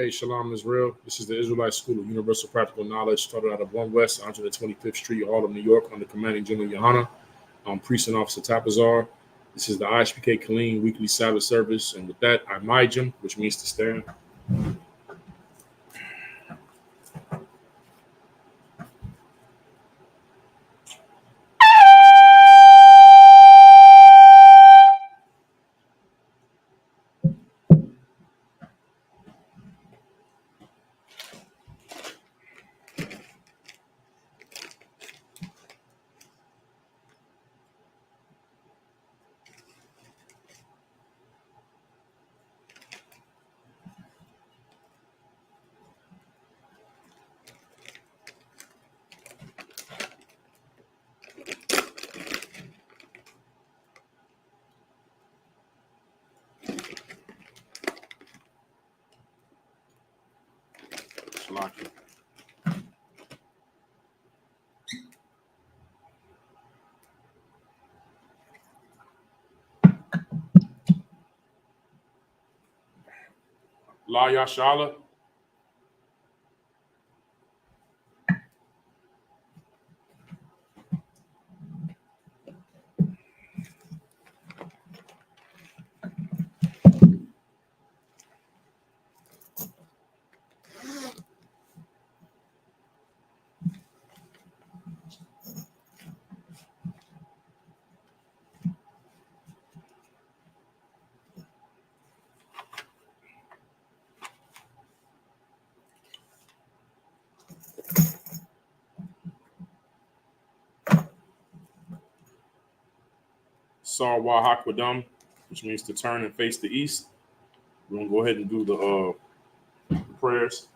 Hey, Shalom Israel. This is the Israelite School of Universal Practical Knowledge, started out of 1 West, 125th Street, Harlem, New York, under Commanding General Yohana. I'm Priest and Officer Tapazar. This is the ISUPK Killeen Weekly Sabbath Service. And with that, I Mijim, which means to stand. Shalaki. La Yashala. Sarwa Hakwadam, which means to turn and face the east. We're going to go ahead and do the prayers.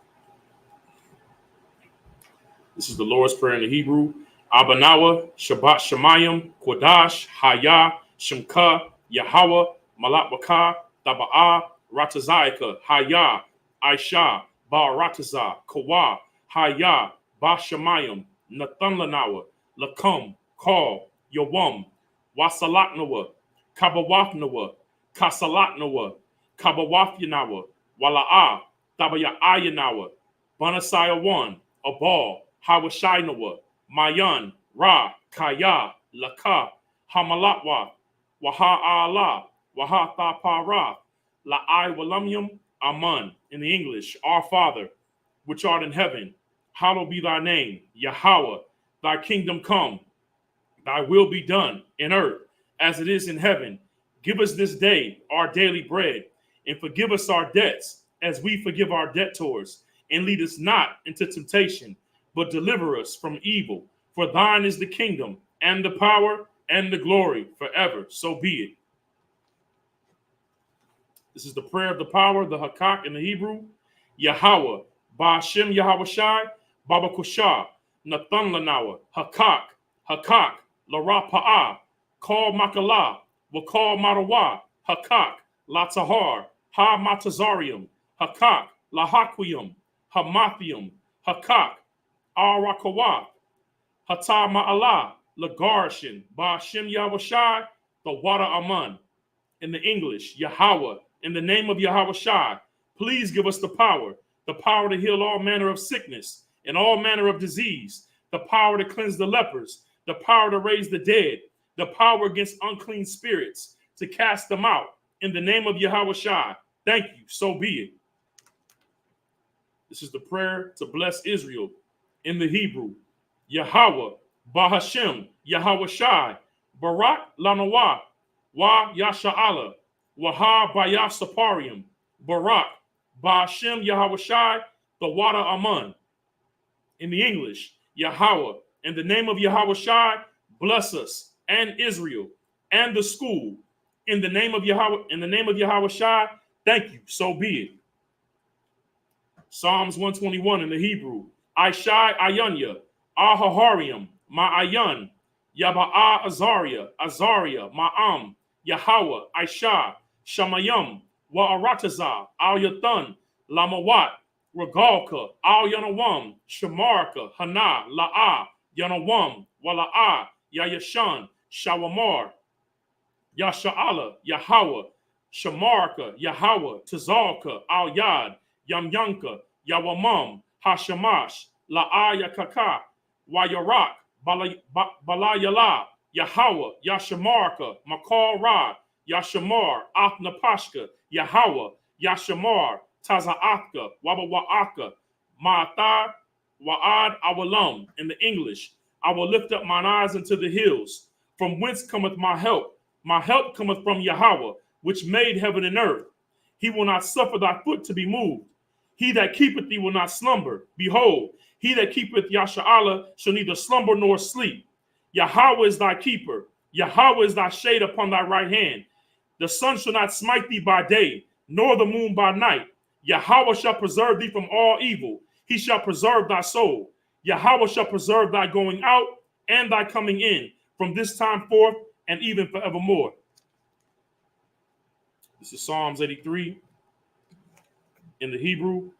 This is the Lord's Prayer in the Hebrew. Abanawa, Shabbat Shemayim, Kodash, Haya, Shemka, Yahweh, Malakbaka, Taba'ah, Ratazayaka, Haya, Aisha, Ba Rataza, Kawa, Haya, Ba Shemayim, Nathan Lanawa, Lakum, Call, Yawam, Wasalaknawa, Kabawafnawa, Kasalaknawa, Kabawafyanawa, Wala'a, Tabaya'ayanawa, Banasaya 1, Abal, Hawashainawa, Mayan, Ra, Kaya, Laka, Hamalatwa, Waha Allah, Waha Thapara, La'ai Walamyum, Aman. In the English, Our Father, which art in heaven, hallowed be thy name, Yahweh, thy kingdom come, thy will be done in earth as it is in heaven. Give us this day our daily bread, and forgive us our debts as we forgive our debtors. And lead us not into temptation, but deliver us from evil. For thine is the kingdom, and the power, and the glory forever. So be it. This is the prayer of the power, the Hakak in the Hebrew. Yahweh, Ba'ashem Yahawashai, Baba Kushah, Nathan Lanawa, Hakak, Hakak, Lara Pa'ah, Call Makalah, Wakal Marawa, Hakak, Latahar, Ha Matazarium, Hakak, Lahaquium, Hamathium, Hakak, Arakawa, Hata Ma'ala, Lagarshin, Ba'ashem Yahawashai, the water Aman. In the English, Yahweh, in the name of Yahawashai, please give us the power to heal all manner of sickness and all manner of disease, the power to cleanse the lepers, the power to raise the dead, the power against unclean spirits, to cast them out. In the name of Yahawashai, thank you, so be it. This is the prayer to bless Israel in the Hebrew. Yahweh, Bahashem, Yahawashai, Barak Lanawa, Wa Yasha'ala, Waha Bayah Saparium, Barak, Bahashem Yahawashai, the water Aman. In the English, Yahweh, in the name of Yahawashai, bless us and Israel and the school. In the name of Yahawashai, thank you, so be it. Psalms 121 in the Hebrew. Aishai Ayanya, Ahaharium, Ma'ayan, Yaba'a Azaria, Ma'am, Yahweh, Aisha, Shamayam, Wa'arataza, Al Yathan, Lamawat, Regalka, Al Yanawam, Shamarka, Hana, La'a, Yanawam, Wala'a, Yayashan, Shawamar, Yasha'ala, Yahweh, Shamarka, Yahweh, Tazalka, Al Yad, Yamyanka, Yawamam, Hashamash, La'aya Kaka, Wayarak, Balayala, Yahweh, Yashamarka, Makal Ra, Yashamar, Apnapashka, Yahweh, Yashamar, Taza'aka, Wabawa'aka, Ma'athar, Wa'ad Awalam. In the English, I will lift up mine eyes unto the hills. From whence cometh my help? My help cometh from Yahweh, which made heaven and earth. He will not suffer thy foot to be moved. He that keepeth thee will not slumber. Behold, he that keepeth Yasha'Allah shall neither slumber nor sleep. Yahweh is thy keeper. Yahweh is thy shade upon thy right hand. The sun shall not smite thee by day, nor the moon by night. Yahweh shall preserve thee from all evil. He shall preserve thy soul. Yahweh shall preserve thy going out and thy coming in, from this time forth and even forevermore. This is Psalms 83 in the Hebrew.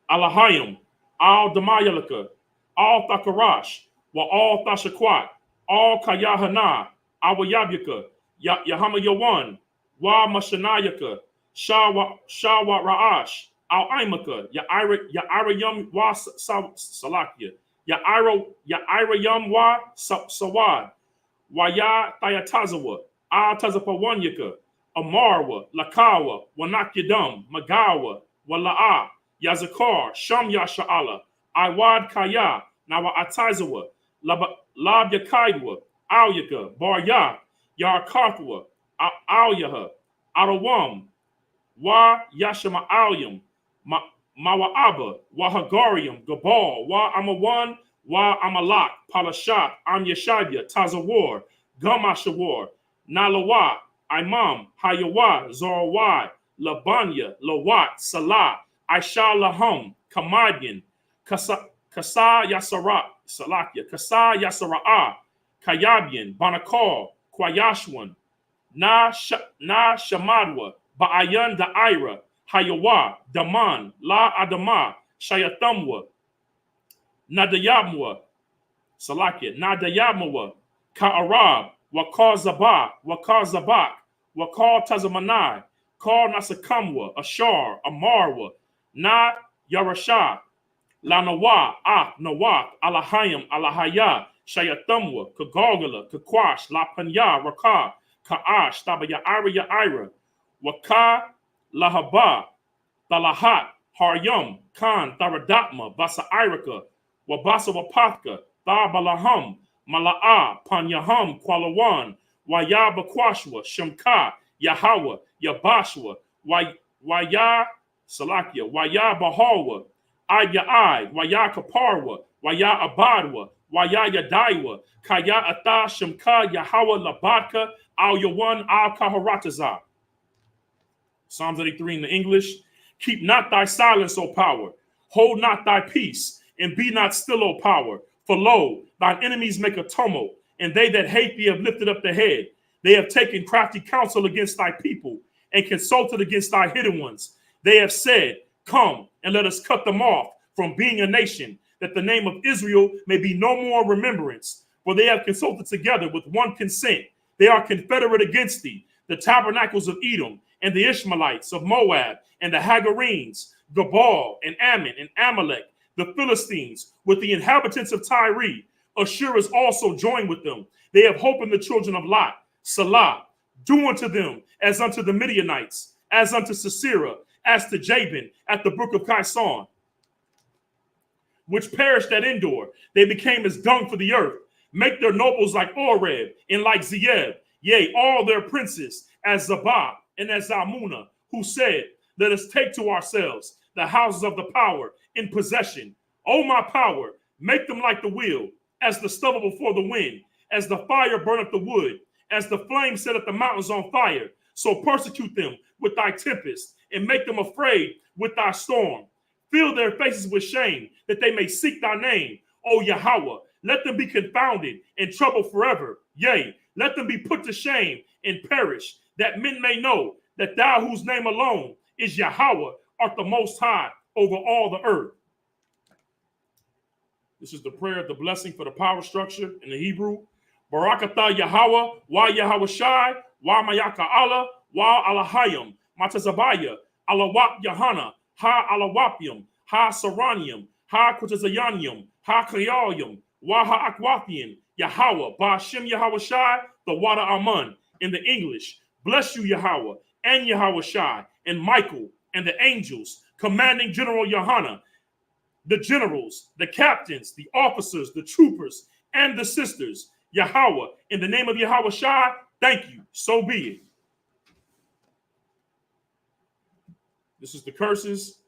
Alahayim, al Damayalaka, al Thakarash, wa al Thashakwat, al Kayahana, Awayabyaka, Yahama Yawan, wa Mashanayaka, Shawa Ra'ash, al Imaka, Yaira Yum wa Salakia, Yaira Yum wa Sawad, Waya Thayatazawa, al Tazapawanyaka, Amarwa, Lakawa, Wanakyadam, Magawa, Wala'a, Yazakar, Sham Yasha'Allah, Iwad Kaya, Nawa Ataizawa, Lab Yakaidwa, Alyaka, Barya, Yarkarthwa, Alyaha, Arawam, Wa Yashama Alyam, Mawa'aba, Wahagarium, Gabal, Wa Amawan, Wa Amalak, Palashat, Am Yeshabia, Tazawar, Gamashawar, Nalawa, Imam, Hayawa, Zorawai, Labanya, Lawat, Salah, Aisha Laham, Kamadian, Kasa Yasara, Salakia, Kasa Yasara'a, Kayabian, Banakal, Kwayashwan, Na Shamadwa, Ba'ayan Da'ira, Hayawa, Daman, La Adama, Shayathamwa, Nadayamwa, Salakia, Nadayamwa, Ka'arab, Wakar Zabak, Wakar Tazamanai, Kar Nasakamwa, Ashar, Amarwa, Na Yarasha, Lanawa, Nawak, Alahayim, Alahaya, Shayathamwa, Kagargala, Kakwash, La Panya, Raka, Ka'ash, Tabaya Ira, Waka, Lahaba, Talahat, Haryam, Khan, Tharadatma, Basa Irika, Wabasa Wapatka, Thabalaham, Mala'a, Panyaham, Kwalawan, Wayabakwashwa, Shemka, Yahweh, Yabashwa, Waya Salakia, Waya Bahawa, Ayai, Waya Kaparwa, Waya Abadwa, Waya Yadaiwa, Kaya Ata, Shemka, Yahweh, Labaka, Al Yawan, Al Kaharatazah. Psalms 83 in the English. Keep not thy silence, O power. Hold not thy peace, and be not still, O power. For lo, thine enemies make a tumult, and they that hate thee have lifted up the head. They have taken crafty counsel against thy people, and consulted against thy hidden ones. They have said, come, and let us cut them off from being a nation, that the name of Israel may be no more remembrance. For they have consulted together with one consent. They are confederate against thee, the tabernacles of Edom, and the Ishmaelites of Moab, and the Hagarenes, Gabal, and Ammon, and Amalek, the Philistines, with the inhabitants of Tyre. Ashur is also joined with them. They have hope in the children of Lot. Salah, do unto them as unto the Midianites, as unto Sisera, as to Jabin at the brook of Kison, which perished at Endor. They became as dung for the earth. Make their nobles like Oreb and like Zeeb, yea, all their princes as Zabah and as Zalmunna, who said, let us take to ourselves the houses of the power in possession. O my power, make them like the wheel, as the stubble before the wind, as the fire burneth the wood, as the flame setteth the mountains on fire. So persecute them with thy tempest, and make them afraid with thy storm. Fill their faces with shame, that they may seek thy name. O Yahweh, let them be confounded and troubled forever. Yea, let them be put to shame and perish, that men may know that thou, whose name alone is Yahweh, art the most high over all the earth. This is the prayer of the blessing for the power structure in the Hebrew. Barakatah Yahweh, wa Yahweh Shai, wa Mayaka Allah, wa Alahayim, Matazabaya, Alawak Yahana, Ha alawapium, ha saranium, ha kutazayanium, ha kayalium, waha akwathian, Yahweh, Ba'ashem Yahweh Shai, the water Amun. In the English, bless you, Yahweh, and Yahweh Shai, and Michael, and the angels, commanding General Yohana, the generals, the captains, the officers, the troopers, and the sisters. Yahweh, in the name of Yahweh Shai, thank you, so be it. This is the curses.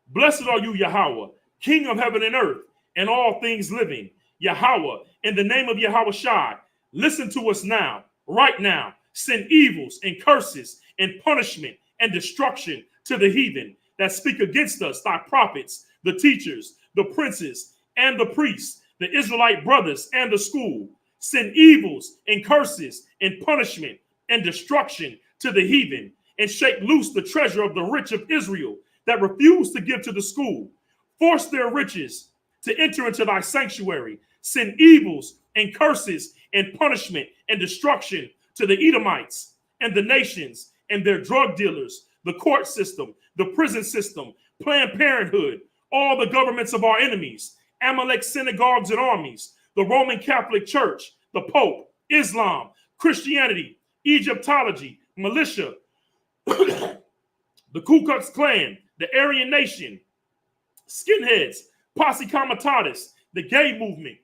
Blessed are you, Yahweh, King of heaven and earth, and all things living. Yahweh, in the name of Yahweh Shai, listen to us now, right now. Send evils and curses and punishment and destruction to the heathen that speak against us, thy prophets, the teachers, the princes, and the priests, the Israelite brothers, and the school. Send evils and curses and punishment and destruction to the heathen, and shake loose the treasure of the rich of Israel that refuse to give to the school. Force their riches to enter into thy sanctuary. Send evils and curses and punishment and destruction to the Edomites and the nations and their drug dealers, the court system, the prison system, Planned Parenthood, all the governments of our enemies, Amalek synagogues and armies, the Roman Catholic Church, the Pope, Islam, Christianity, Egyptology, militia, the Ku Klux Klan, the Aryan Nation, skinheads, posse comitatus, the gay movement,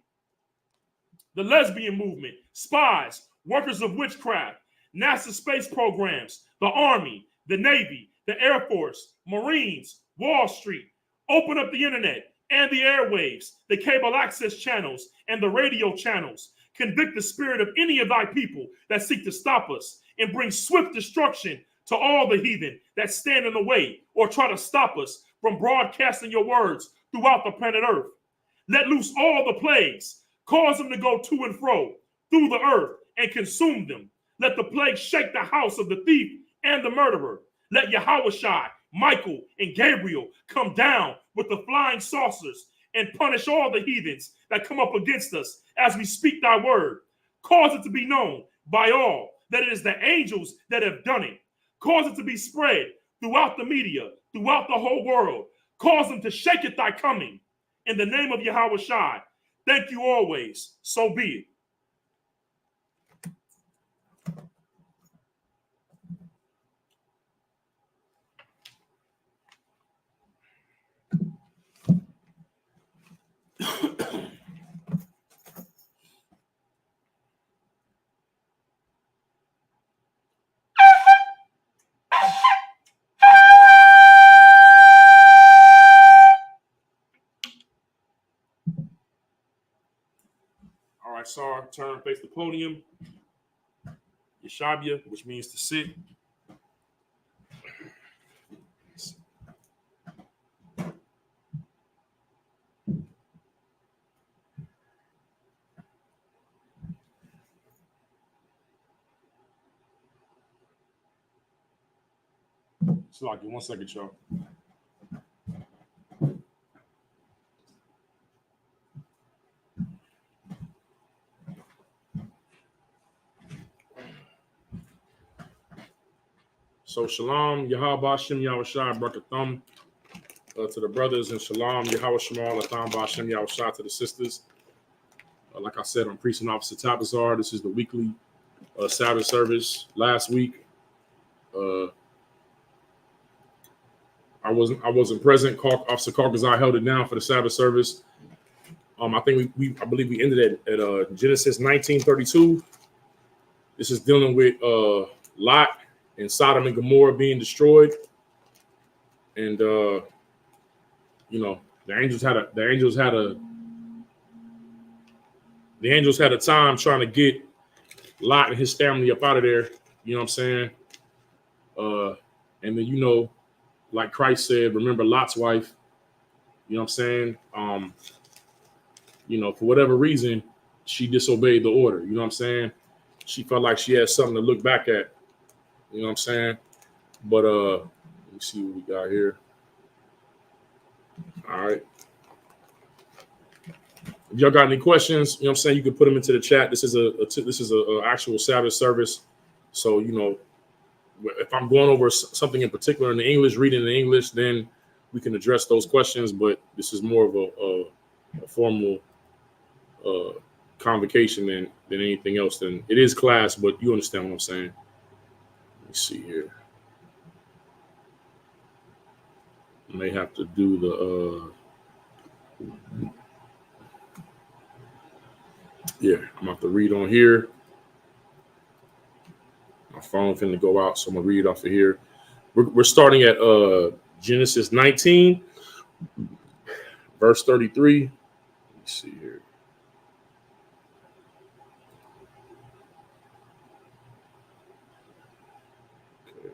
the lesbian movement, spies, workers of witchcraft, NASA space programs, the Army, the Navy, the Air Force, Marines, Wall Street. Open up the internet and the airwaves, the cable access channels, and the radio channels. Convict the spirit of any of thy people that seek to stop us, and bring swift destruction to all the heathen that stand in the way or try to stop us from broadcasting your words throughout the planet Earth. Let loose all the plagues, cause them to go to and fro through the earth and consume them. Let the plague shake the house of the thief and the murderer. Let Yahweh Shai, Michael, and Gabriel come down with the flying saucers and punish all the heathens that come up against us as we speak thy word. Cause it to be known by all that it is the angels that have done it. Cause it to be spread throughout the media, throughout the whole world. Cause them to shake at thy coming. In the name of Yahweh Shai, thank you always. So be it. All right, Sar, turn, face the podium. Yeshabia, which means to sit. So, like, 1 second, y'all. So, Shalom, Yahweh Shem Yahweh Shai, Barakathum to the brothers, and Shalom, Yahweh Shemal, Atham Ba'Shem Yahweh Shai to the sisters. Like I said, I'm Preaching Officer Tabazar. This is the weekly Sabbath service. Last week, I wasn't present. Officer Cargazar held it down for the Sabbath service. I think I believe we ended at Genesis 19:32. This is dealing with Lot and Sodom and Gomorrah being destroyed, and the angels had a time trying to get Lot and his family up out of there. You know what I'm saying? And then like Christ said, remember Lot's wife. You know what I'm saying? For whatever reason, she disobeyed the order. You know what I'm saying? She felt like she had something to look back at. You know what I'm saying? But let me see what we got here. All right. If y'all got any questions, you know what I'm saying, you can put them into the chat. This is a actual Sabbath service. So, if I'm going over something in particular in the English, reading in English, then we can address those questions. But this is more of a formal convocation than anything else. Then it is class, but you understand what I'm saying. Let me see here. I may have to do the yeah, I'm gonna have to read on here. My phone finna go out, so I'm gonna read off of here. We're starting at Genesis 19, verse 33. Let me see here. Okay.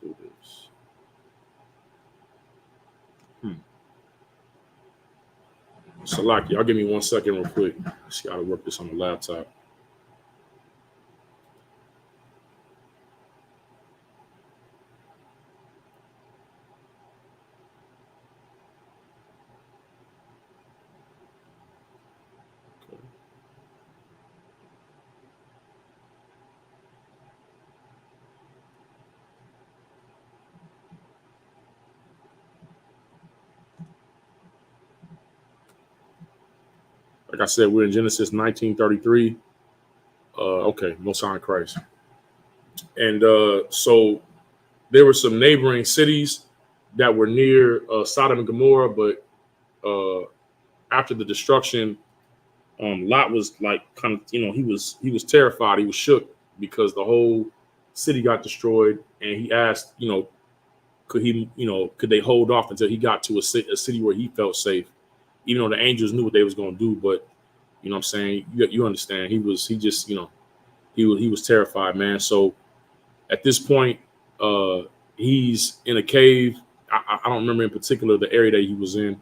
Do this. Salaki, y'all give me 1 second real quick. Just gotta work this on the laptop. Like I said, we're in Genesis 19:33. Okay, Most High in Christ. And so there were some neighboring cities that were near Sodom and Gomorrah, but after the destruction, Lot was like kind of, he was terrified. He was shook because the whole city got destroyed, and he asked, could they hold off until he got to a city where he felt safe, even though the angels knew what they was going to do. But you know what I'm saying, you understand, he was terrified, man. So at this point, he's in a cave. I don't remember in particular the area that he was in,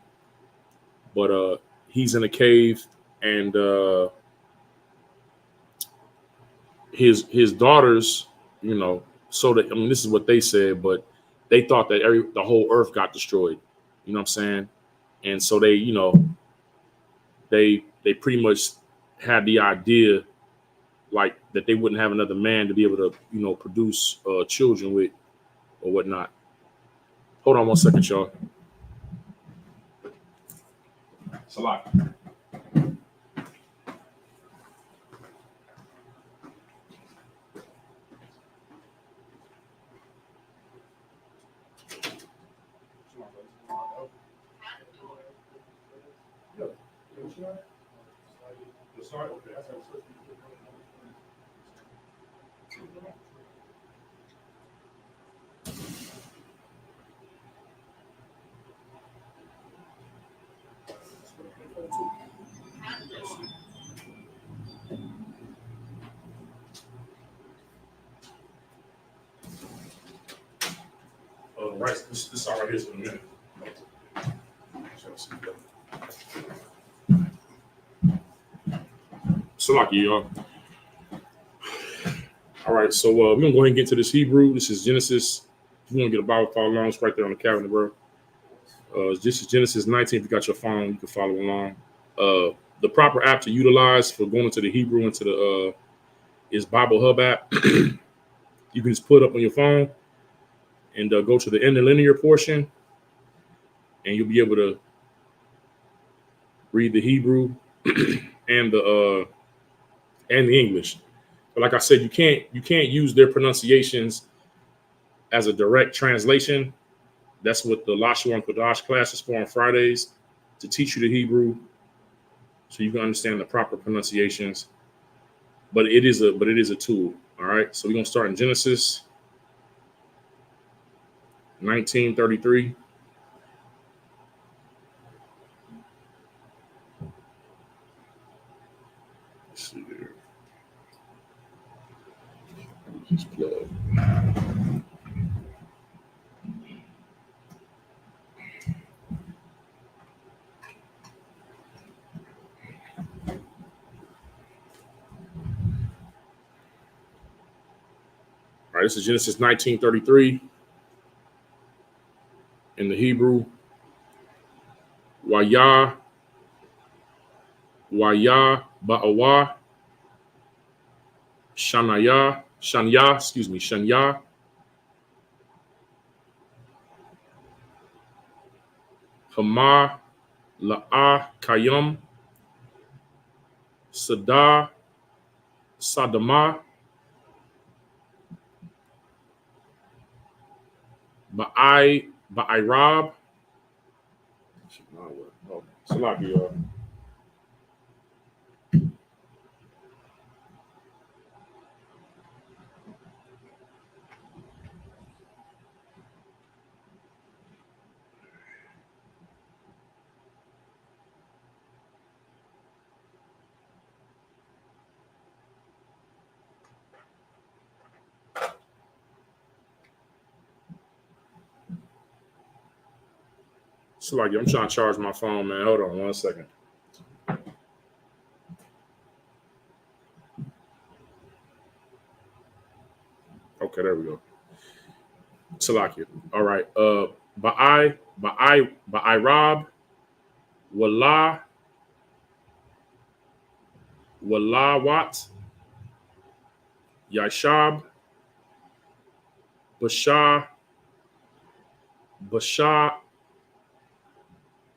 but he's in a cave, and his daughters, so that, this is what they said, but they thought that the whole earth got destroyed. You know what I'm saying? And so they, they pretty much had the idea like that they wouldn't have another man to be able to, produce children with or whatnot. Hold on 1 second, y'all. It's a lot. Right, this all right here is in a minute. So lucky, y'all. All right, so we're gonna go ahead and get to this Hebrew. This is Genesis. If you want to get a Bible, follow along. It's right there on the calendar, bro. This is Genesis 19. If you got your phone, you can follow along. The proper app to utilize for going into the Hebrew into the is Bible Hub app. You can just put it up on your phone and go to the interlinear portion, and you'll be able to read the Hebrew and the English. But like I said, you can't use their pronunciations as a direct translation. That's what the Lashua and Kodash class is for on Fridays, to teach you the Hebrew so you can understand the proper pronunciations. But it is a tool. All right. So we're gonna start in Genesis 19:33. Let's see there. Just plug. All right, this is Genesis 19:33 in the Hebrew. Waya ba'awa Shanya, Shanya, Hama, La'a, Kayum, Sadar, Sadama, Ba'irab. Oh, Salaki, Salaki, I'm trying to charge my phone, man. Hold on 1 second. Okay, there we go. Salaki. All right. Ba'irab, Walawat, Yashab, Bashar,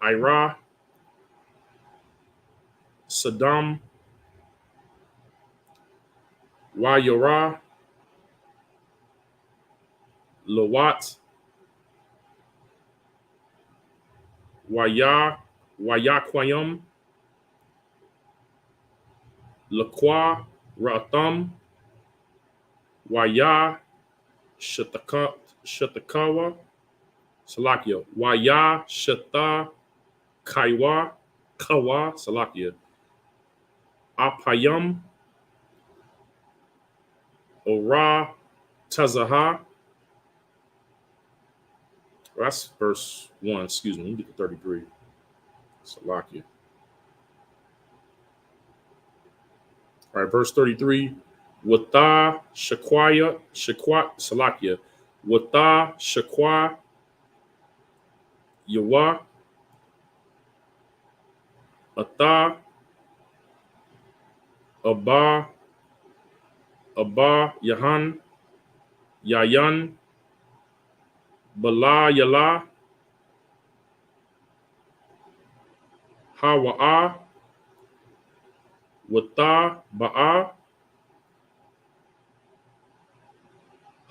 Ira, Saddam, Wayara, Lawat, Wayaquayum, Laqua, Ra'atham, Waya, Shatakawa, Salakia, Waya, Shata, Kawa, Salakia, Apayam, Ora, Tazaha. That's verse 1. Excuse me. Let me get to 33. Salakia. All right, verse 33. Wata Shakwa, Salakia. Wata Shakwa, Yawa, Ata, Abba, Yahan, Yayan, Bala, Yala, Hawa'a, Wata, Ba'a,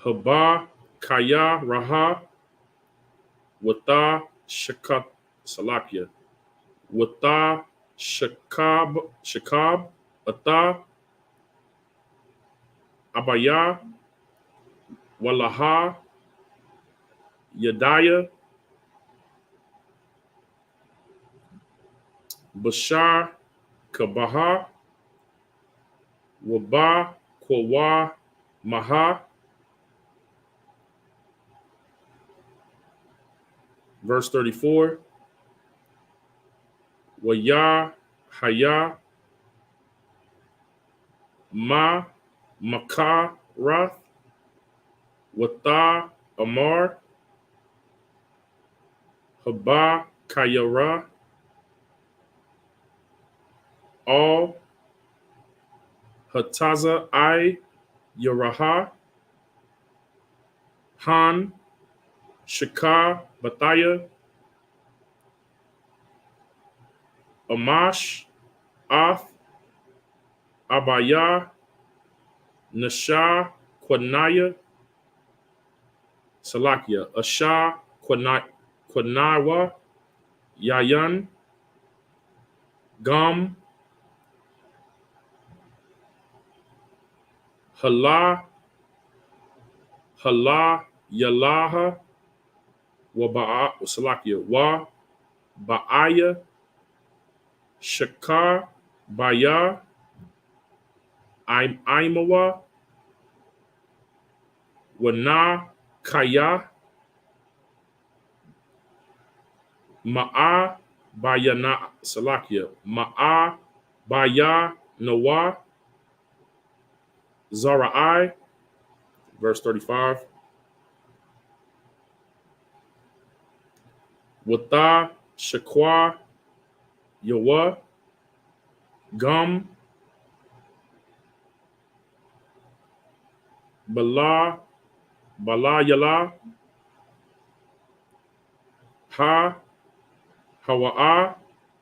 Haba, Kaya, Raha, Wata, Shakab, Salakia. Wata, Shakab, Ata, Abaya, Walaha, Yadaya, Bashar, Kabaha, Waba, Kwawa, Maha. Verse 34. Waya, Haya, Ma, Makarath, Wata, Amar, Haba, Kayara, All, Hataza, Yaraha, Han, Shakar, Bathaya, Amash, Ath, Abaya, Nasha, Quanaya, Salakia, Asha, Quanawa, Yayan, Gam, Hala, Yalaha, Salakia, Ba'aya, Shakar, Baya, Aimawa, Wana, Kaya, Ma'a, Bayana, Salakia, Ma'a, Baya, Nawa, Zara'ai, verse 35. Wata, Shakwa, Yawa, Gum, Bala, Bala Yala, Ha, Hawa'a,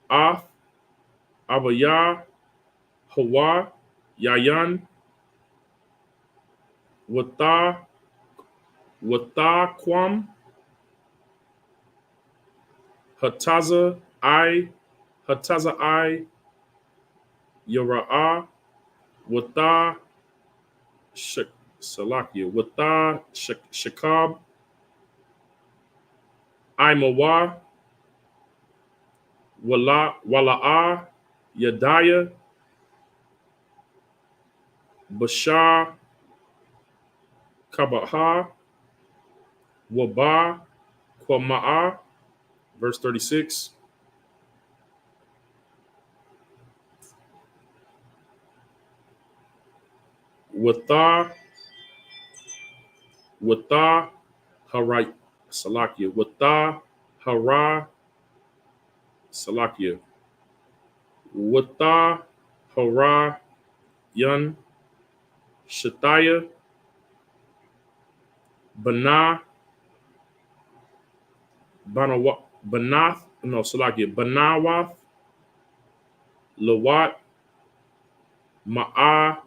Ath, Abaya, Hawa, Yayan, Wata, Wata Kwam, Hataza I, Yara'a, Wata, Salakia, Wata, Shakab, Imawa, Wala'a, Yadaya, Bashar, Kabaha, Waba, Kwama'a, verse 36. Wata, Harai, Salakia, Wata, Hara, Salakia, Wata, Hara, Yun, Shataya, Bana, Banath, no, Salakia, Banawath, Lawat, Ma'a,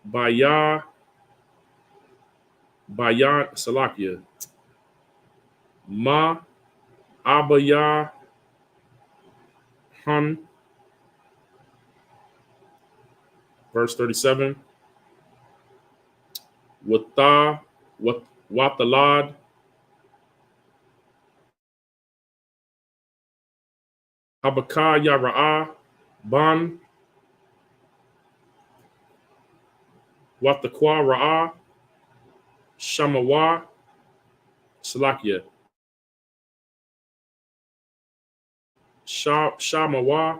Baya, Salakia, Ma, Abaya, Hun, verse 37. Wata, Watalad, Habaka Yara'a, Ban, Watakwa Ra'a, Shamawa, Salakia, Shamawa,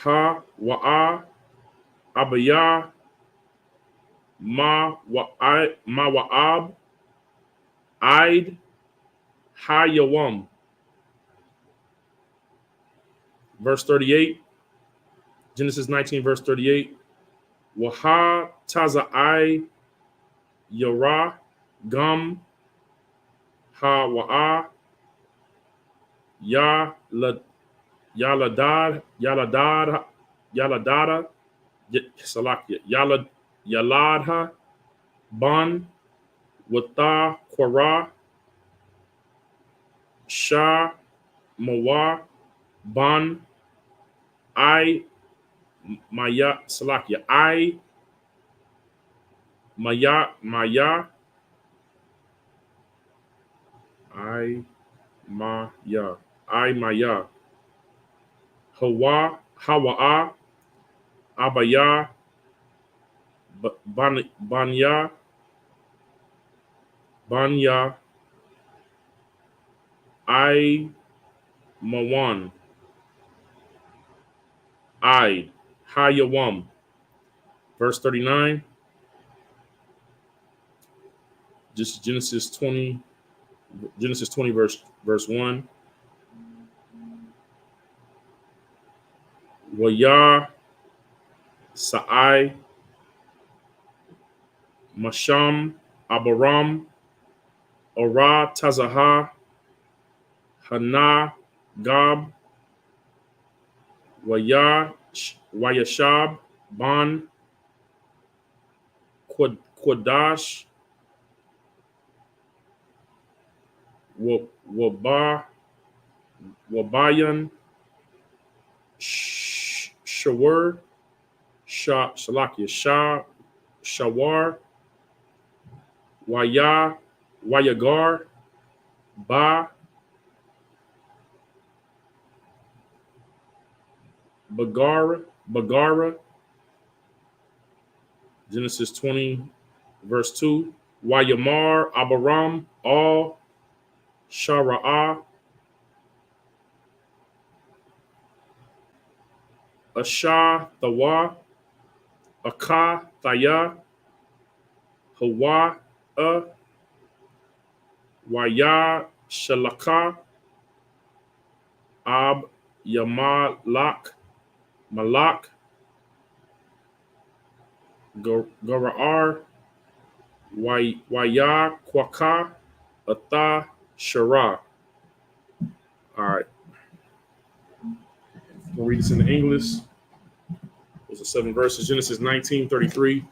Ha Wa'a, Abaya, Ma Wa'ab, Id, Ha Yawam. Verse 38, Genesis 19, verse 38. Waha Taza'ai Yara Gum Ha Wa'a Ya Yaladad Yaladada Salakia Yaladha Ban Wata Quara Shah Mawa Ban I Maya Salakia I Maya I Maya Hawa'a Abaya Banya I Mawan I Hayawam. Verse 39, just Genesis 20, verse 1. Waya Sa'ai Masham Abaram Ora Tazaha Hana Gab Wayashab Ban Quadash Wabayan Shawar Shalakia Shawar Wayagar Bagara, Genesis 20, verse 2. Wayamar Abaram Al Shara'a Asha Thawa Aka Thaya Hawa Waya Shalaka Ab Yamalak, Malak, Gara'ar, Waya, Kwaka, Atha, Shara. All right. We'll read this in the English. Those are 7 verses. Genesis 19:33.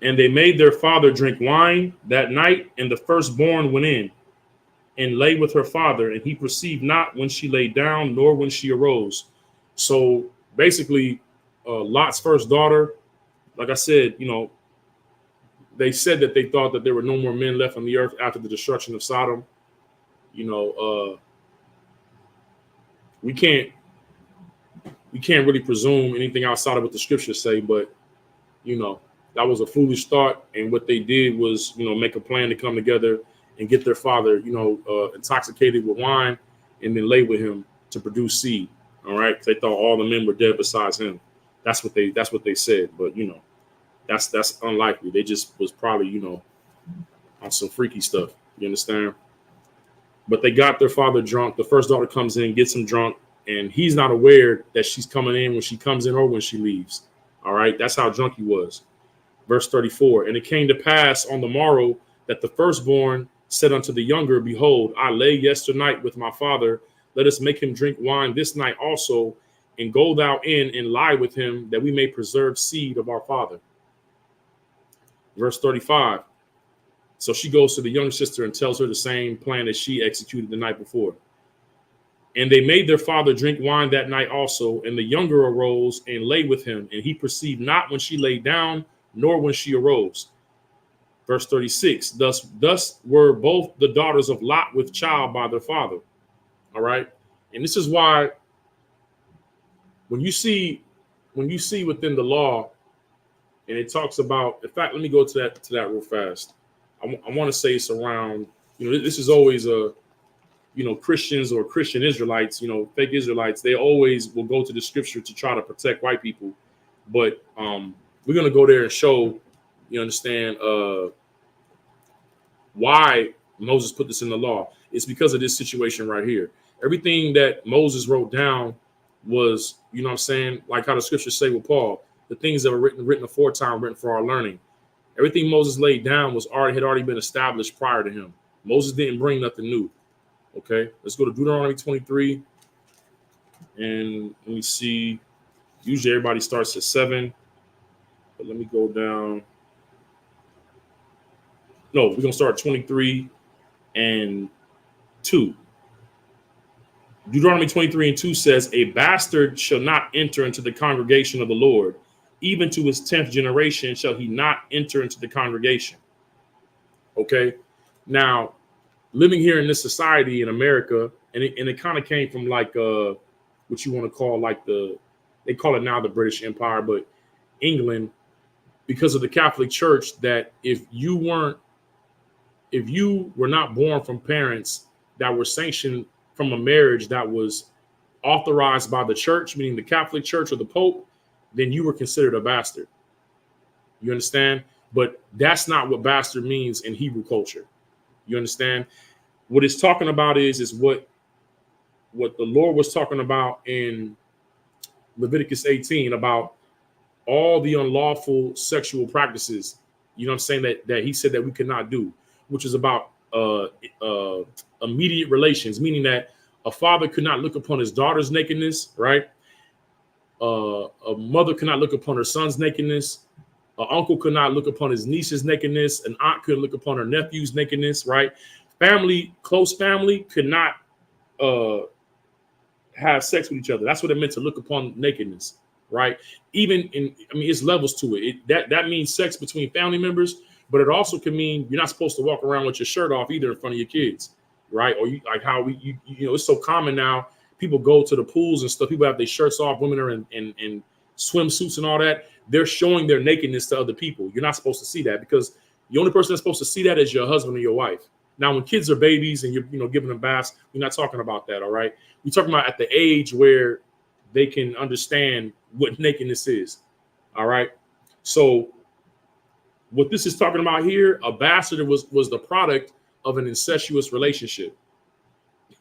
And they made their father drink wine that night, and the firstborn went in and lay with her father, and he perceived not when she lay down, nor when she arose. So basically, Lot's first daughter, like I said, they said that they thought that there were no more men left on the earth after the destruction of Sodom. We can't really presume anything outside of what the scriptures say, but that was a foolish thought, and what they did was make a plan to come together and get their father intoxicated with wine and then lay with him to produce seed. All right, they thought all the men were dead besides him. That's what they said, but that's unlikely. They just was probably on some freaky stuff. You understand? But they got their father drunk. The first daughter comes in, gets him drunk, and he's not aware that she's coming in when she comes in or when she leaves. All right, that's how drunk he was. Verse 34, and it came to pass on the morrow that the firstborn said unto the younger, behold, I lay yesternight with my father. Let us make him drink wine this night also, and go thou in and lie with him, that we may preserve seed of our father. Verse 35, so she goes to the younger sister and tells her the same plan that she executed the night before. And they made their father drink wine that night also, and the younger arose and lay with him, and he perceived not when she lay down, nor when she arose. Verse 36, thus were both the daughters of Lot with child by their father. All right. And this is why when you see within the law, and it talks about, in fact, let me go to that real fast. I want to say it's around, this is always Christians or Christian Israelites, fake Israelites, they always will go to the scripture to try to protect white people. But we're going to go there and show, you understand, why Moses put this in the law. It's because of this situation right here. Everything that Moses wrote down was, like how the scriptures say with Paul, the things that were written aforetime, written for our learning. Everything Moses laid down had already been established prior to him. Moses didn't bring nothing new. Okay, let's go to Deuteronomy 23. And let me see. Usually everybody starts at 7. But let me go down. No, we're going to start at 23 and 2. Deuteronomy 23 and 2 says, a bastard shall not enter into the congregation of the Lord. Even to his 10th generation shall he not enter into the congregation. Okay. Now, living here in this society in America, and it kind of came from like what you want to call like they call it now the British Empire, but England, because of the Catholic Church, that if you were not born from parents that were sanctioned from a marriage that was authorized by the church, meaning the Catholic Church or the Pope, then you were considered a bastard. You understand? But that's not what bastard means in Hebrew culture. You understand? What it's talking about is what the Lord was talking about in Leviticus 18 about all the unlawful sexual practices, that he said that we could not do, which is about immediate relations, meaning that a father could not look upon his daughter's nakedness, right? A mother could not look upon her son's nakedness. An uncle could not look upon his niece's nakedness. An aunt couldn't look upon her nephew's nakedness, right? Close family could not have sex with each other. That's what it meant to look upon nakedness, right? It's levels to it. That means sex between family members, but it also can mean you're not supposed to walk around with your shirt off either in front of your kids, right? Or it's so common now. People go to the pools and stuff. People have their shirts off. Women are in swimsuits and all that. They're showing their nakedness to other people. You're not supposed to see that, because the only person that's supposed to see that is your husband or your wife. Now, when kids are babies and you're giving them baths, we're not talking about that. All right. We're talking about at the age where they can understand what nakedness is. All right. So what this is talking about here, a bastard was the product of an incestuous relationship.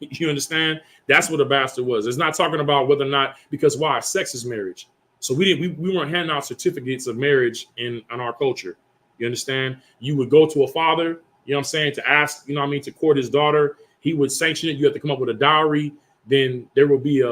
You understand? That's what a bastard was. It's not talking about whether or not, because why? Sex is marriage. So we weren't handing out certificates of marriage in our culture. You understand? You would go to a father, you know what I'm saying, to ask, to court his daughter. He would sanction it. You have to come up with a dowry. Then there will be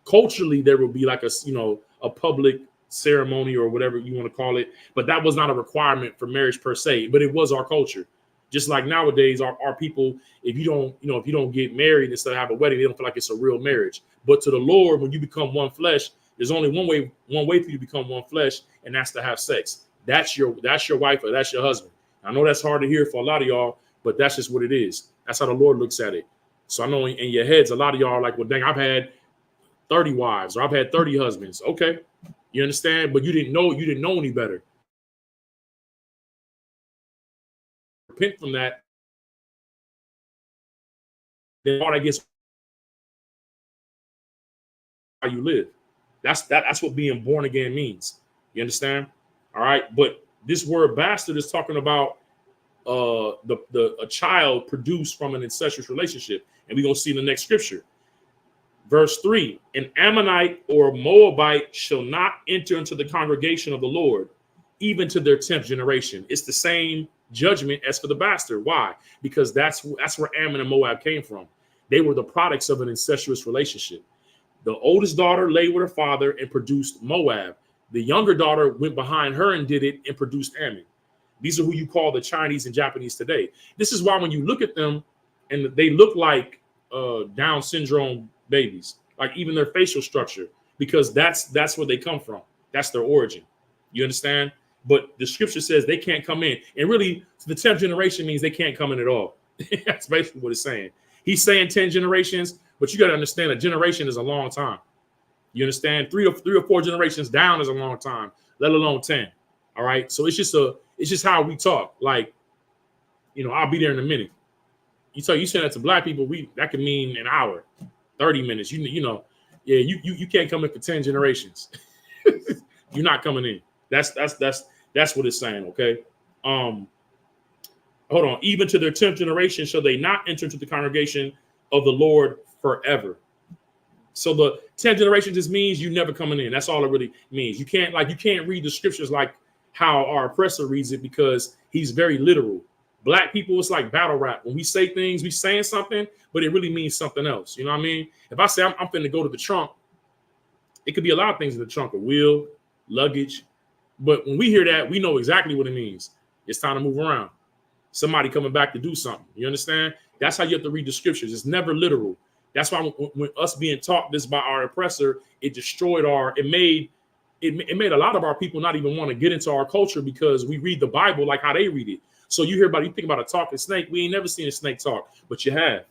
culturally, there will be like a public ceremony or whatever you want to call it. But that was not a requirement for marriage per se, but it was our culture. Just like nowadays, our people, if you don't get married instead of have a wedding, they don't feel like it's a real marriage. But to the Lord, when you become one flesh, there's only one way for you to become one flesh, and that's to have sex. That's your wife or that's your husband. I know that's hard to hear for a lot of y'all, but that's just what it is. That's how the Lord looks at it. So I know in your heads, a lot of y'all are like, well, dang, I've had 30 wives or I've had 30 husbands. Okay, you understand? But you didn't know any better. Repent from that. Then all that gets how you live. That's what being born again means. You understand? All right. But this word bastard is talking about a child produced from an incestuous relationship. And we're going to see in the next scripture. Verse 3, an Ammonite or Moabite shall not enter into the congregation of the Lord, even to their 10th generation. It's the same judgment as for the bastard. Why? Because that's where Ammon and Moab came from. They were the products of an incestuous relationship. The oldest daughter lay with her father and produced Moab. The younger daughter went behind her and did it and produced Ammon. These are who you call the Chinese and Japanese today. This is why when you look at them and they look like Down syndrome babies, like even their facial structure, because that's where they come from. That's their origin. You understand? But the scripture says they can't come in. And really, the 10th generation means they can't come in at all. That's basically what it's saying. He's saying 10 generations, but you got to understand a generation is a long time. You understand? Three or four generations down is a long time, let alone 10. All right. So it's just how we talk. Like, I'll be there in a minute. You say that to black people, that could mean an hour, 30 minutes. You can't come in for 10 generations. You're not coming in. That's what it's saying. Okay. Hold on. Even to their 10th generation shall they not enter into the congregation of the Lord forever. So the 10th generation just means you never coming in. That's all it really means. You can't read the scriptures like how our oppressor reads it, because he's very literal. Black people, it's like battle rap. When we say things, we saying something, but it really means something else. You know what I mean? If I say I'm finna go to the trunk, it could be a lot of things in the trunk, a wheel, luggage. But when we hear that, we know exactly what it means. It's time to move around. Somebody coming back to do something. You understand? That's how you have to read the scriptures. It's never literal. That's why when us being taught this by our oppressor, it destroyed it made a lot of our people not even want to get into our culture, because we read the Bible like how they read it. So you think about a talking snake. We ain't never seen a snake talk, but you have.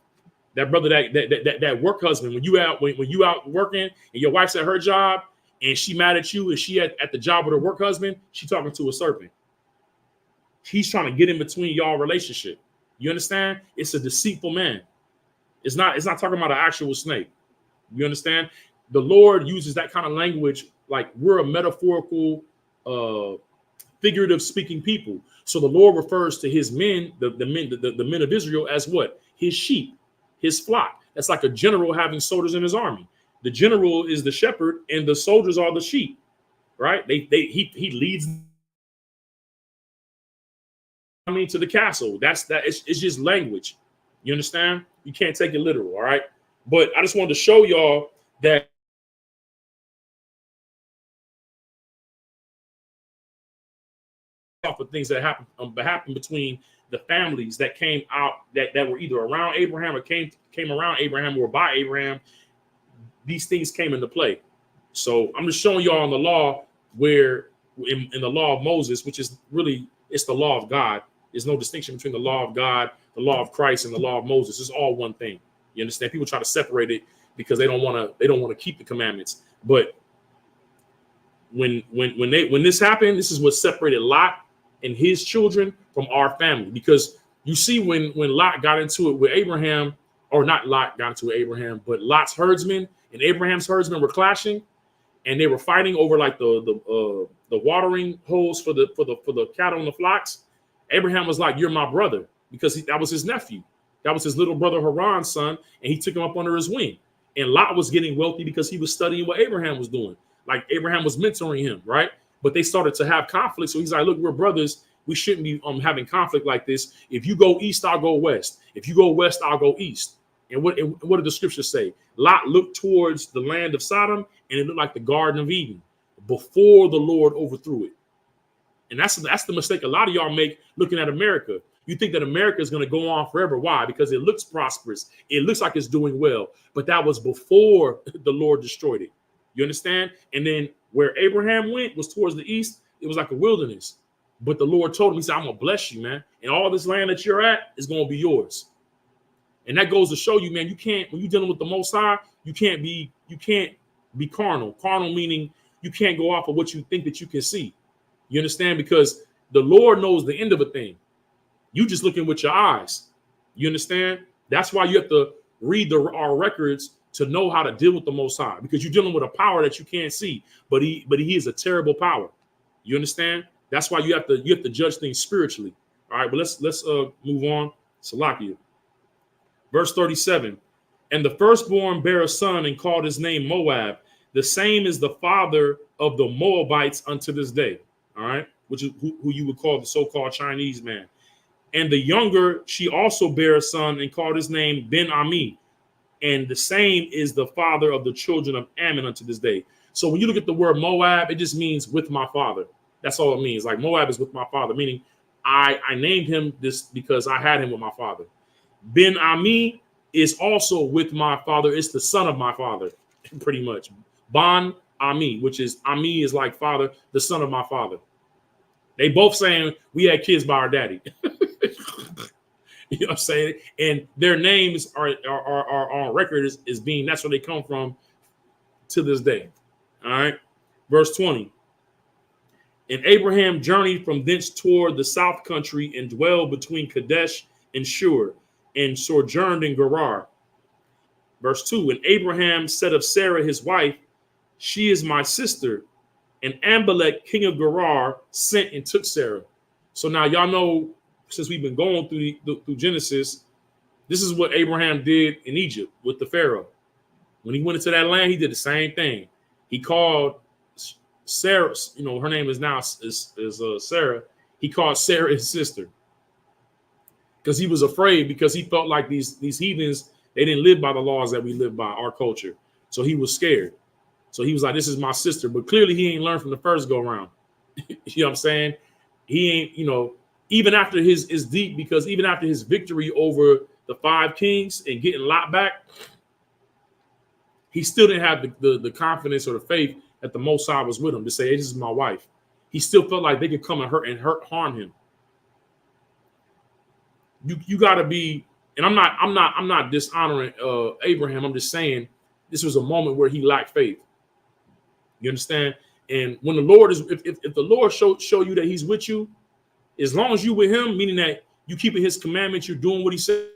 That brother, that work husband, when you out working and your wife's at her job and she mad at you and she at the job with her work husband, she talking to a serpent. He's trying to get in between y'all relationship. You understand? It's a deceitful man. It's not talking about an actual snake. You understand? The Lord uses that kind of language like we're a metaphorical, figurative speaking people. So the Lord refers to his men, the men of Israel, as what? His sheep, his flock. That's like a general having soldiers in his army. The general is the shepherd, and the soldiers are the sheep. Right? He leads. To the castle. It's just language. You understand? You can't take it literal. All right. But I just wanted to show y'all that for things that happened between the families that came out that were either around Abraham or came around Abraham or by Abraham. These things came into play. So I'm just showing y'all in the law where in the law of Moses, which is really, it's the law of God. There's no distinction between the law of God, the law of Christ, and the law of Moses. It's all one thing. You understand? People try to separate it because they don't want to keep the commandments. But when this happened, this is what separated Lot and his children from our family. Because You see when Lot got into it with Abraham, or not Lot got into it with Abraham, but Lot's herdsmen and Abraham's herdsmen were clashing, and they were fighting over like the watering holes for the cattle and the flocks. Abraham was like, "You're my brother," because that was his nephew. That was his little brother Haran's son, and he took him up under his wing. And Lot was getting wealthy because he was studying what Abraham was doing. Like Abraham was mentoring him, right? But they started to have conflict. So he's like, "Look, we're brothers. We shouldn't be having conflict like this. If you go east, I'll go west. If you go west, I'll go east." And what did the scriptures say? Lot looked towards the land of Sodom, and it looked like the Garden of Eden before the Lord overthrew it. And that's the mistake a lot of y'all make looking at America. You think that America is going to go on forever. Why? Because it looks prosperous. It looks like it's doing well. But that was before the Lord destroyed it. You understand? And then where Abraham went was towards the east. It was like a wilderness. But the Lord told him, he said, "I'm going to bless you, man. And all this land that you're at is going to be yours." And that goes to show you, man, you can't, when you're dealing with the Most High, you can't be carnal. Carnal meaning you can't go off of what you think that you can see. You understand? Because the Lord knows the end of a thing. You just looking with your eyes. You understand? That's why you have to read our records to know how to deal with the Most High, because you're dealing with a power that you can't see, but he is a terrible power. You understand? That's why you have to judge things spiritually. All right, but let's move on. Salakia. Verse 37. And the firstborn bare a son and called his name Moab. The same is the father of the Moabites unto this day. All right, which is who you would call the so-called Chinese man. And the younger, she also bare a son and called his name Ben-Ami. And the same is the father of the children of Ammon unto this day. So when you look at the word Moab, it just means with my father. That's all it means. Like Moab is with my father, meaning I named him this because I had him with my father. Ben-Ami is also with my father. It's the son of my father, pretty much. Ban-Ami, which is Ami is like father, the son of my father. They both saying we had kids by our daddy. You know what I'm saying? And their names are on record as being, that's where they come from to this day. All right. Verse 20. And Abraham journeyed from thence toward the south country and dwelled between Kadesh and Shur and sojourned in Gerar. Verse 2. And Abraham said of Sarah, his wife, "She is my sister." And Amalek, king of Gerar, sent and took Sarah. So now y'all know, since we've been going through Genesis, this is what Abraham did in Egypt with the Pharaoh. When he went into that land, he did the same thing. He called Sarah, her name is now Sarah. He called Sarah his sister because he was afraid, because he felt like these heathens, they didn't live by the laws that we live by, our culture. So he was scared. So he was like, "This is my sister." But clearly he ain't learned from the first go around. You know what I'm saying? He ain't, even after his deep, because even after his victory over the 5 kings and getting Lot back, he still didn't have the confidence or the faith that the Most High was with him to say, "Hey, this is my wife." He still felt like they could come and harm him. You got to be, and I'm not dishonoring Abraham. I'm just saying this was a moment where he lacked faith. You understand? And when the Lord is, if the Lord show you that he's with you, as long as you with him, meaning that you keeping his commandments, you're doing what he said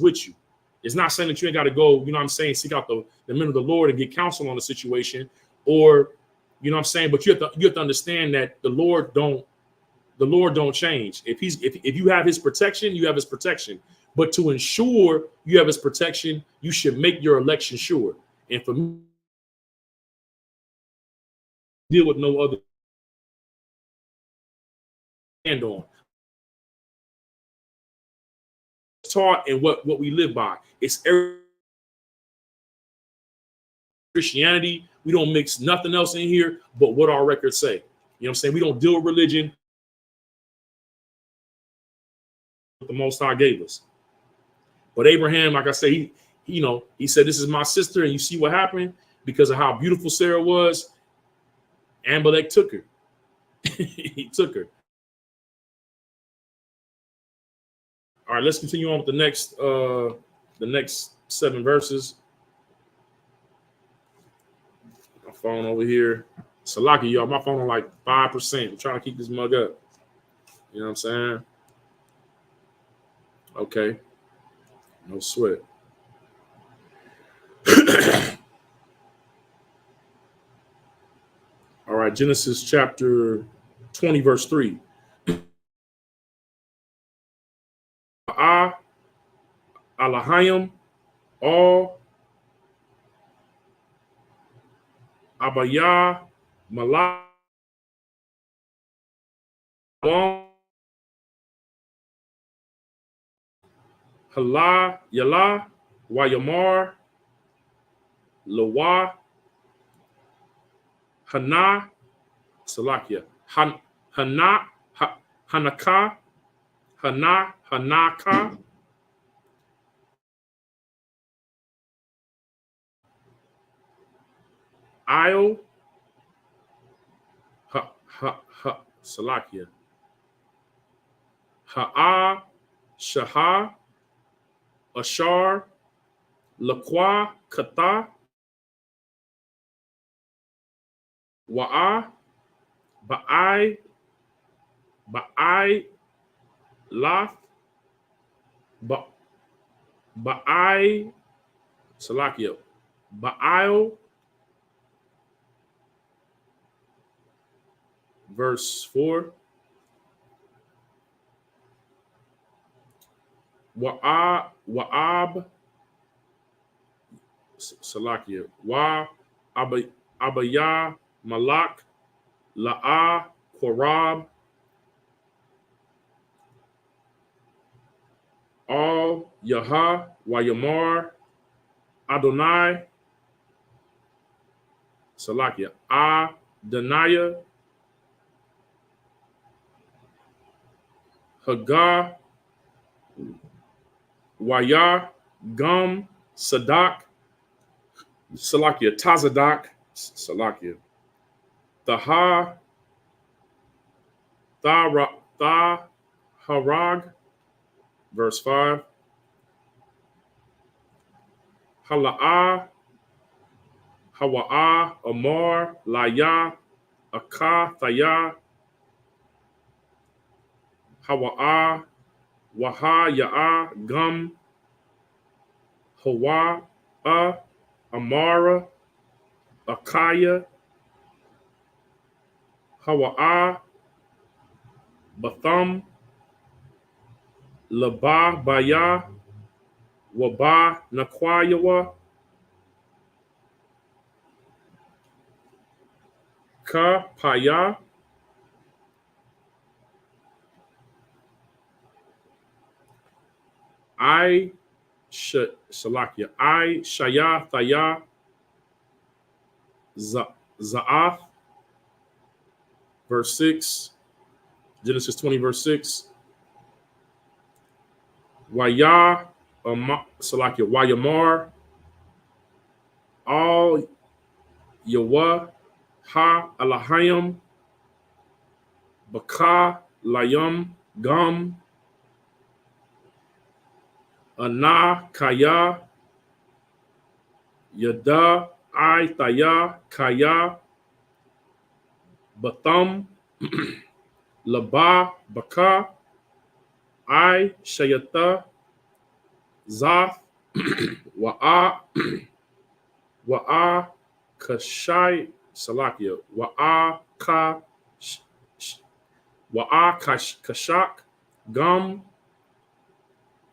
with you. It's not saying that you ain't got to go, you know what I'm saying, seek out the men of the Lord and get counsel on the situation, or, you know what I'm saying, but you have to understand that the Lord don't change. If you have his protection, you have his protection. But to ensure you have his protection, you should make your election sure. And for me, deal with no other hand on. Taught and what we live by. It's Christianity. We don't mix nothing else in here but what our records say. You know what I'm saying? We don't deal with religion. The Most High gave us. But Abraham, like I say, he said, "This is my sister," and you see what happened because of how beautiful Sarah was. Amalek took her. He took her. All right, let's continue on with the next 7 verses. My phone over here. Salaki, y'all, my phone on like 5%. I'm trying to keep this mug up. You know what I'm saying? Okay. No sweat. All right, Genesis chapter 20, verse 3. Alahayim, all Abaya, Malak, Hala, Yala, Wayamar, Lawa, Hana, Salakia, Hana, Hanaka, Hanaka, Io, Salakia, Ha'a, Shaha, Ashar, Laqua, Kata, Wa'a, Ba'ai, Lath, Ba'ai, Salakia, Ba'il, verse 4. Wa'ab, Salakia, Abaya, Malak, La'a, Korab, Al, Yaha, Wayamar, Adonai, Salakia, Denaya, Hagar, Waya, Gum, Sadak, Salakia, Tazadak, Salakia, Taha, Harag, verse 5, Hala'a, Hawa'a, Amar, Laya, Aka, Thaya, Hawa'a, Waha, Ya'a, Gum, Hawa, Amara, Akaya, Hawa'a, Batham, Laba, Baya, Waba, Nakwayawa, Ka, Paya, Salakia, Shaya, Thaya, Za'ath, verse 6, Genesis 20, verse 6. Waya, Salakia, Wayamar, Al, Yawa, Ha, Alahayim, Baka, Layam, Gum, Ana, Kaya, Yada, Thaya, Kaya, Batham, Laba, Baka, Shayata, Zath, Wa'a, Kashai, Salakia, Kashak, Gum,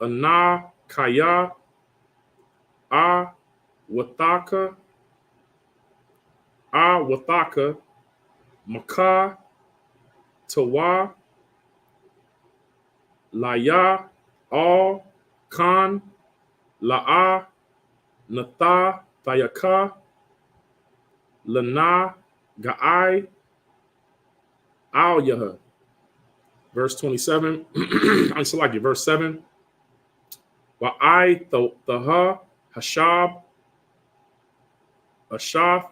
Ana, Kaya, Wathaka, Maka, Tawa, Laya, Al, Khan, La'a, Natha, Thayaka, Lana, Ga'ai, Al Yaha. Verse 27. I select it. Verse 7. Wa'ai, Thaha, Hashab, Ashaf,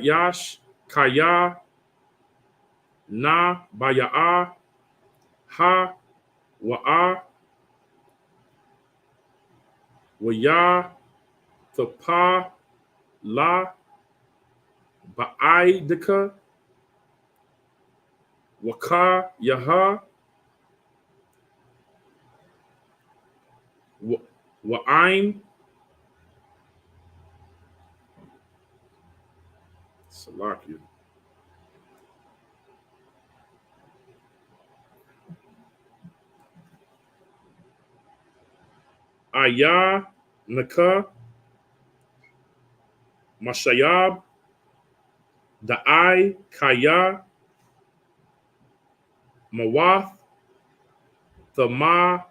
Yash, Kaya, Na, Baya'a, Ha, Wa'a, Waya, Thapa, La, Ba'idika, Waka Yaha, Wa'ain, Salakia, Ayah, Naka, Mashayab, Da'ai, Kaya, Mawath, Thamawath,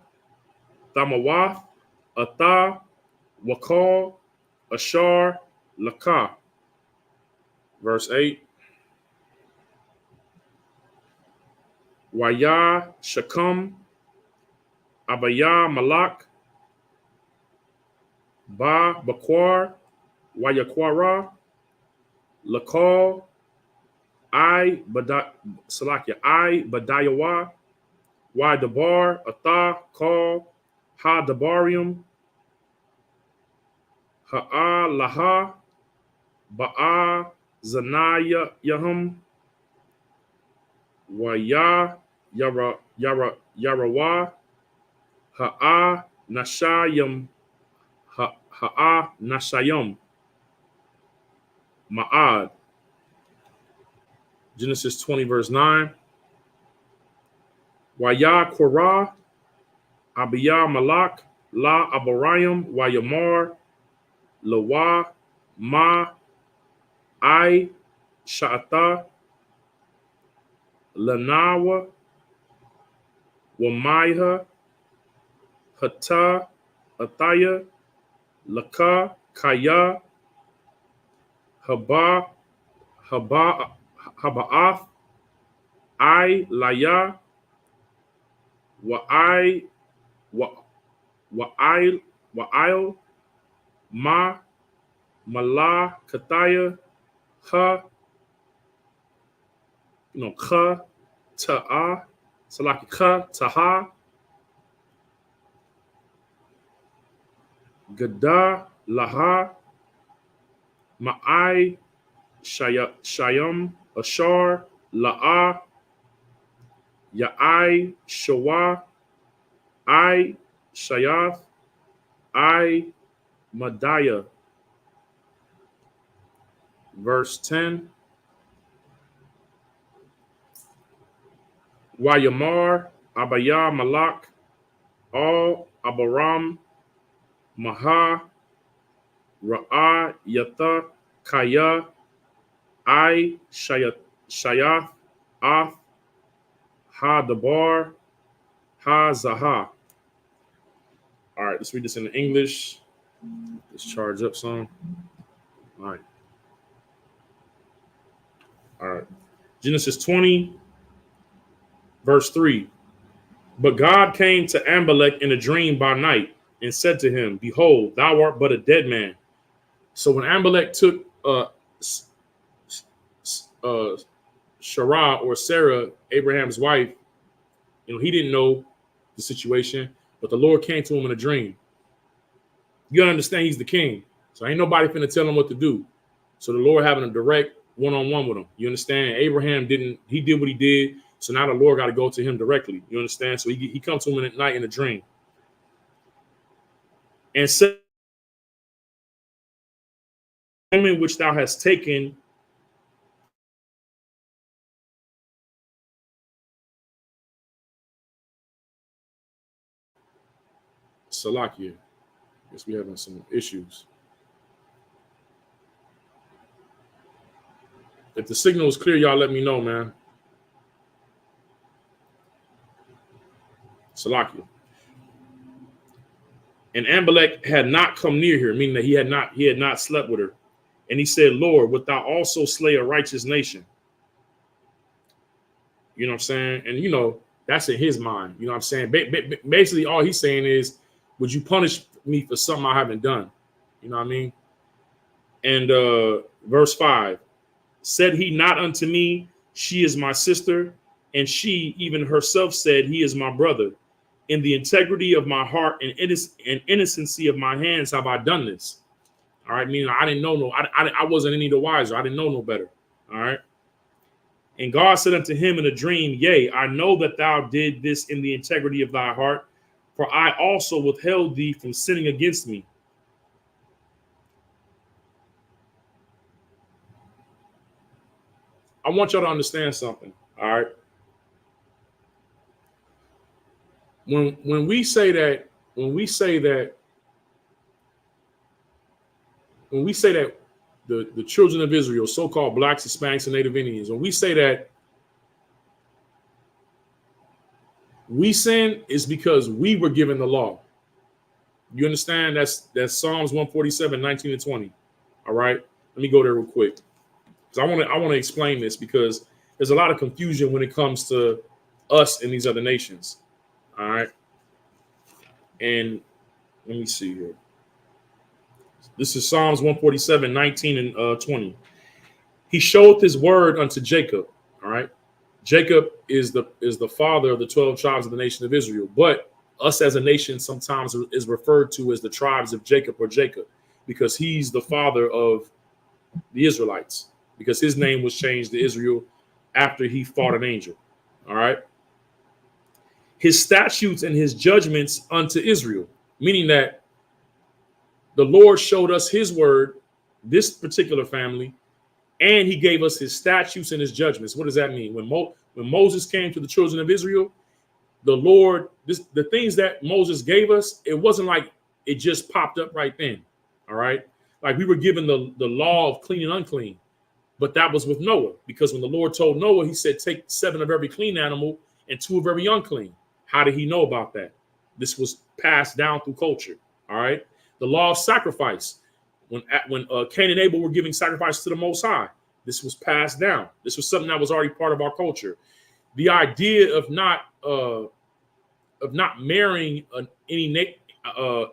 Atha, Wakal, Ashar, Laka. Verse 8. Waya, Shakam, Abaya, Malak, Ba, Bakwar, Wayakwara, Lakal, Badayawa, Y Dabar, Atha, Kal, Ha Dabarium, Ha'a Laha, Ba'a Zanaya Yahum, Waya Yarawa, Ha'a Nashayam, Ha'a Nashayam, Ma'ad. Genesis 20, verse 9. Waya Korah, Abiyah Malak, La Abarayam, Wayamar, Lawa, Ma, I, Sha'ata, Lanawa, Wamaiha, Hata, Athaya, Laka, Kaya, Haba'ath, I, Laya, Wa'il, Ma, Mala, Kathaya, Ha, Ka, Ta'a, Salaki Ka, Taha, Gada, Laha, Ma'ai, Shayam, Ashar, La'a, Ya'ai, Shawa, I, Shayath, I, Madaya. Verse 10. Wayamar, Abaya, Malak, Al, Abaram, Maha, Ra'a, Yatha, Kaya, I, Shayath, Ath, Ha Dabar, Ha Zaha. All right, let's read this in English. Let's charge up some. All right. All right. Genesis 20, verse 3. But God came to Amalek in a dream by night and said to him, Behold, thou art but a dead man. So when Amalek took Sarah or Sarah, Abraham's wife, he didn't know the situation, but the Lord came to him in a dream. You gotta understand he's the king. So ain't nobody finna tell him what to do. So the Lord having a direct one-on-one with him. You understand? Abraham did what he did. So now the Lord got to go to him directly. You understand? So he comes to him at night in a dream. And said, woman which thou hast taken, Salakia. Guess we're having some issues. If the signal is clear, y'all let me know, man. Salakia. And Amalek had not come near her, meaning that he had not slept with her. And he said, Lord, wilt thou also slay a righteous nation? You know what I'm saying? And, that's in his mind. You know what I'm saying? Basically, all he's saying is, would you punish me for something I haven't done? You know what I mean? And verse 5, said he not unto me, she is my sister, and she even herself said, he is my brother. In the integrity of my heart and innocency of my hands have I done this. All right, meaning I didn't know no, I wasn't any the wiser. I didn't know no better. All right. And God said unto him in a dream, yea, I know that thou did this in the integrity of thy heart, for I also withheld thee from sinning against me. I want y'all to understand something. All right. When we say that the children of Israel, so-called blacks, Hispanics, and Native Indians, when we say that we sin, is because we were given the law. You understand? That's Psalms 147, 19 and 20. All right. Let me go there real quick. Because I want to explain this, because there's a lot of confusion when it comes to us and these other nations. All right. And let me see here. This is Psalms 147, 19 and 20. He showed his word unto Jacob. All right. Jacob is the father of the 12 tribes of the nation of Israel. But us as a nation sometimes is referred to as the tribes of Jacob, or Jacob, because he's the father of the Israelites, because his name was changed to Israel after he fought an angel. All right. His statutes and his judgments unto Israel, meaning that the Lord showed us his word, this particular family, and he gave us his statutes and his judgments. What does that mean? When Moses came to the children of Israel, the Lord, the things that Moses gave us, it wasn't like it just popped up right then. All right. Like we were given the law of clean and unclean, but that was with Noah, because when the Lord told Noah, he said, take 7 of every clean animal and 2 of every unclean. How did he know about that? This was passed down through culture. All right. The law of sacrifice. When Cain and Abel were giving sacrifice to the Most High, this was passed down. This was something that was already part of our culture. The idea of not marrying of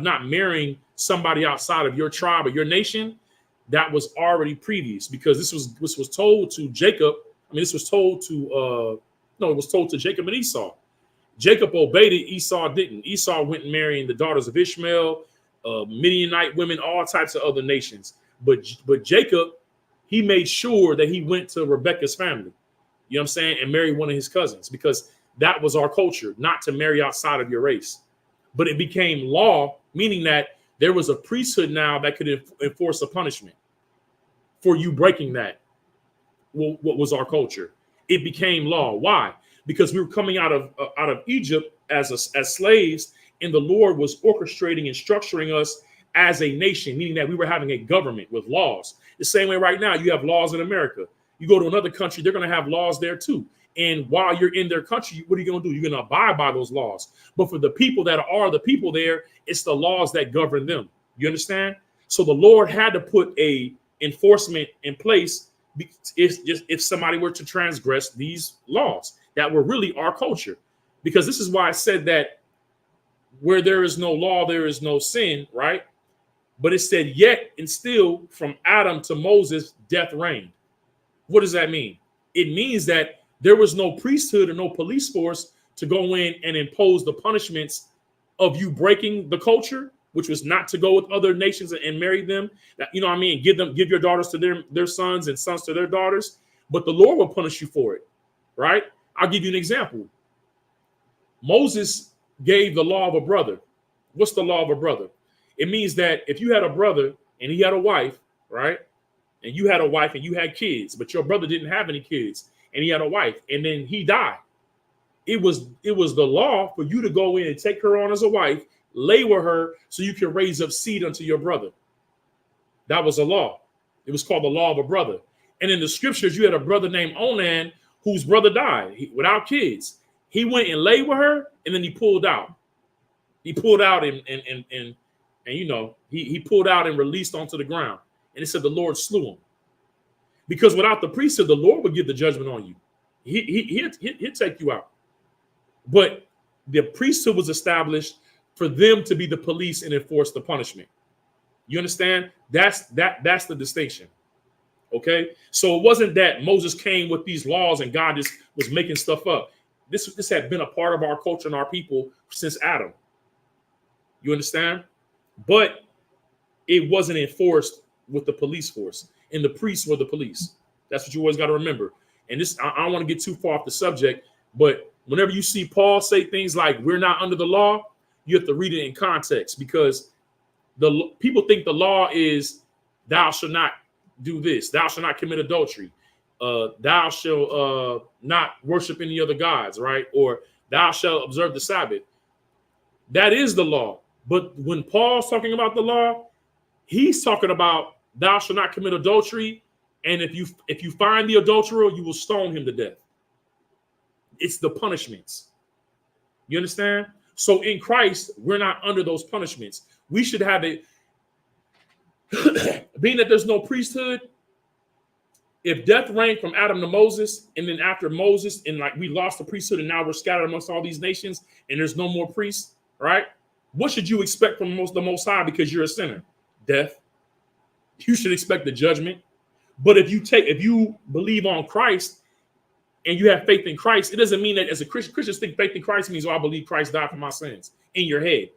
not marrying somebody outside of your tribe or your nation, that was already previous, because this was told to Jacob. I mean, this was told to it was told to Jacob and Esau. Jacob obeyed it. Esau didn't. Esau went and marrying the daughters of Ishmael, Midianite women, all types of other nations. But Jacob, he made sure that he went to Rebekah's family, you know what I'm saying, and married one of his cousins, because that was our culture, not to marry outside of your race. But it became law, meaning that there was a priesthood now that could enforce a punishment for you breaking that. Well, what was our culture? It became law. Why? Because we were coming out of Egypt as slaves, and the Lord was orchestrating and structuring us as a nation, meaning that we were having a government with laws. The same way right now you have laws in America. You go to another country, they're going to have laws there too. And while you're in their country, what are you going to do? You're going to abide by those laws. But for the people that are the people there, it's the laws that govern them. You understand? So the Lord had to put a enforcement in place if somebody were to transgress these laws that were really our culture. Because this is why I said that where there is no law, there is no sin, right? But it said, yet and still from Adam to Moses, death reigned. What does that mean? It means that there was no priesthood or no police force to go in and impose the punishments of you breaking the culture, which was not to go with other nations and marry them. You know what I mean? Give your daughters to their sons and sons to their daughters. But the Lord will punish you for it, right? I'll give you an example. Moses gave the law of a brother. What's the law of a brother? It means that if you had a brother and he had a wife, right? And you had a wife and you had kids, but your brother didn't have any kids and he had a wife and then he died. It was the law for you to go in and take her on as a wife, lay with her so you can raise up seed unto your brother. That was a law. It was called the law of a brother. And in the scriptures, you had a brother named Onan whose brother died without kids. He went and lay with her and then he pulled out. He pulled out and you know, he pulled out and released onto the ground. And it said the Lord slew him. Because without the priesthood, the Lord would give the judgment on you. He'll take you out. But the priesthood was established for them to be the police and enforce the punishment. You understand? That's the distinction. Okay? So it wasn't that Moses came with these laws and God just was making stuff up. This had been a part of our culture and our people since Adam. You understand? But it wasn't enforced with the police force, and the priests were the police. That's what you always got to remember. And this, I don't want to get too far off the subject, but whenever you see Paul say things like we're not under the law, you have to read it in context, because the people think the law is thou shalt not do this, thou shalt not commit adultery, thou shalt not worship any other gods, right? Or thou shalt observe the Sabbath. That is the law. But when Paul's talking about the law, he's talking about thou shalt not commit adultery, and if you find the adulterer, you will stone him to death. It's the punishments. You understand? So in Christ, we're not under those punishments. We should have it. Being that there's no priesthood, if death reigned from Adam to Moses, and then after Moses, and like we lost the priesthood, and now we're scattered amongst all these nations, and there's no more priests, right? What should you expect from the Most High because you're a sinner? Death. You should expect the judgment. But if you believe on Christ and you have faith in Christ, it doesn't mean that as a Christian, Christians think faith in Christ means, oh, I believe Christ died for my sins in your head.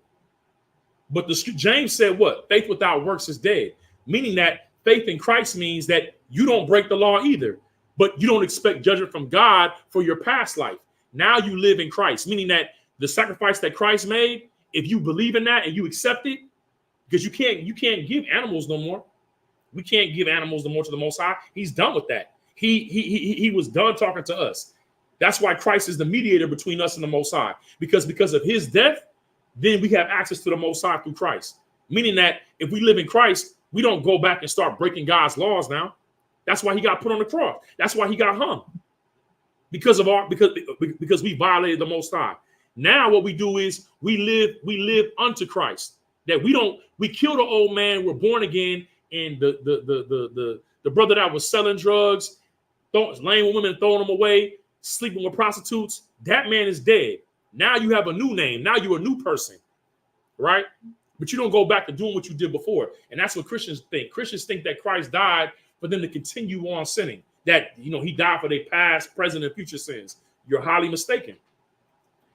But James said what? Faith without works is dead. Meaning that faith in Christ means that you don't break the law either, but you don't expect judgment from God for your past life. Now you live in Christ, meaning that the sacrifice that Christ made, if you believe in that and you accept it, because you can't give animals no more. We can't give animals no more to the Most High. He's done with that. He was done talking to us. That's why Christ is the mediator between us and the Most High, because of his death, then we have access to the Most High through Christ. Meaning that if we live in Christ, we don't go back and start breaking God's laws now. That's why he got put on the cross. That's why he got hung. Because we violated the Most High. Now what we do is we live unto Christ. That we kill the old man, we're born again, and the brother that was selling drugs, laying with women, throwing them away, sleeping with prostitutes, that man is dead. Now you have a new name. Now you're a new person, right? But you don't go back to doing what you did before. And that's what Christians think. Christians think that Christ died for them to continue on sinning, that, he died for their past, present, and future sins. You're highly mistaken.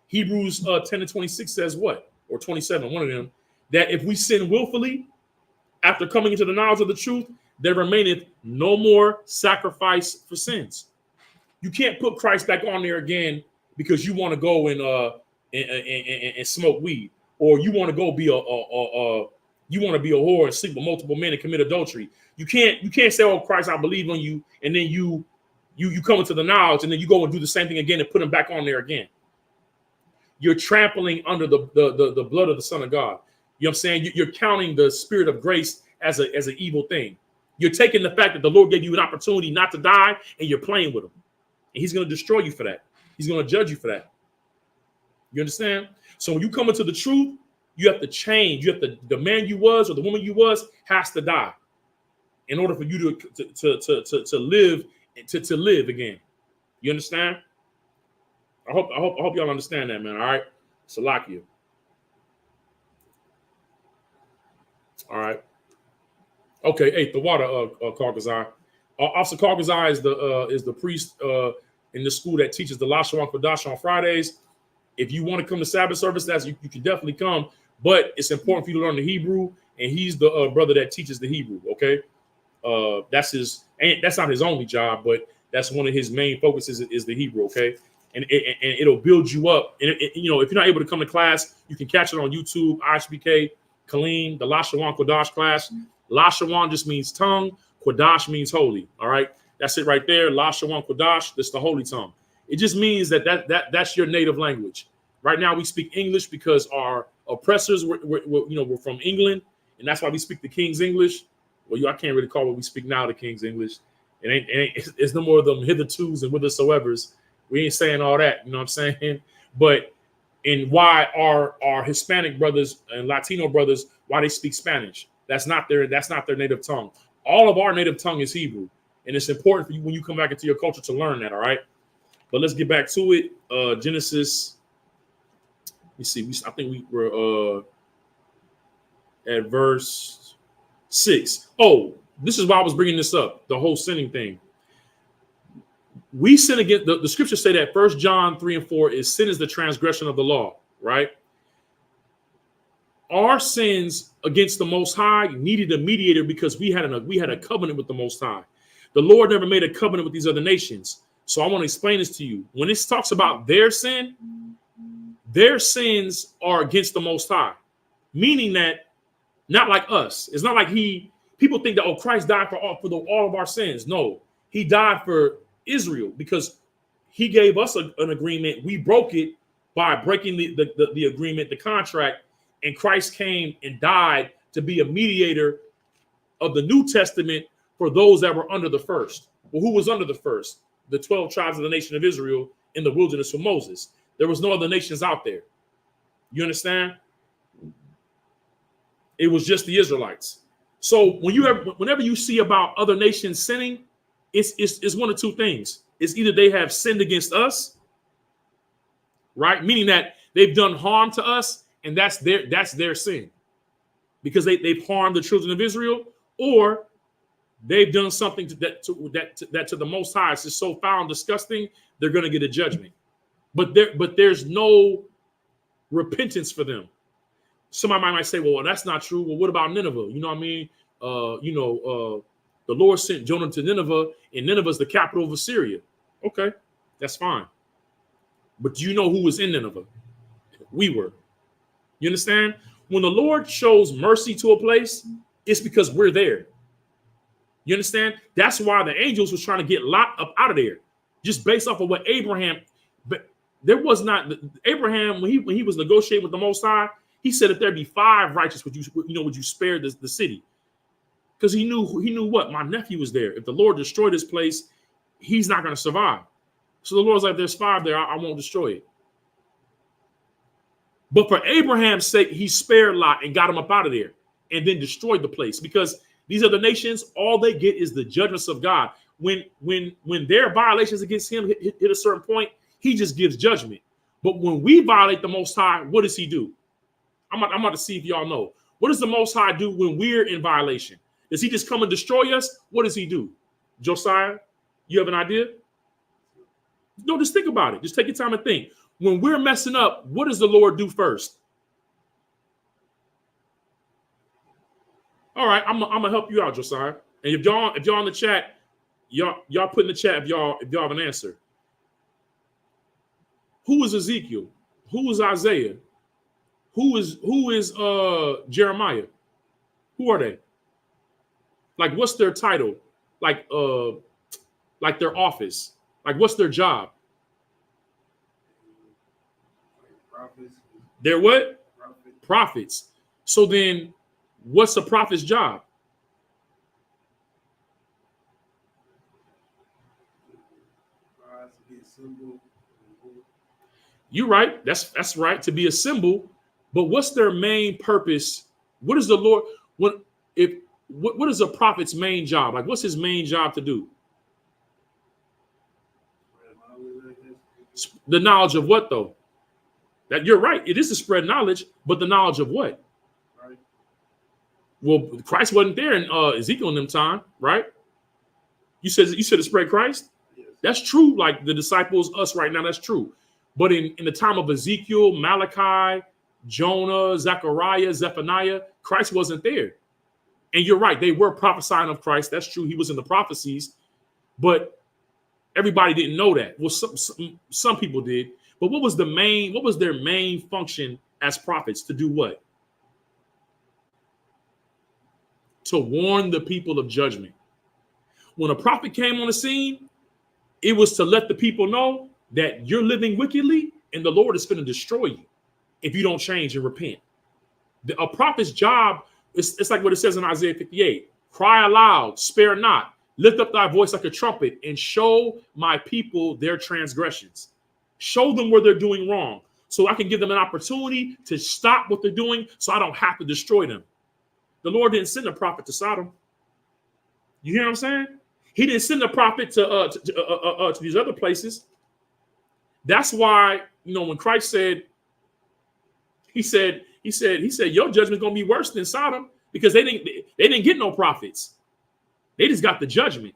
Hebrews 10:26 says what? Or 27, one of them, that if we sin willfully, after coming into the knowledge of the truth, there remaineth no more sacrifice for sins. You can't put Christ back on there again because you want to go and smoke weed, or you want to go be a whore and sleep with multiple men and commit adultery. You can't say, "Oh, Christ, I believe on you," and then you come into the knowledge, and then you go and do the same thing again and put him back on there again. You're trampling under the blood of the Son of God. You know what I'm saying? You're counting the spirit of grace as an evil thing. You're taking the fact that the Lord gave you an opportunity not to die, and you're playing with him. And he's going to destroy you for that. He's going to judge you for that. You understand? So when you come into the truth, you have to change. You have to, the man you was or the woman you was has to die in order for you to live again. You understand? I hope y'all understand that, man. All right. Salakia. All right. Okay. Hey, the water, Kargazai. Officer Kargazai is the priest in the school that teaches the Lashawan Kodash on Fridays. If you want to come to Sabbath service, you can definitely come. But it's important for you to learn the Hebrew, and he's the brother that teaches the Hebrew. Okay. That's not his only job, but that's one of his main focuses is the Hebrew. Okay. And it'll build you up. And if you're not able to come to class, you can catch it on YouTube. ISUPK Killeen, the Lashawan Kodash class. Lashawan just means tongue. Kodash means holy. All right, that's it right there. Lashawan Kodash. That's the holy tongue. It just means that's your native language. Right now we speak English because our oppressors were from England, and that's why we speak the King's English. Well, I can't really call what we speak now the King's English. It's no more of them hithertos and whithersoevers. We ain't saying all that, you know what I'm saying? But why our Hispanic brothers and Latino brothers, why they speak Spanish? That's not their native tongue. All of our native tongue is Hebrew. And it's important for you when you come back into your culture to learn that, all right? But let's get back to it. Genesis, let me see. I think we were at verse 6. Oh, this is why I was bringing this up, the whole sinning thing. We sin against, the scriptures say that 1 John 3 and 4 is sin is the transgression of the law, right? Our sins against the Most High needed a mediator because we had a covenant with the Most High. The Lord never made a covenant with these other nations. So I want to explain this to you. When it talks about their sins are against the Most High, meaning that not like us. It's not like people think that, oh, Christ died for all of our sins. No, he died for Israel because he gave us an agreement. We broke it by breaking the agreement, the contract, and Christ came and died to be a mediator of the New Testament for those that were under the first. Well, who was under the first? The 12 tribes of the nation of Israel in the wilderness with Moses. There was no other nations out there. You understand? It was just the Israelites. So whenever you see about other nations sinning, it's one of two things. It's either they have sinned against us, right? Meaning that they've done harm to us, and that's their sin. Because they've harmed the children of Israel, or they've done something that to the Most High is just so foul and disgusting, they're going to get a judgment. But there's no repentance for them. Somebody might say, well, that's not true. Well, what about Nineveh? You know what I mean? The Lord sent Jonah to Nineveh, and Nineveh is the capital of Assyria. Okay, that's fine. But do you know who was in Nineveh? We were. You understand? When the Lord shows mercy to a place, it's because we're there. You understand? That's why the angels was trying to get Lot up out of there, just based off of what Abraham. But there was not Abraham when he was negotiating with the Most High. He said, if there be 5 righteous, would you spare the city? Because he knew what my nephew was there. If the Lord destroyed this place, he's not going to survive. So the Lord's like, there's 5 there. I won't destroy it. But for Abraham's sake, he spared Lot and got him up out of there and then destroyed the place, because these other nations, all they get is the judgments of God. When their violations against him hit a certain point, he just gives judgment. But when we violate the Most High, what does he do? I'm about to see if y'all know. What does the Most High do when we're in violation? Does he just come and destroy us? What does he do? Josiah, you have an idea? No, just think about it. Just take your time and think. When we're messing up, what does the Lord do first? All right, I'm gonna help you out, Josiah. And if y'all in the chat, y'all put in the chat if y'all have an answer. Who is Ezekiel? Who is Isaiah? Who is Jeremiah? Who are they? Like, what's their title? Like their office? Like, what's their job? Prophets. They're what? Prophets. So then, what's a prophet's job? You're right. That's right, to be a symbol. But what's their main purpose? What is the Lord? What is a prophet's main job? Like, what's his main job to do? The knowledge of what, though? That you're right. It is to spread knowledge, but the knowledge of what? Right. Well, Christ wasn't there in Ezekiel in them time, right? You said to spread Christ. Yes. That's true. Like the disciples, us right now, that's true. But in the time of Ezekiel, Malachi, Jonah, Zechariah, Zephaniah, Christ wasn't there. And you're right. They were prophesying of Christ. That's true. He was in the prophecies, but everybody didn't know that. Well, some people did. But what was their main function as prophets? To do what? To warn the people of judgment. When a prophet came on the scene, it was to let the people know that you're living wickedly and the Lord is going to destroy you if you don't change and repent. A prophet's job is, it's like what it says in Isaiah 58. Cry aloud, spare not, lift up thy voice like a trumpet, and show my people their transgressions. Show them where they're doing wrong so I can give them an opportunity to stop what they're doing so I don't have to destroy them. The Lord didn't send a prophet to Sodom. You hear what I'm saying? He didn't send a prophet to these other places. That's why, when Christ said, he said, your judgment's going to be worse than Sodom, because they didn't get no prophets. They just got the judgment.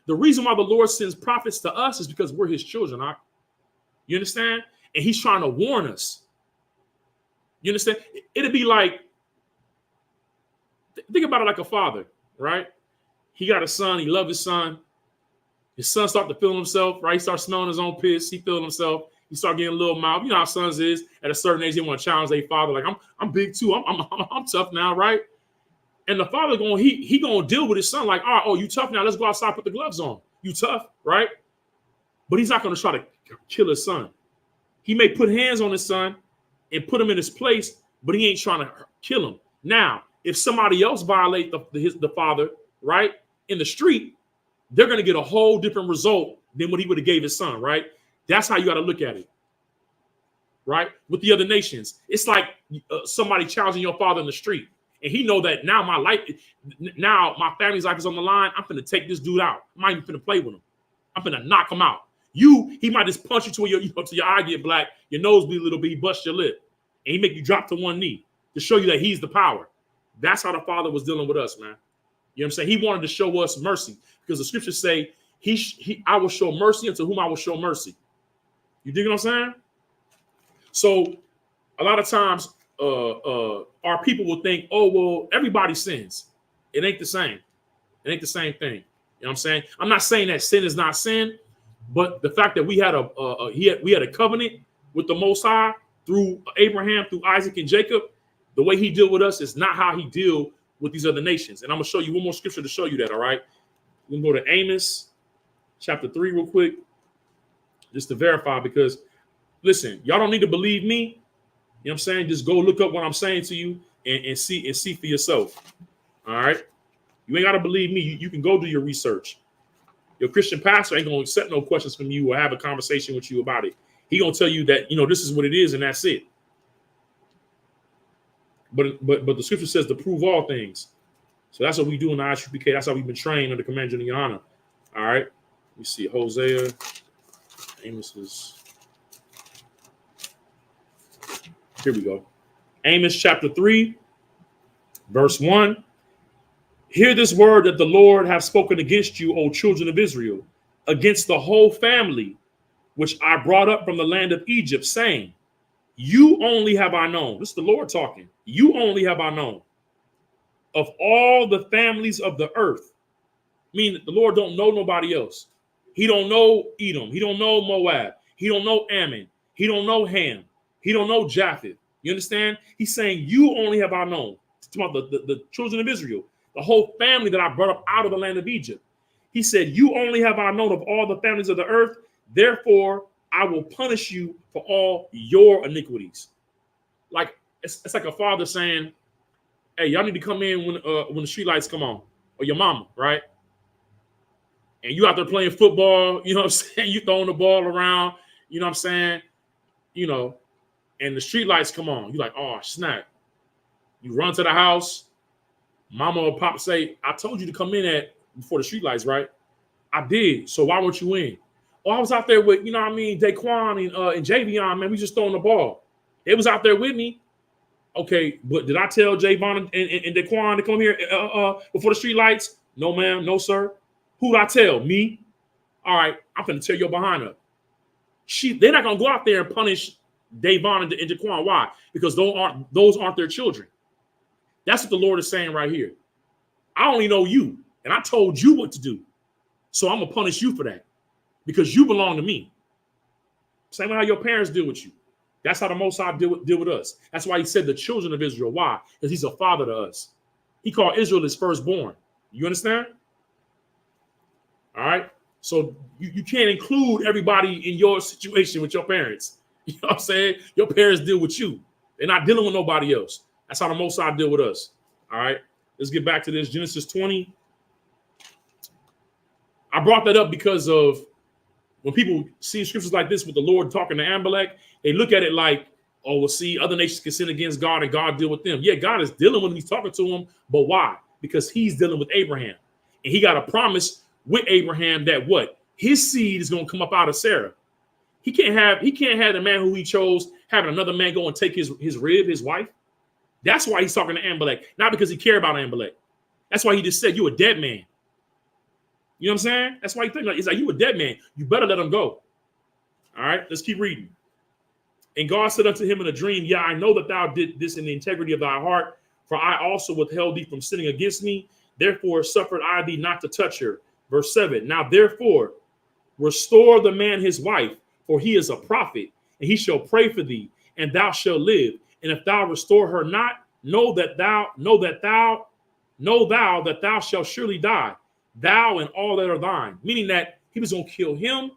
The reason why the Lord sends prophets to us is because we're his children. You understand? And he's trying to warn us. You understand? It'd be like, think about it like a father, right? He got a son. He loves his son. His son start to feel himself, right? He starts smelling his own piss. He feeling himself. He start getting a little mouth. You know how sons is at a certain age. They want to challenge their father. Like, I'm big too. I'm tough now, right? And the father he gonna deal with his son like, all right, oh, you tough now. Let's go outside, put the gloves on. You tough, right? But he's not gonna try to kill his son. He may put hands on his son and put him in his place, but he ain't trying to kill him. Now, if somebody else violate the father, right, in the street, they're going to get a whole different result than what he would have gave his son, right? That's how you got to look at it, right? With the other nations, it's like somebody challenging your father in the street, and he know that now my family's life is on the line. I'm going to take this dude out. I'm not even going to play with him. I'm going to knock him out. He might just punch you to your eye get black, your nose bleed a little bit, he bust your lip, and he make you drop to one knee to show you that he's the power. That's how the father was dealing with us, man. You know what I'm saying? He wanted to show us mercy because the scriptures say, I will show mercy unto whom I will show mercy. You dig what I'm saying? So a lot of times our people will think, oh, well, everybody sins. It ain't the same. It ain't the same thing. You know what I'm saying? I'm not saying that sin is not sin, but the fact that we had a covenant with the Most High through Abraham, through Isaac and Jacob, the way he deal with us is not how he deal with these other nations. And I'm going to show you one more scripture to show you that, all right? We're going to go to Amos chapter 3 real quick, just to verify, because, listen, y'all don't need to believe me. You know what I'm saying? Just go look up what I'm saying to you and see for yourself, all right? You ain't got to believe me. You can go do your research. Your Christian pastor ain't going to accept no questions from you or have a conversation with you about it. He going to tell you that, this is what it is and that's it. But the scripture says to prove all things. So that's what we do in the ISUPK. That's how we've been trained under Commander Yana. All right. Let me see. Hosea. Amos is. Here we go. Amos chapter 3, verse 1. Hear this word that the Lord hath spoken against you, O children of Israel, against the whole family, which I brought up from the land of Egypt, saying, you only have I known. This is the Lord talking. You only have I known of all the families of the earth. Meaning the Lord don't know nobody else. He don't know Edom. He don't know Moab. He don't know Ammon. He don't know Ham. He don't know Japheth. You understand? He's saying you only have I known. It's about the children of Israel, the whole family that I brought up out of the land of Egypt. He said, you only have I known of all the families of the earth. Therefore, I will punish you for all your iniquities. Like it's like a father saying, hey, y'all need to come in when the street lights come on, or your mama, right? And you out there playing football, you know what I'm saying? You throwing the ball around, you know what I'm saying? And the street lights come on. You're like, oh, snap. You run to the house. Mama or pop say, I told you to come in before the street lights, right? I did. So why weren't you in? Oh, I was out there with, Daquan and Javion, man. We just throwing the ball. They was out there with me. Okay, but did I tell Javon and Daquan to come here before the street lights? No, ma'am. No, sir. Who did I tell? Me? All right, I'm going to tear your behind up. They're not going to go out there and punish Davon and Daquan. Why? Because those aren't their children. That's what the Lord is saying right here. I only know you, and I told you what to do. So I'm going to punish you for that because you belong to me. Same way how your parents deal with you. That's how the Most High deal with us. That's why he said the children of Israel. Why? Because he's a father to us. He called Israel his firstborn. You understand? All right. So you can't include everybody in your situation with your parents. You know what I'm saying? Your parents deal with you. They're not dealing with nobody else. That's how the Most High deal with us. All right. Let's get back to this. Genesis 20. I brought that up because of when people see scriptures like this with the Lord talking to Amalek, they look at it like, oh, well, see, other nations can sin against God and God deal with them. Yeah, God is dealing with him. He's talking to him. But why? Because he's dealing with Abraham. And he got a promise with Abraham that what? His seed is going to come up out of Sarah. He can't have the man who he chose having another man go and take his rib, his wife. That's why he's talking to Amalek, not because he cared about Amalek. That's why he just said, you a dead man. You know what I'm saying? That's why he thinks he's like, you a dead man. You better let him go. All right, let's keep reading. And God said unto him in a dream, yeah, I know that thou did this in the integrity of thy heart, for I also withheld thee from sinning against me. Therefore suffered I thee not to touch her. Verse 7. Now therefore restore the man his wife, for he is a prophet, and he shall pray for thee, and thou shalt live. And if thou restore her not, know thou that thou shalt surely die, thou and all that are thine. Meaning that he was going to kill him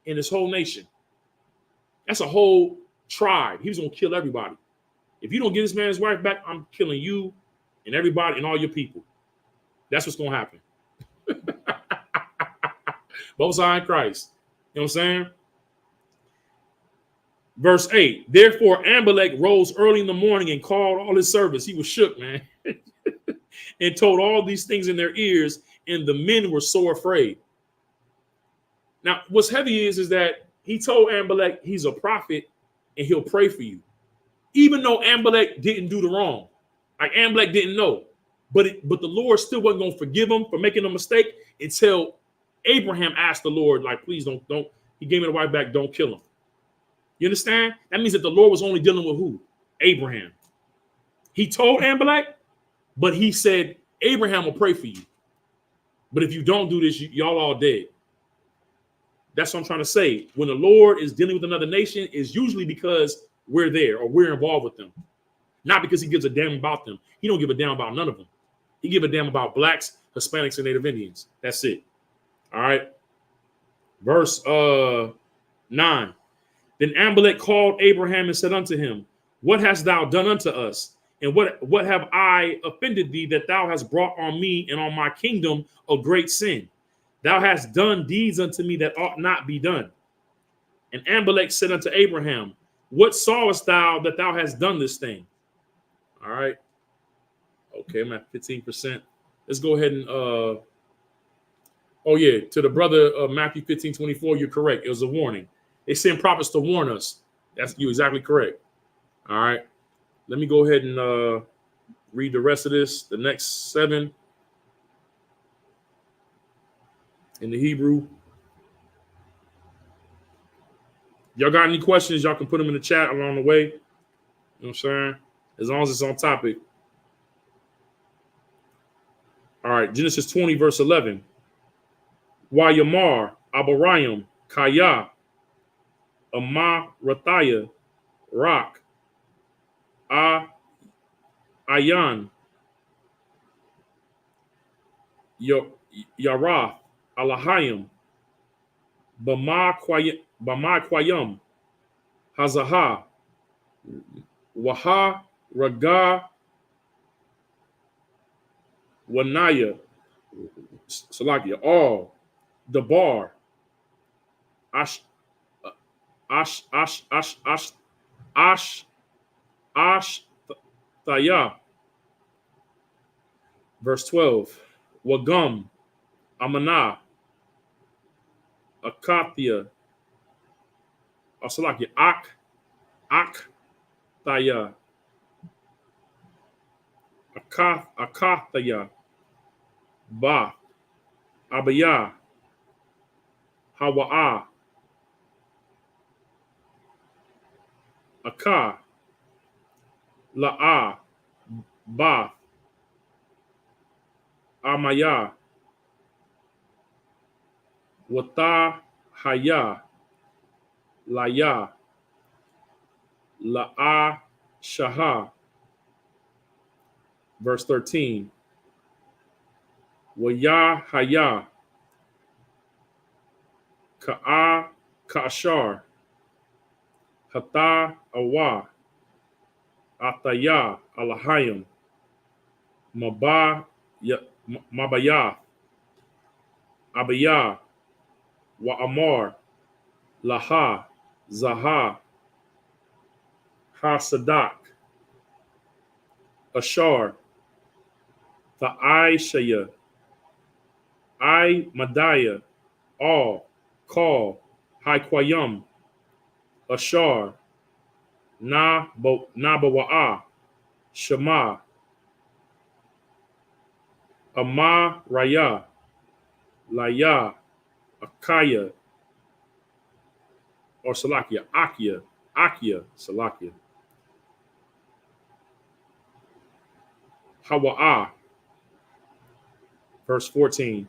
and his whole nation. That's a whole tribe. He was going to kill everybody. If you don't get this man's wife back, I'm killing you and everybody and all your people. That's what's going to happen. Both sides in Christ. You know what I'm saying? Verse 8. Therefore Amalek rose early in the morning and called all his servants. He was shook, man. And told all these things in their ears, and the men were so afraid. Now, what's heavy is that he told Amalek he's a prophet and he'll pray for you. Even though Amalek didn't do the wrong. Like Amalek didn't know. But the Lord still wasn't going to forgive him for making a mistake until Abraham asked the Lord, like, please don't, he gave me the wife back, don't kill him. You understand? That means that the Lord was only dealing with who? Abraham. He told Amalek, but he said, Abraham will pray for you. But if you don't do this, y'all all dead. That's what I'm trying to say. When the Lord is dealing with another nation, it's usually because we're there or we're involved with them. Not because he gives a damn about them. He don't give a damn about none of them. He give a damn about blacks, Hispanics, and Native Indians. That's it. All right. Verse 9. Then Amalek called Abraham and said unto him, what hast thou done unto us? And what have I offended thee that thou hast brought on me and on my kingdom a great sin? Thou hast done deeds unto me that ought not be done. And Amalek said unto Abraham, what sawest thou that thou hast done this thing? All right. Okay, I'm at 15%. Let's go ahead and to the brother of Matthew 15:24, you're correct. It was a warning. They send prophets to warn us. You're exactly correct. All right. Let me go ahead and read the rest of this, the next 7 in the Hebrew. Y'all got any questions? Y'all can put them in the chat along the way. You know what I'm saying? As long as it's on topic. All right, Genesis 20, verse 11. Wayamar, Abarayim, Kaya, Amarathaya, Rak, Ayan, Yarath, Alahayim, Bamaquayam, Hazaha, Waha, Raga, Wanaya, Salakia, all, Dabar, Thaya. Verse 12. Wagum, Amanah, Akathia, Salakia, Thaya, Akathaya, Ba, Abaya, Hawa'a, Aka, La'a, Ba, Amaya, Wata, Haya, Laya, La'a, Shaha. Verse 13. Waya, Haya, Ka'a, Ka'ashar, Hata, Awa, Ataya, Alahayim, Mabaya, Abaya, Wa'amar, Laha, Zaha, Hasadak, Ashar, Tha'aishaya, I Madaya, all, call, Haikwayam, Ashar, Nabawa'a, Shema, Ama Raya, Laya, Akaya, or Salakia, Akia, Akia, Salakia. Hawa'ah, verse 14.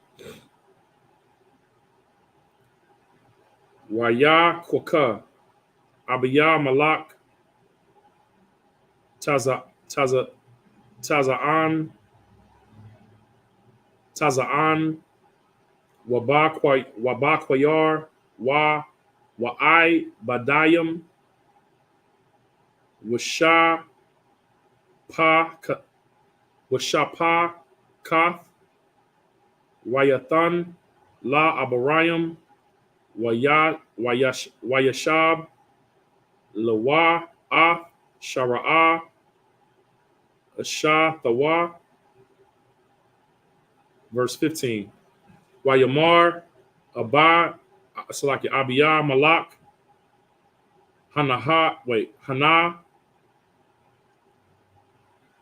Waya Kwaka, Abiyah Malak, Taza'an, Wabakwayar, Wa'ai Badayam, Washa Washapa Kath, Wayathan, La Abarayam, Wayashab, Lawa, Shara'a, Asha, Thawa. Verse 15. Wayamar, Abad, Salaki, Abiyah, Malak, Hana,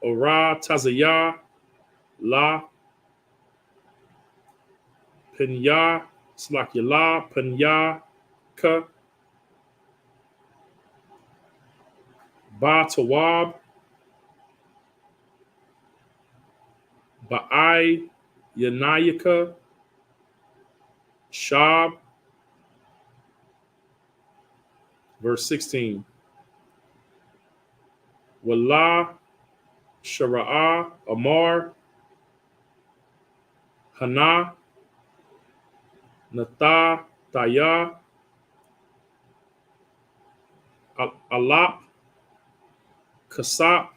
Ora, Tazayah, La, Pinya, Salaki, La, Pinya, Ka, Ba Tawab, Ba'ai, Yanayaka, Shab. Verse 16. Wallah, Shara'a, Amar, Hana, Natha, Taya, Alap, Kasap,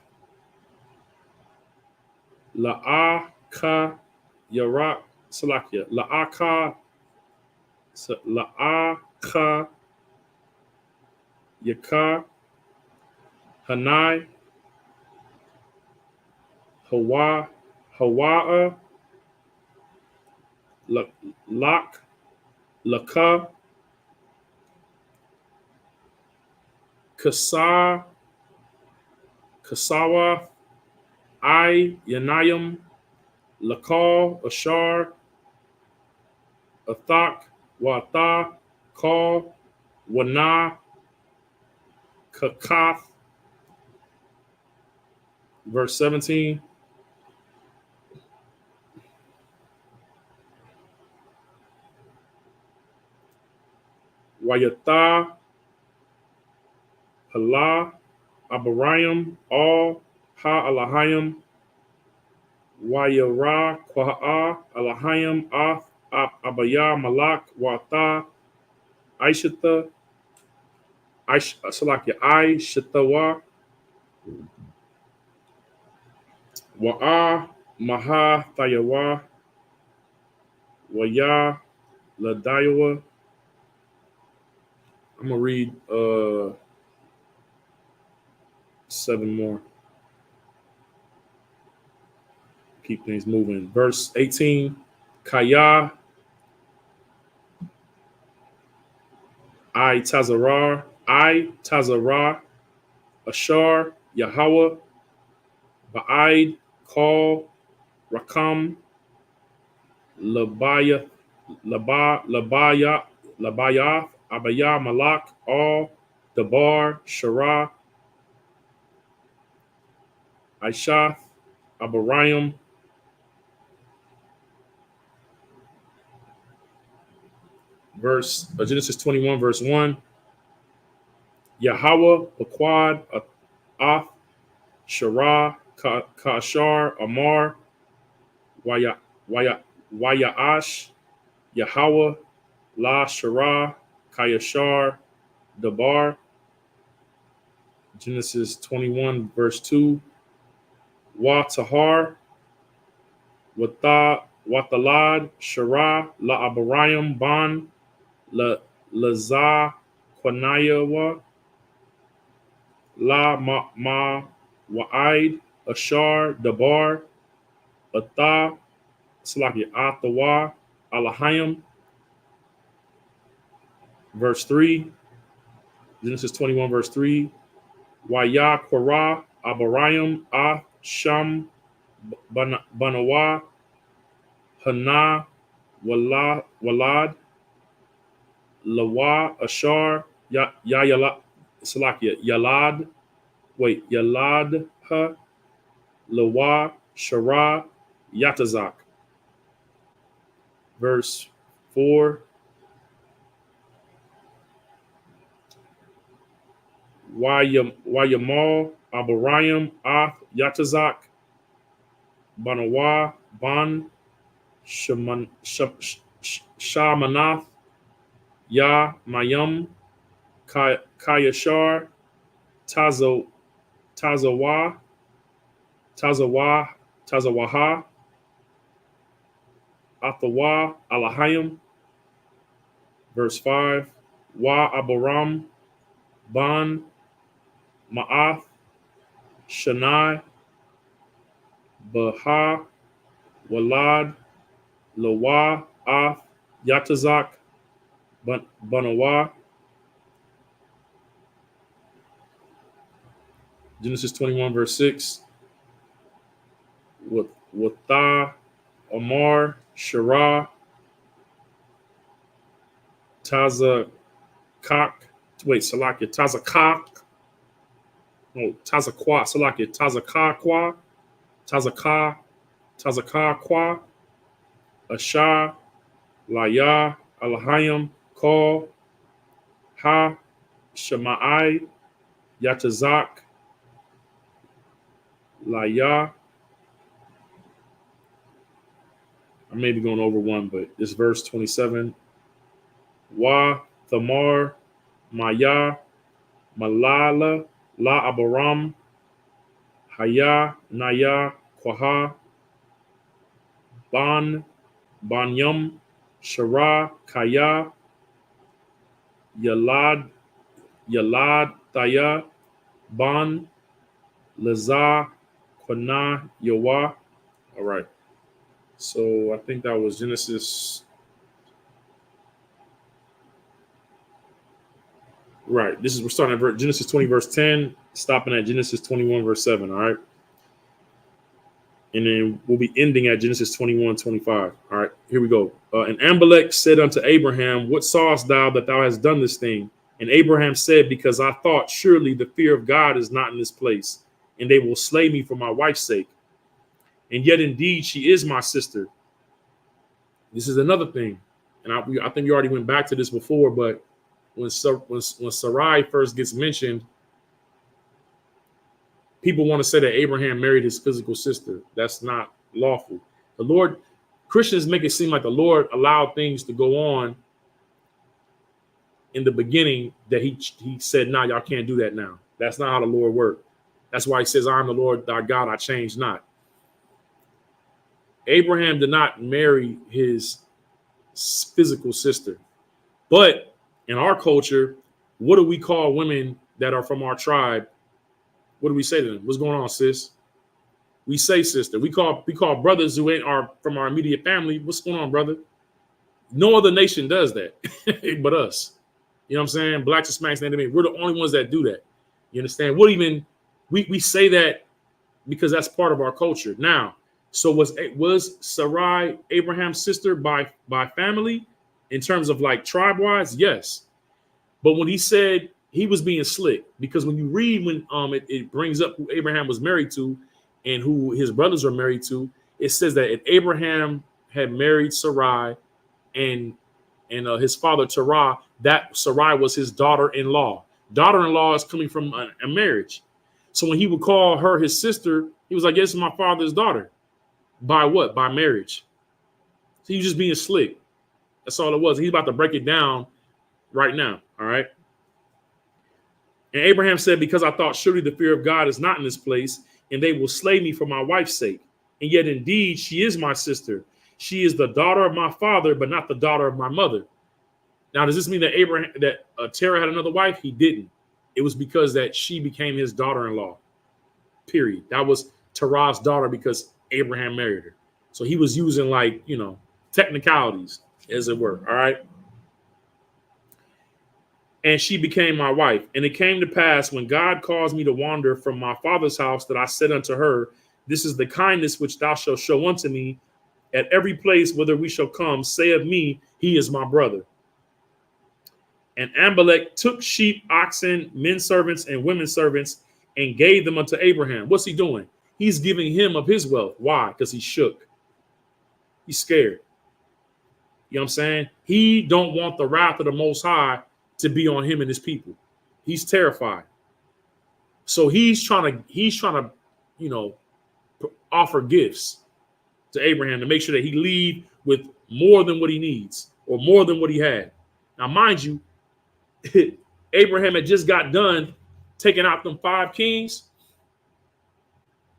La'aka, Yarak, Salakia, La'aka, Yaka, Hanai, Hawa'a, Lak, Laka, Kasawa, Yanayim, Lakal, Ashar, Athak, Wata, Kal, Wana, Kakath. Verse 17. Wayatha, Hala, Abarayam, Al, Ha-Alahayim, Wayara, Kwaha'a, Alahayim, Abaya, Malak, Wata, Aishata, Aishatawa, Wa'a, Maha, Thayawa, Waya, Ladayawa. I'm going to read 7 more. Keep things moving. Verse 18. Kaya, Tazarah, Ashar, Yahweh, Ba'id, Kal, Rakam, Labaya, Abaya, Malak, Al, Dabar, Shara, Aishath, Abarayam. Genesis 21, verse 1. Yahweh, Aquad, Ath, Shara, Kashar, Amar, Wayaash, Yahweh, La Shara, Kayashar, Dabar. Genesis 21, verse 2. Wa Tahar, Watalad, Shara, La Abarayam, Ban, Laza, Quanayawa, La Wa'id, Ashar, Dabar, Atha, Salaki, Athawa, Alahayim. Verse 3, Genesis 21, verse 3. Waya Korah, Abarayam, Sham, Banawa, Hana, Walad, Lawa, Ashar, Salakia, Yalad, Yaladha, Lawa, Shara, Yatazak. Verse 4. Wayamal, Abarayam, Ath, Yatazak, Banawa, Ban, Shamanath, Ya, Mayam, Kayashar, Tazawa, Tazawaha, Athawa, Alahayim. Verse 5. Wa Abaram, Ban, Ma'ath, Shanai, Baha, Walad, Lawa, Ath, Yatazak, Banawa. Genesis 21, verse 6. Watha, Amar, Shara, Tazakak, Salakia, Tazakak, no, Tazakwa, Salakia, Tazakakwa, Tazakakwa, Asha, Laya, Alahayim, Kol, Ha, Shemai, Yatazak, Laya. I may be going over one, but it's verse 27. Wa, Thamar, Maya, Malala, La Abaram, Haya, Naya, Kwaha, Banyam, Shara, Kaya, Yalad, Taya, Ban, Lazah, Kwana, Yawa. All right. So I think that was Genesis. Right. We're starting at Genesis 20, verse 10, stopping at Genesis 21, verse 7. All right. And then we'll be ending at Genesis 21, 25. All right. Here we go. And Amalek said unto Abraham, what sawest thou that thou hast done this thing? And Abraham said, because I thought, surely the fear of God is not in this place, and they will slay me for my wife's sake. And yet indeed she is my sister. This is another thing. And I think you already went back to this before, but when Sarai first gets mentioned, people want to say that Abraham married his physical sister. That's not lawful. The Lord, Christians make it seem like the Lord allowed things to go on in the beginning that he said, nah, y'all can't do that now. That's not how the Lord worked. That's why he says, I am the Lord thy God, I change not. Abraham did not marry his physical sister. But in our culture, what do we call women that are from our tribe? What do we say to them? What's going on, sis? We say sister. We call brothers who ain't from our immediate family. What's going on, brother? No other nation does that but us. You know what I'm saying? Blacks, Hispanics, Native Americans. We're the only ones that do that. You understand? We say that because that's part of our culture. Now, so was Sarai Abraham's sister by family in terms of like tribe wise? Yes. But when he said, he was being slick, because when you read when it brings up who Abraham was married to and who his brothers are married to, it says that if Abraham had married Sarai and his father Terah, that Sarai was his daughter-in-law. Daughter-in-law is coming from a marriage. So when he would call her his sister, he was like, yes, my father's daughter. By what? By marriage. So he was just being slick. That's all it was. He's about to break it down right now. All right. And Abraham said, because I thought surely the fear of God is not in this place, and they will slay me for my wife's sake. And yet indeed she is my sister. She is the daughter of my father, but not the daughter of my mother. Now, does this mean that Terah had another wife? He didn't. It was because that she became his daughter-in-law. Period. That was Terah's daughter because Abraham married her. So he was using technicalities, as it were. All right. And she became my wife. And it came to pass when God caused me to wander from my father's house that I said unto her, this is the kindness which thou shalt show unto me. At every place whither we shall come, say of me, he is my brother. And Amalek took sheep, oxen, men servants, and women servants, and gave them unto Abraham. What's he doing? He's giving him of his wealth. Why? Because he's shook. He's scared. You know what I'm saying? He don't want the wrath of the Most High to be on him and his people. He's terrified. So he's trying to, offer gifts to Abraham to make sure that he leave with more than what he needs or more than what he had. Now, mind you, Abraham had just got done taking out them 5 kings,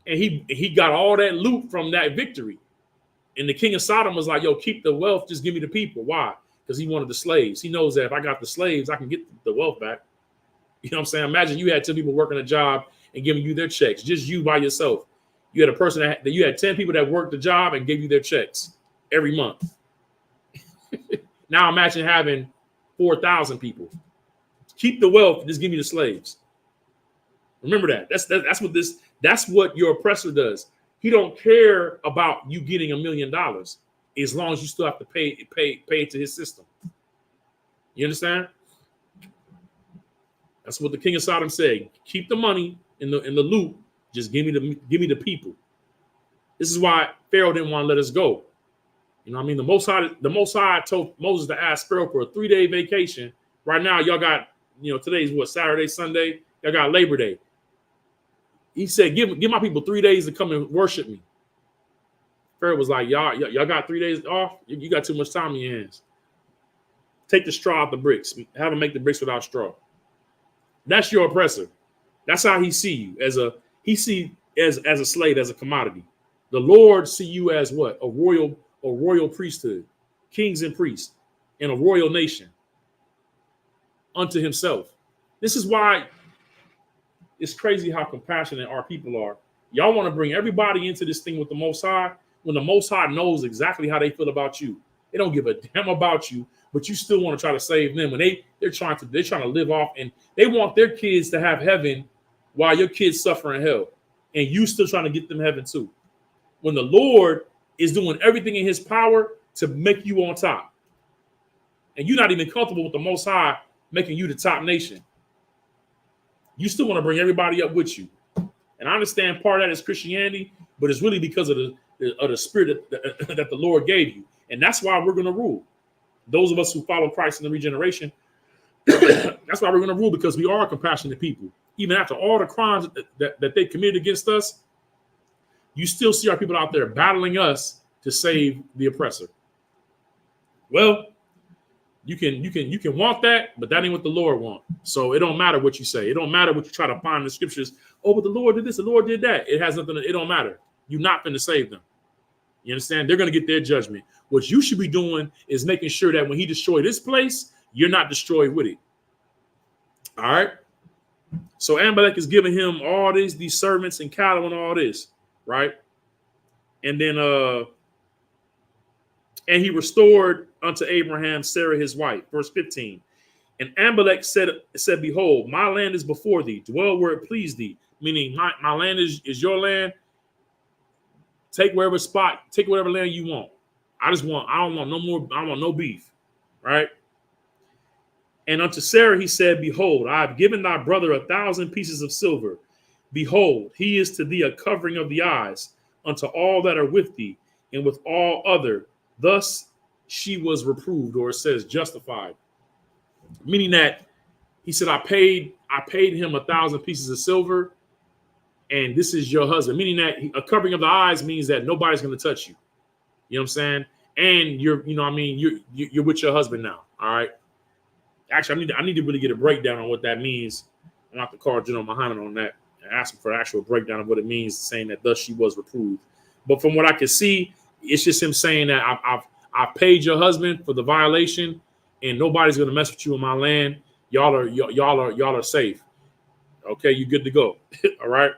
and he got all that loot from that victory. And the king of Sodom was like, yo, keep the wealth, just give me the people. Why? Because he wanted the slaves. He knows that if I got the slaves, I can get the wealth back. You know what I'm saying? Imagine you had 10 people working a job and giving you their checks, just you by yourself. You had a person that you had 10 people that worked the job and gave you their checks every month. Now imagine having 4,000 people. Keep the wealth, just give me the slaves. Remember that. That's what your oppressor does. He don't care about you getting $1 million as long as you still have to pay it to his system. You understand? That's what the king of Sodom said. Keep the money in the loot. Just give me the people. This is why Pharaoh didn't want to let us go. You know what I mean? The Most High told Moses to ask Pharaoh for a 3-day vacation. Right now, y'all got, today's what, Saturday, Sunday? Y'all got Labor Day. He said, give my people 3 days to come and worship me. Pharaoh was like, y'all got 3 days off? You got too much time in your hands. Take the straw out the bricks. Have them make the bricks without straw. That's your oppressor. That's how he see you. As a slave, as a commodity. The Lord see you as what? A royal priesthood, kings and priests, and a royal nation unto himself. This is why it's crazy how compassionate our people are. Y'all want to bring everybody into this thing with the Most High when the Most High knows exactly how they feel about you. They don't give a damn about you, but you still want to try to save them. And they're trying to live off, and they want their kids to have heaven while your kids suffer in hell. And you still trying to get them heaven too. When the Lord is doing everything in his power to make you on top. And you're not even comfortable with the Most High making you the top nation. You still want to bring everybody up with you. And I understand part of that is Christianity, but it's really because of the spirit that the Lord gave you. And that's why we're going to rule. Those of us who follow Christ in the regeneration, that's why we're going to rule, because we are compassionate people. Even after all the crimes that they committed against us, you still see our people out there battling us to save the oppressor. Well, you can want that, but that ain't what the Lord wants. So it don't matter what you say. It don't matter what you try to find in the scriptures. Oh, but the Lord did this, the Lord did that. It has nothing. It don't matter. You're not going to save them. You understand? They're going to get their judgment. What you should be doing is making sure that when he destroyed this place, you're not destroyed with it. All right. So Amalek is giving him all these servants and cattle and all this, right? And then and he restored unto Abraham Sarah his wife. Verse 15. And Amalek said, behold, my land is before thee. Dwell where it please thee. Meaning my land is your land. Take whatever land you want. I don't want no more. I want no beef. Right. And unto Sarah he said, behold, I have given thy brother 1,000 pieces of silver. Behold, he is to thee a covering of the eyes unto all that are with thee, and with all other. Thus she was reproved, or it says justified. Meaning that he said, I paid him 1,000 pieces of silver, and this is your husband. Meaning that a covering of the eyes means that nobody's going to touch you. You know what I'm saying? And you're with your husband now. All right. Actually, I need to really get a breakdown on what that means. I'm going to have to call General Muhammad on that and ask him for an actual breakdown of what it means, saying that thus she was reproved. But from what I can see, it's just him saying that I've paid your husband for the violation, and nobody's going to mess with you in my land. Y'all are safe. Okay, you're good to go. All right.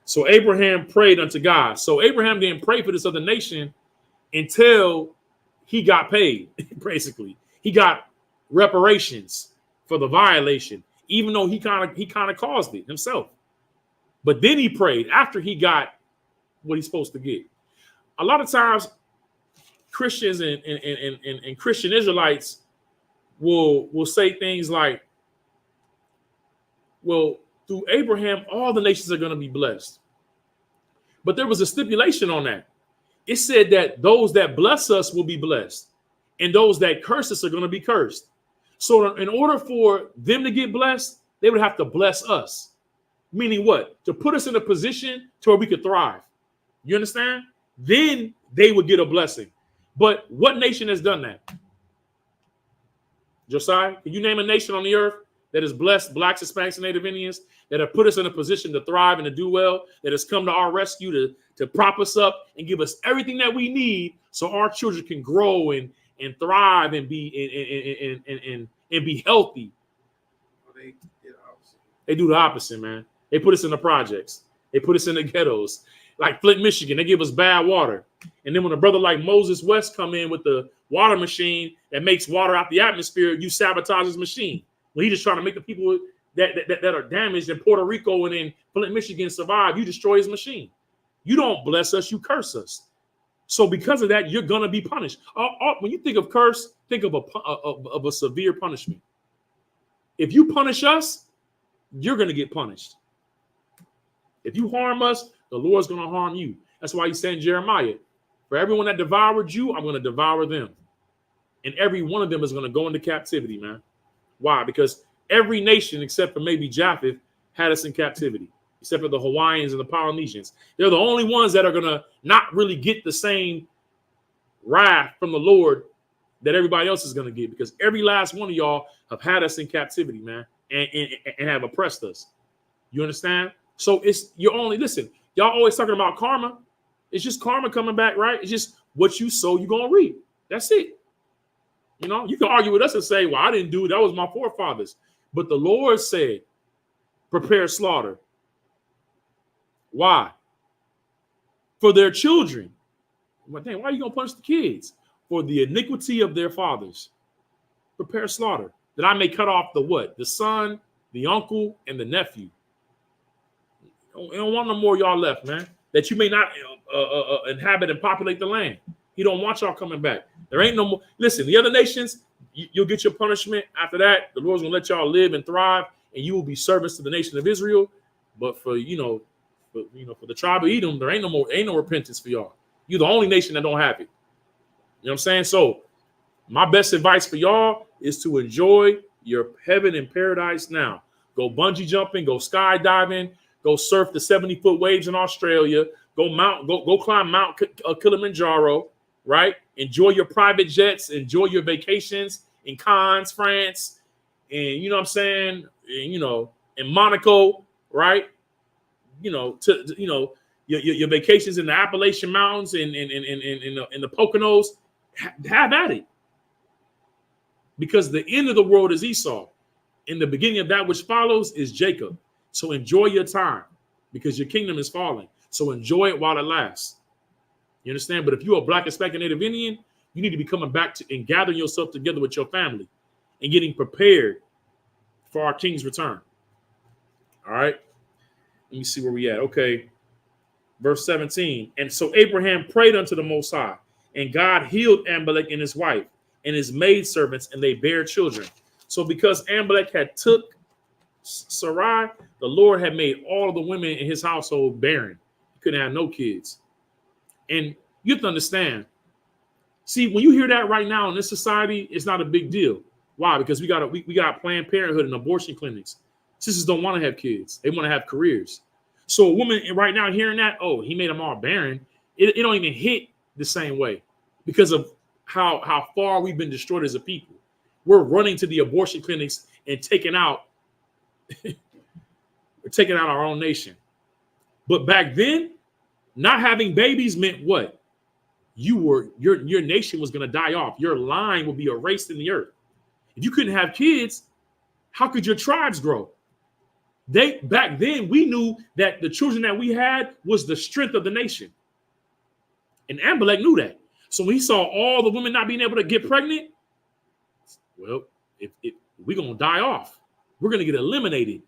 So Abraham prayed unto God. So Abraham didn't pray for this other nation until he got paid. Basically, he got reparations for the violation, even though he kind of caused it himself. But then he prayed after he got what he's supposed to get. A lot of times, Christians and Christian Israelites, will say things like, well, through Abraham, all the nations are going to be blessed. But there was a stipulation on that. It said that those that bless us will be blessed, and those that curse us are going to be cursed. So in order for them to get blessed, they would have to bless us. Meaning what? To put us in a position to where we could thrive. You understand? Then they would get a blessing. But what nation has done that? Josiah, can you name a nation on the earth that has blessed blacks, Hispanics, and Native Indians, that have put us in a position to thrive and to do well, that has come to our rescue to prop us up and give us everything that we need so our children can grow and thrive and be and be healthy? Well, they did opposite. They do the opposite, man. They put us in the projects. They put us in the ghettos. Like Flint, Michigan, they give us bad water. And then when a brother like Moses West come in with the water machine that makes water out the atmosphere, you sabotage his machine. Well, he just trying to make the people that are damaged in Puerto Rico and in Flint, Michigan survive. You destroy his machine. You don't bless us, you curse us. So because of that, you're going to be punished. When you think of curse, think of a severe punishment. If you punish us, you're going to get punished. If you harm us, the Lord's going to harm you. That's why he said in Jeremiah, for everyone that devoured you, I'm going to devour them. And every one of them is going to go into captivity, man. Why? Because every nation, except for maybe Japheth, had us in captivity, except for the Hawaiians and the Polynesians. They're the only ones that are going to not really get the same wrath from the Lord that everybody else is going to get, because every last one of y'all have had us in captivity, man, and have oppressed us. You understand? So listen, y'all always talking about karma. It's just karma coming back, right? It's just what you sow, you're going to reap. That's it. You know, you can argue with us and say, well, I didn't do it. That was my forefathers. But the Lord said, prepare slaughter. Why? For their children. But dang, why are you going to punish the kids? For the iniquity of their fathers. Prepare slaughter. That I may cut off the what? The son, the uncle, and the nephew. You don't want no more y'all left, man. That you may not inhabit and populate the land. He don't want y'all coming back. There ain't no more. Listen, the other nations, you'll get your punishment. After that, the Lord's gonna let y'all live and thrive, and you will be servants to the nation of Israel. But for the tribe of Edom, there ain't no repentance for y'all. You're the only nation that don't have it. You know what I'm saying? So my best advice for y'all is to enjoy your heaven and paradise now. Go bungee jumping, go skydiving, go surf the 70-foot waves in Australia, go climb Mount Kilimanjaro, right? Enjoy your private jets, enjoy your vacations in Cannes, France, and you know what I'm saying, and, in Monaco, right? Your vacations in the Appalachian Mountains and in the Poconos, have at it. Because the end of the world is Esau. And the beginning of that which follows is Jacob. So enjoy your time, because your kingdom is falling. So enjoy it while it lasts. You understand? But if you're a Black, Hispanic, Native Indian, you need to be coming back to and gathering yourself together with your family and getting prepared for our King's return. All right. Let me see where we at. Okay. Verse 17. And so Abraham prayed unto the Most High, and God healed Amalek and his wife and his maidservants, and they bare children. So because Amalek had took Sarai, the Lord had made all of the women in his household barren. He couldn't have no kids. And you have to understand. See, when you hear that right now in this society, it's not a big deal. Why? Because we got Planned Parenthood and abortion clinics. Sisters don't want to have kids. They want to have careers. So a woman right now hearing that, oh, he made them all barren, it don't even hit the same way because of how far we've been destroyed as a people. We're running to the abortion clinics and taking out our own nation. But back then, not having babies meant what? Your nation was going to die off. Your line will be erased in the earth. If you couldn't have kids, how could your tribes grow? Back then, we knew that the children that we had was the strength of the nation. And Amalek knew that. So when he saw all the women not being able to get pregnant, well, if we're going to die off. We're going to get eliminated.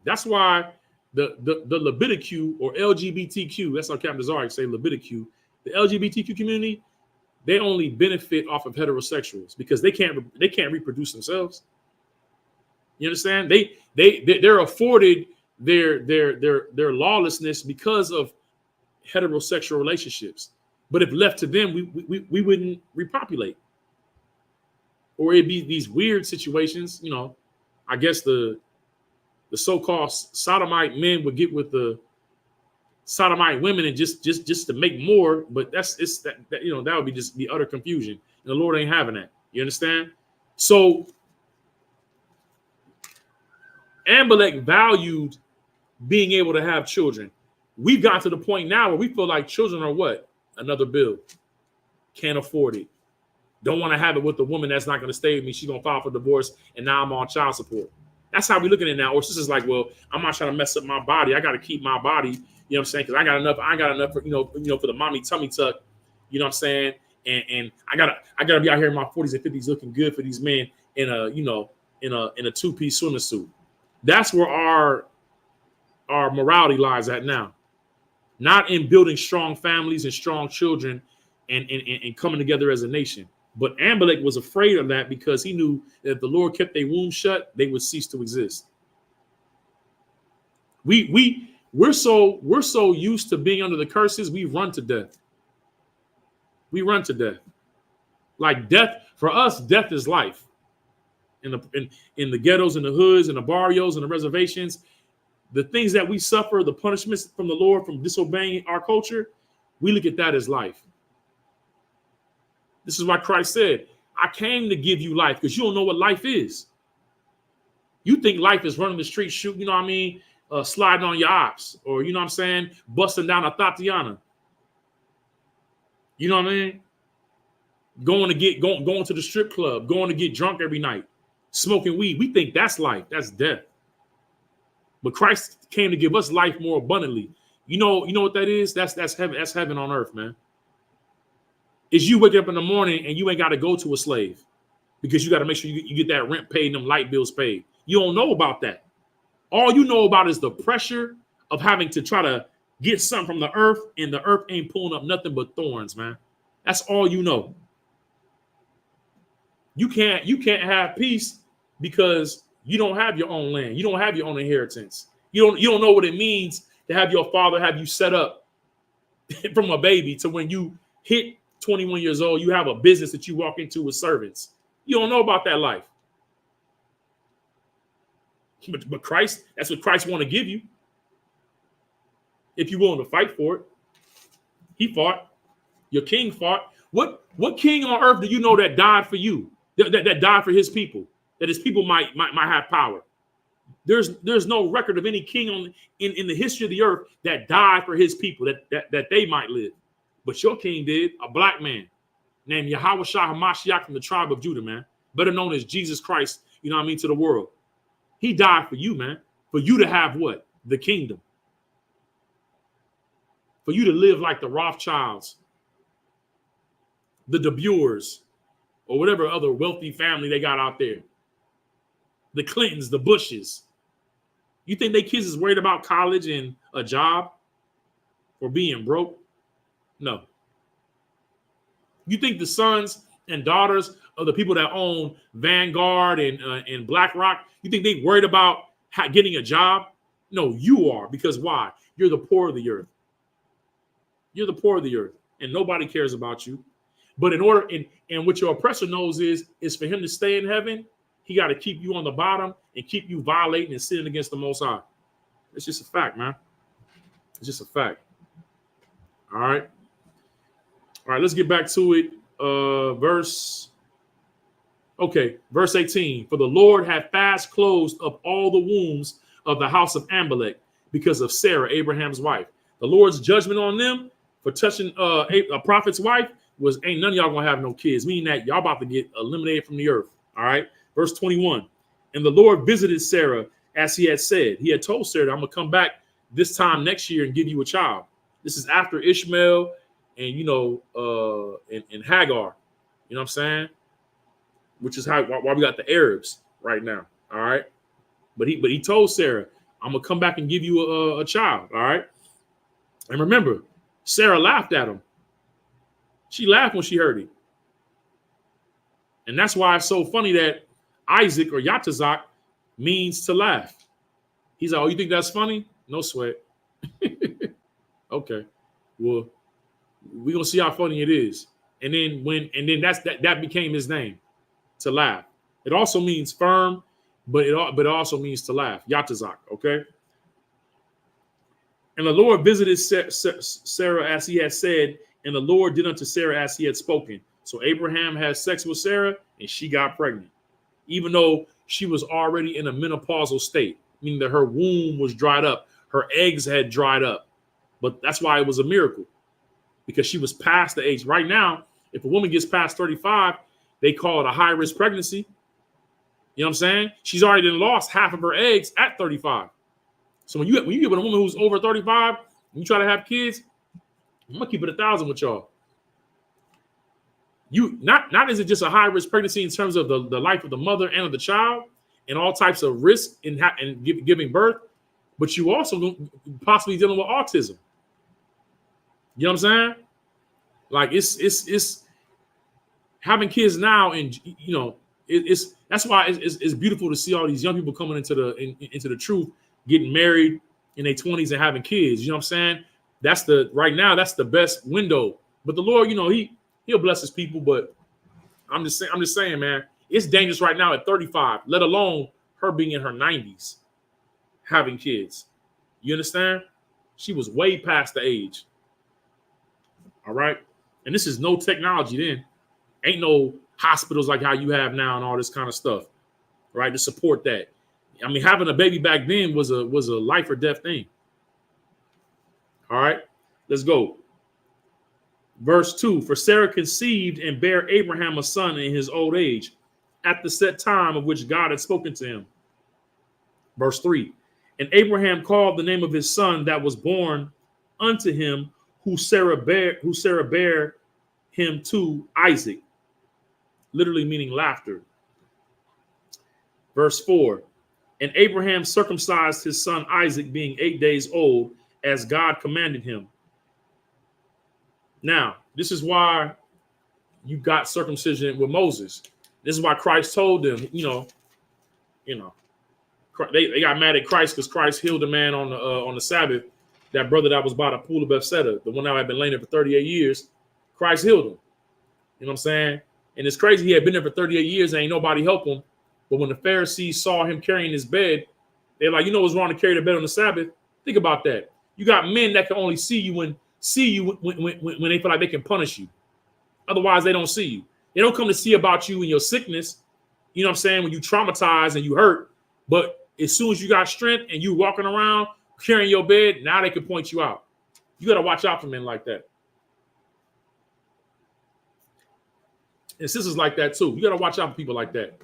That's why the LGBTQ or LGBTQ, that's how Captain Zaric say LGBTQ, the LGBTQ community, they only benefit off of heterosexuals because they can't reproduce themselves. You understand? They're afforded their lawlessness because of heterosexual relationships. But if left to them, we wouldn't repopulate. Or it'd be these weird situations, you know. I guess the so-called sodomite men would get with the sodomite women and just to make more, but that you know, that would be utter confusion. And the Lord ain't having that. You understand? So Amalek valued being able to have children. We've got to the point now where we feel like children are what? Another bill. Can't afford it. Don't want to have it with a woman that's not going to stay with me. She's going to file for divorce, and now I'm on child support. That's how we looking at it now. Or sisters like, well, I'm not trying to mess up my body. I got to keep my body. You know what I'm saying? Because I got enough for, you know, for the mommy tummy tuck. You know what I'm saying? And I gotta be out here in my 40s and 50s looking good for these men in a, you know, in a two-piece swimming suit. That's where our morality lies at now. Not in building strong families and strong children and coming together as a nation. But Amalek was afraid of that because he knew that if the Lord kept their womb shut, they would cease to exist. We're so used to being under the curses, we run to death. We run to death. Like death, for us, death is life. In the ghettos, in the hoods, in the barrios, in the reservations, the things that we suffer, the punishments from the Lord from disobeying our culture, we look at that as life. This is why Christ said, I came to give you life because you don't know what life is. You think life is running the street, shooting, you know what I mean, sliding on your ops, or, you know what I'm saying, busting down a Tatiana. You know what I mean? Going to the strip club, going to get drunk every night, smoking weed. We think that's life. That's death. But Christ came to give us life more abundantly. You know what that is? That's heaven. That's heaven on earth, man. Is you wake up in the morning and you ain't got to go to a slave because you got to make sure you get that rent paid and them light bills paid. You don't know about that. All you know about is the pressure of having to try to get something from the earth, and the earth ain't pulling up nothing but thorns, man. That's all you know. You can't have peace because you don't have your own land. You don't have your own inheritance. You don't know what it means to have your father have you set up from a baby to when you hit 21 years old, you have a business that you walk into with servants. You don't know about that life. But Christ, that's what Christ want to give you. If you're willing to fight for it. He fought. Your king fought. What king on earth do you know that died for you? That died for his people? That his people might have power. There's no record of any king in the history of the earth that died for his people, that they might live. But your king did, a black man named Yahweh Shah HaMashiach from the tribe of Judah, man. Better known as Jesus Christ, you know what I mean, to the world. He died for you, man. For you to have what? The kingdom. For you to live like the Rothschilds, the De Boers, or whatever other wealthy family they got out there. The Clintons, the Bushes. You think they kids is worried about college and a job or being broke? No. You think the sons and daughters of the people that own Vanguard and BlackRock, you think they worried about getting a job? No, you are. Because why? You're the poor of the earth. You're the poor of the earth, and nobody cares about you. But in order, and what your oppressor knows is for him to stay in heaven, he got to keep you on the bottom and keep you violating and sinning against the Most High. It's just a fact, man. It's just a fact. All right. All right, let's get back to it. Verse 18. For the Lord had fast closed up all the wombs of the house of Amalek because of Sarah, Abraham's wife. The Lord's judgment on them for touching a prophet's wife was ain't none of y'all gonna have no kids, meaning that y'all about to get eliminated from the earth. All right. Verse 21. And the Lord visited Sarah as he had said. He had told Sarah, I'm gonna come back this time next year and give you a child. This is after Ishmael and and Hagar, you know what I'm saying? Which is why we got the Arabs right now. All right. But he told Sarah, I'm gonna come back and give you a child. All right. And remember, Sarah laughed at him. She laughed when she heard it. And that's why it's so funny that Isaac or Yatazak means to laugh. He's like, oh, you think that's funny? No sweat. Okay. Well, we're gonna see how funny it is. And then that became his name, to laugh. It also means firm, but it also means to laugh. Yatazak, okay? And the Lord visited Sarah as he had said, and the Lord did unto Sarah as he had spoken. So Abraham had sex with Sarah, and she got pregnant, even though she was already in a menopausal state, meaning that her womb was dried up, her eggs had dried up. But that's why it was a miracle, because she was past the age. Right now, if a woman gets past 35, they call it a high-risk pregnancy. You know what I'm saying? She's already lost half of her eggs at 35. So when you get with a woman who's over 35 and you try to have kids, I'm gonna keep it 1,000 with y'all. You not is it just a high risk pregnancy in terms of the life of the mother and of the child and all types of risk in giving birth, but you also possibly dealing with autism. You know what I'm saying? Like it's having kids now, and you know it's that's why it's beautiful to see all these young people coming into the truth, getting married in their 20s and having kids. You know what I'm saying? Right now that's the best window. But the Lord, you know, he'll bless his people. But I'm just saying, man, it's dangerous right now at 35, let alone her being in her 90s having kids. You understand? She was way past the age. All right. And this is no technology then. Ain't no hospitals like how you have now and all this kind of stuff, right, to support that. I mean, having a baby back then was a life or death thing. All right, let's go. Verse 2, for Sarah conceived and bare Abraham a son in his old age, at the set time of which God had spoken to him. Verse 3, and Abraham called the name of his son that was born unto him, who Sarah bare him to, Isaac, literally meaning laughter. Verse 4, and Abraham circumcised his son Isaac, being 8 days old, as God commanded him. Now, this is why you got circumcision with Moses. This is why Christ told them, you know, they got mad at Christ because Christ healed a man on the Sabbath. That brother that was by the pool of Bethsaida, the one that had been laying there for 38 years, Christ healed him. You know what I'm saying? And it's crazy. He had been there for 38 years and ain't nobody help him. But when the Pharisees saw him carrying his bed, they're like, you know what's wrong to carry the bed on the Sabbath? Think about that. You got men that can only see you when they feel like they can punish you. Otherwise, they don't see you. They don't come to see about you and your sickness. You know what I'm saying? When you traumatize and you hurt. But as soon as you got strength and you walking around carrying your bed, now they can point you out. You got to watch out for men like that. And sisters like that too. You got to watch out for people like that.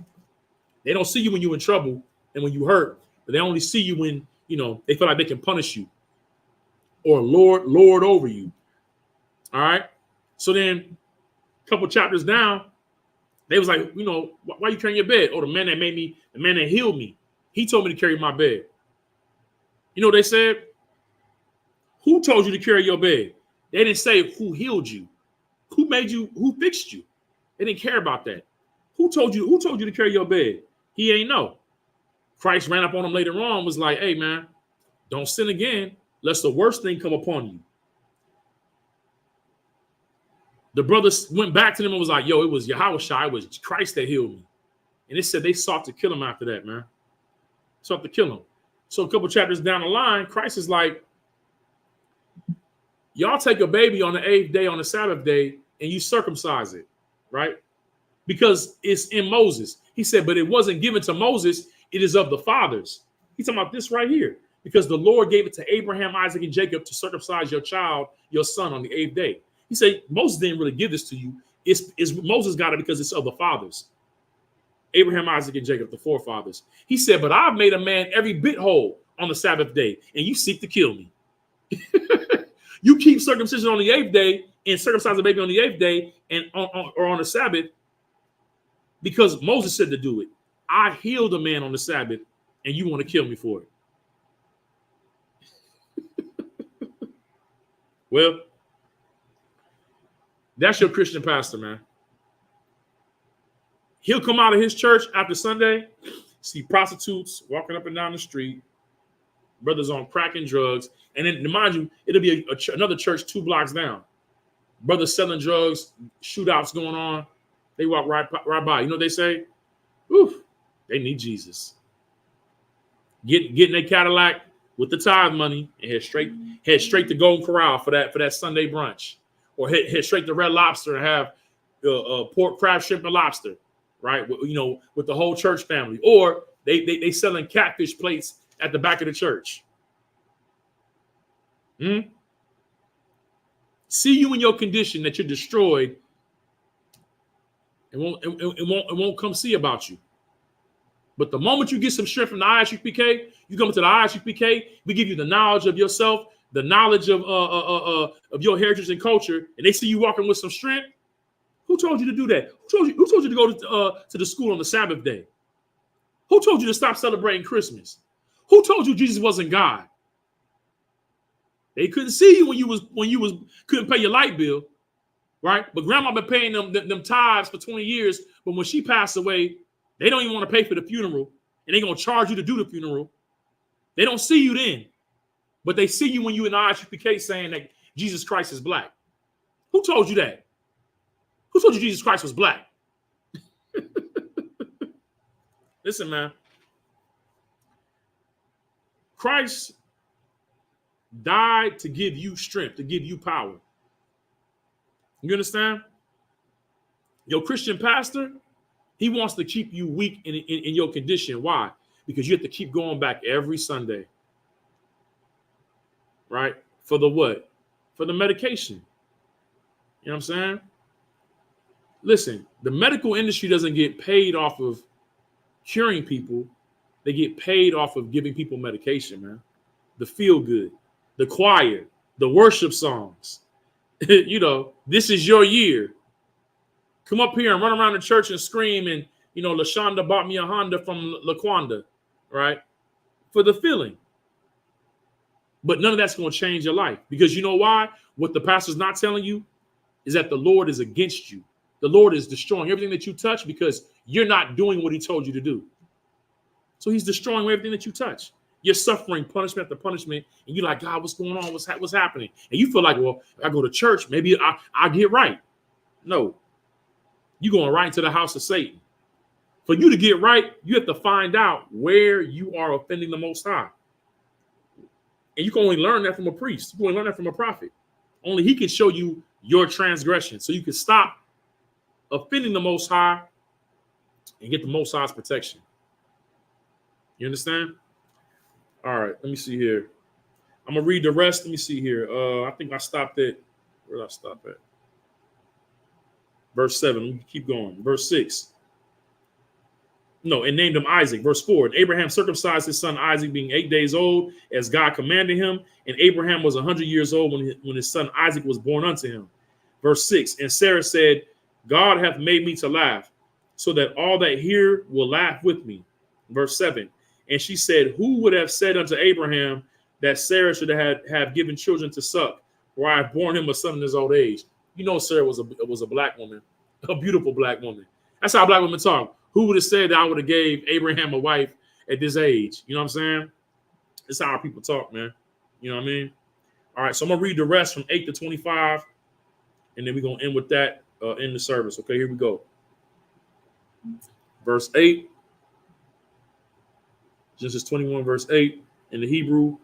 They don't see you when you're in trouble and when you hurt, but they only see you when, you know, they feel like they can punish you or lord over you. All right. So then a couple chapters down, they was like, you know, why are you carrying your bed? Oh, the man that healed me, he told me to carry my bed. You know what they said? Who told you to carry your bed? They didn't say who healed you, who made you, who fixed you. They didn't care about that. Who told you to carry your bed? He ain't know. Christ ran up on him later on, was like, hey, man, don't sin again, lest the worst thing come upon you. The brothers went back to them and was like, yo, it was Yahushua, it was Christ that healed me. And they said they sought to kill him after that, man. Sought to kill him. So a couple chapters down the line, Christ is like, y'all take a baby on the 8th day, on the Sabbath day, and you circumcise it, right? Because it's in Moses. He said, but it wasn't given to Moses. It is of the fathers. He's talking about this right here. Because the Lord gave it to Abraham, Isaac, and Jacob to circumcise your child, your son, on the 8th day. He said, Moses didn't really give this to you. It's Moses got it because it's of the fathers. Abraham, Isaac, and Jacob, the forefathers. He said, but I've made a man every bit whole on the Sabbath day, and you seek to kill me. You keep circumcision on the 8th day and circumcise the baby on the 8th day and on the Sabbath because Moses said to do it. I healed a man on the Sabbath, and you want to kill me for it. Well, that's your Christian pastor, man. He'll come out of his church after Sunday, see prostitutes walking up and down the street, brothers on crack and drugs, and then, mind you, it'll be another church 2 blocks down. Brothers selling drugs, shootouts going on. They walk right by. You know what they say? Oof, they need Jesus. Get in their Cadillac with the tithe money and head straight to Golden Corral for that Sunday brunch, or head straight to Red Lobster and have pork, crab, shrimp, and lobster, right? With the whole church family, or they selling catfish plates at the back of the church. See you in your condition that you're destroyed, it won't come see about you. But the moment you get some strength from the ISUPK, you come to the ISUPK, we give you the knowledge of yourself, the knowledge of your heritage and culture, and they see you walking with some strength. Who told you to do that? Who told you to go to the school on the Sabbath day? Who told you to stop celebrating Christmas? Who told you Jesus wasn't God? They couldn't see you when you couldn't pay your light bill, right? But grandma been paying them tithes for 20 years, but when she passed away, they don't even want to pay for the funeral, and they're going to charge you to do the funeral. They don't see you then, but they see you when you in the ISUPK saying that Jesus Christ is black. Who told you that? Who told you Jesus Christ was black? Listen, man. Christ died to give you strength, to give you power. You understand? Your Christian pastor, he wants to keep you weak in your condition. Why? Because you have to keep going back every Sunday. Right? For the what? For the medication. You know what I'm saying? Listen, the medical industry doesn't get paid off of curing people. They get paid off of giving people medication, man. The feel good, the choir, the worship songs. This is your year. Come up here and run around the church and scream, and LaShonda bought me a Honda from LaQuanda, right? For the feeling. But none of that's going to change your life, because you know why? What the pastor's not telling you is that the Lord is against you. The Lord is destroying everything that you touch because you're not doing what he told you to do. So he's destroying everything that you touch. You're suffering punishment after punishment, and you're like, God, what's going on? What's happening? And you feel like, well, I go to church, maybe I get right. No, you're going right into the house of Satan. For you to get right, you have to find out where you are offending the Most High. And you can only learn that from a priest. You can only learn that from a prophet. Only he can show you your transgression, so you can stop offending the Most High and get the Most High's protection. You understand? All right, let me see here. I'm going to read the rest. Let me see here. I think I stopped at, where did I stop at? Verse 7. Let me keep going. Verse 6. No, and named him Isaac. Verse 4. And Abraham circumcised his son Isaac, being 8 days old, as God commanded him. And Abraham was 100 years old when his son Isaac was born unto him. Verse 6. And Sarah said, God hath made me to laugh, so that all that hear will laugh with me. Verse 7. And she said, who would have said unto Abraham that Sarah should have given children to suck, for I have borne him a son in his old age? You know, Sarah was a black woman, a beautiful black woman. That's how black women talk. Who would have said that I would have gave Abraham a wife at this age? You know what I'm saying? That's how our people talk, man. You know what I mean? All right, so I'm going to read the rest from 8 to 25, and then we're going to end with that in the service. Okay, here we go. Verse 8. Genesis 21, verse 8, in the Hebrew.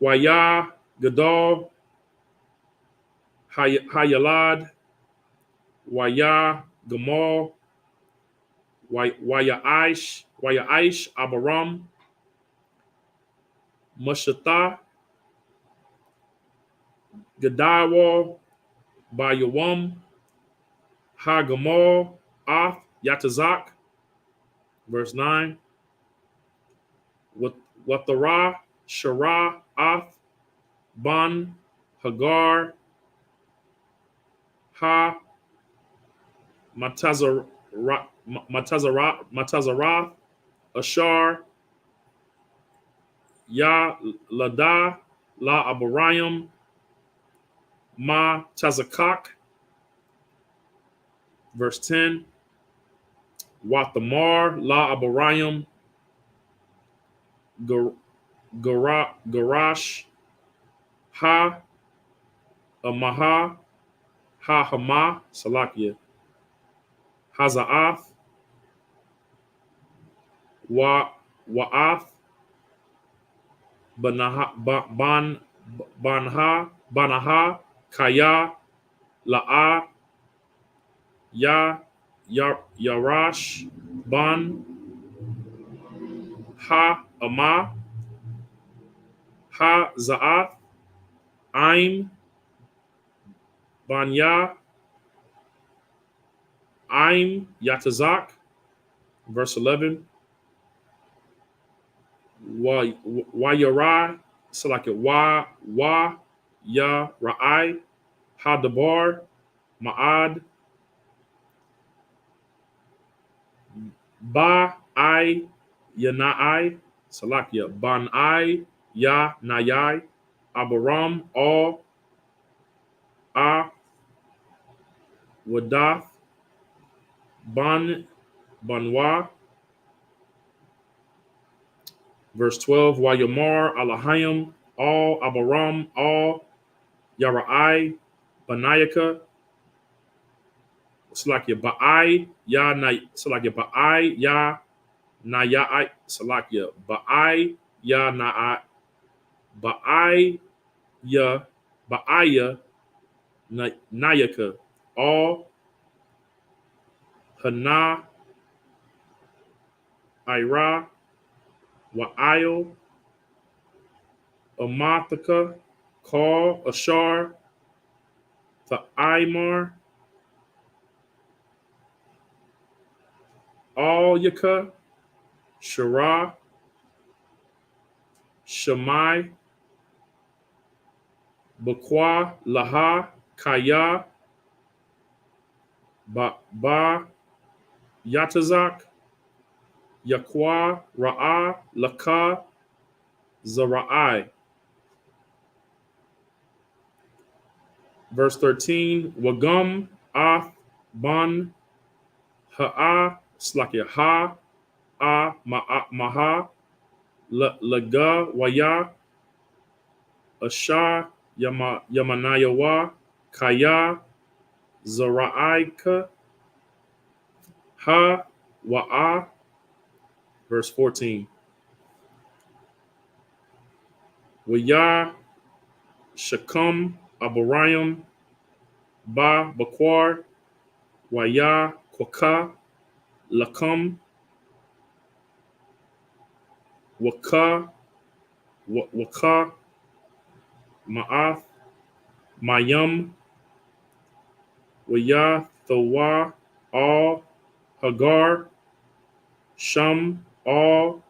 Wayah Gadol Hayalad Wayah Gamal Wayaish Abaram Mashatah Gadawa Bayawam Hagamal Af Yatazak. Verse 9. Watara Shara Af Ban Hagar Ha Matazarath Ashar Ya Lada La Abarayam Ma Tazakak. Verse 10. Wathamar La Abarayim Garash Ha Amaha Ha Hama Salakia Hazaath Wa'ath Banaha Kaya La'a Yarash Ban Ha Ama Ha Za'ath Aim Banya Aim Yatazak. Verse 11. Wa Yarai. So like it Wa Ya Ra'ai Hadabar Ma'ad Ba I Yanai Salakia Ban I Ya Nayai Abaram All A Wadath Ban Banwa. Verse 12. Wayamar Alahayim All Abaram All Yarai Banayaka Salakia Ba'ai Ya Na Salakia Ba'ai Ya Nayai Salakia Ba'ai Ya Na'ai Ba'ai Ya Ba'aya Nayaka All Hana Ira Wa'ayo Amathaka Call Ashar Tha'imar All Yaka Shara Shemai Bakwa Laha Kaya Ba Yatazak Yakwa Ra'a Laka Zara'ai. Verse 13. Wagum Ath Ban Ha'a Slakia Ha A Maha Laga Waya Asha Yamanayawa Kaya Zara'aika Ha Wa'a. Verse 14. Waya Shakam Abarayim Ba Bakwar Waya Kwaka Lakam Waka Ma'ath Mayam Waya Thawa All Hagar Sham All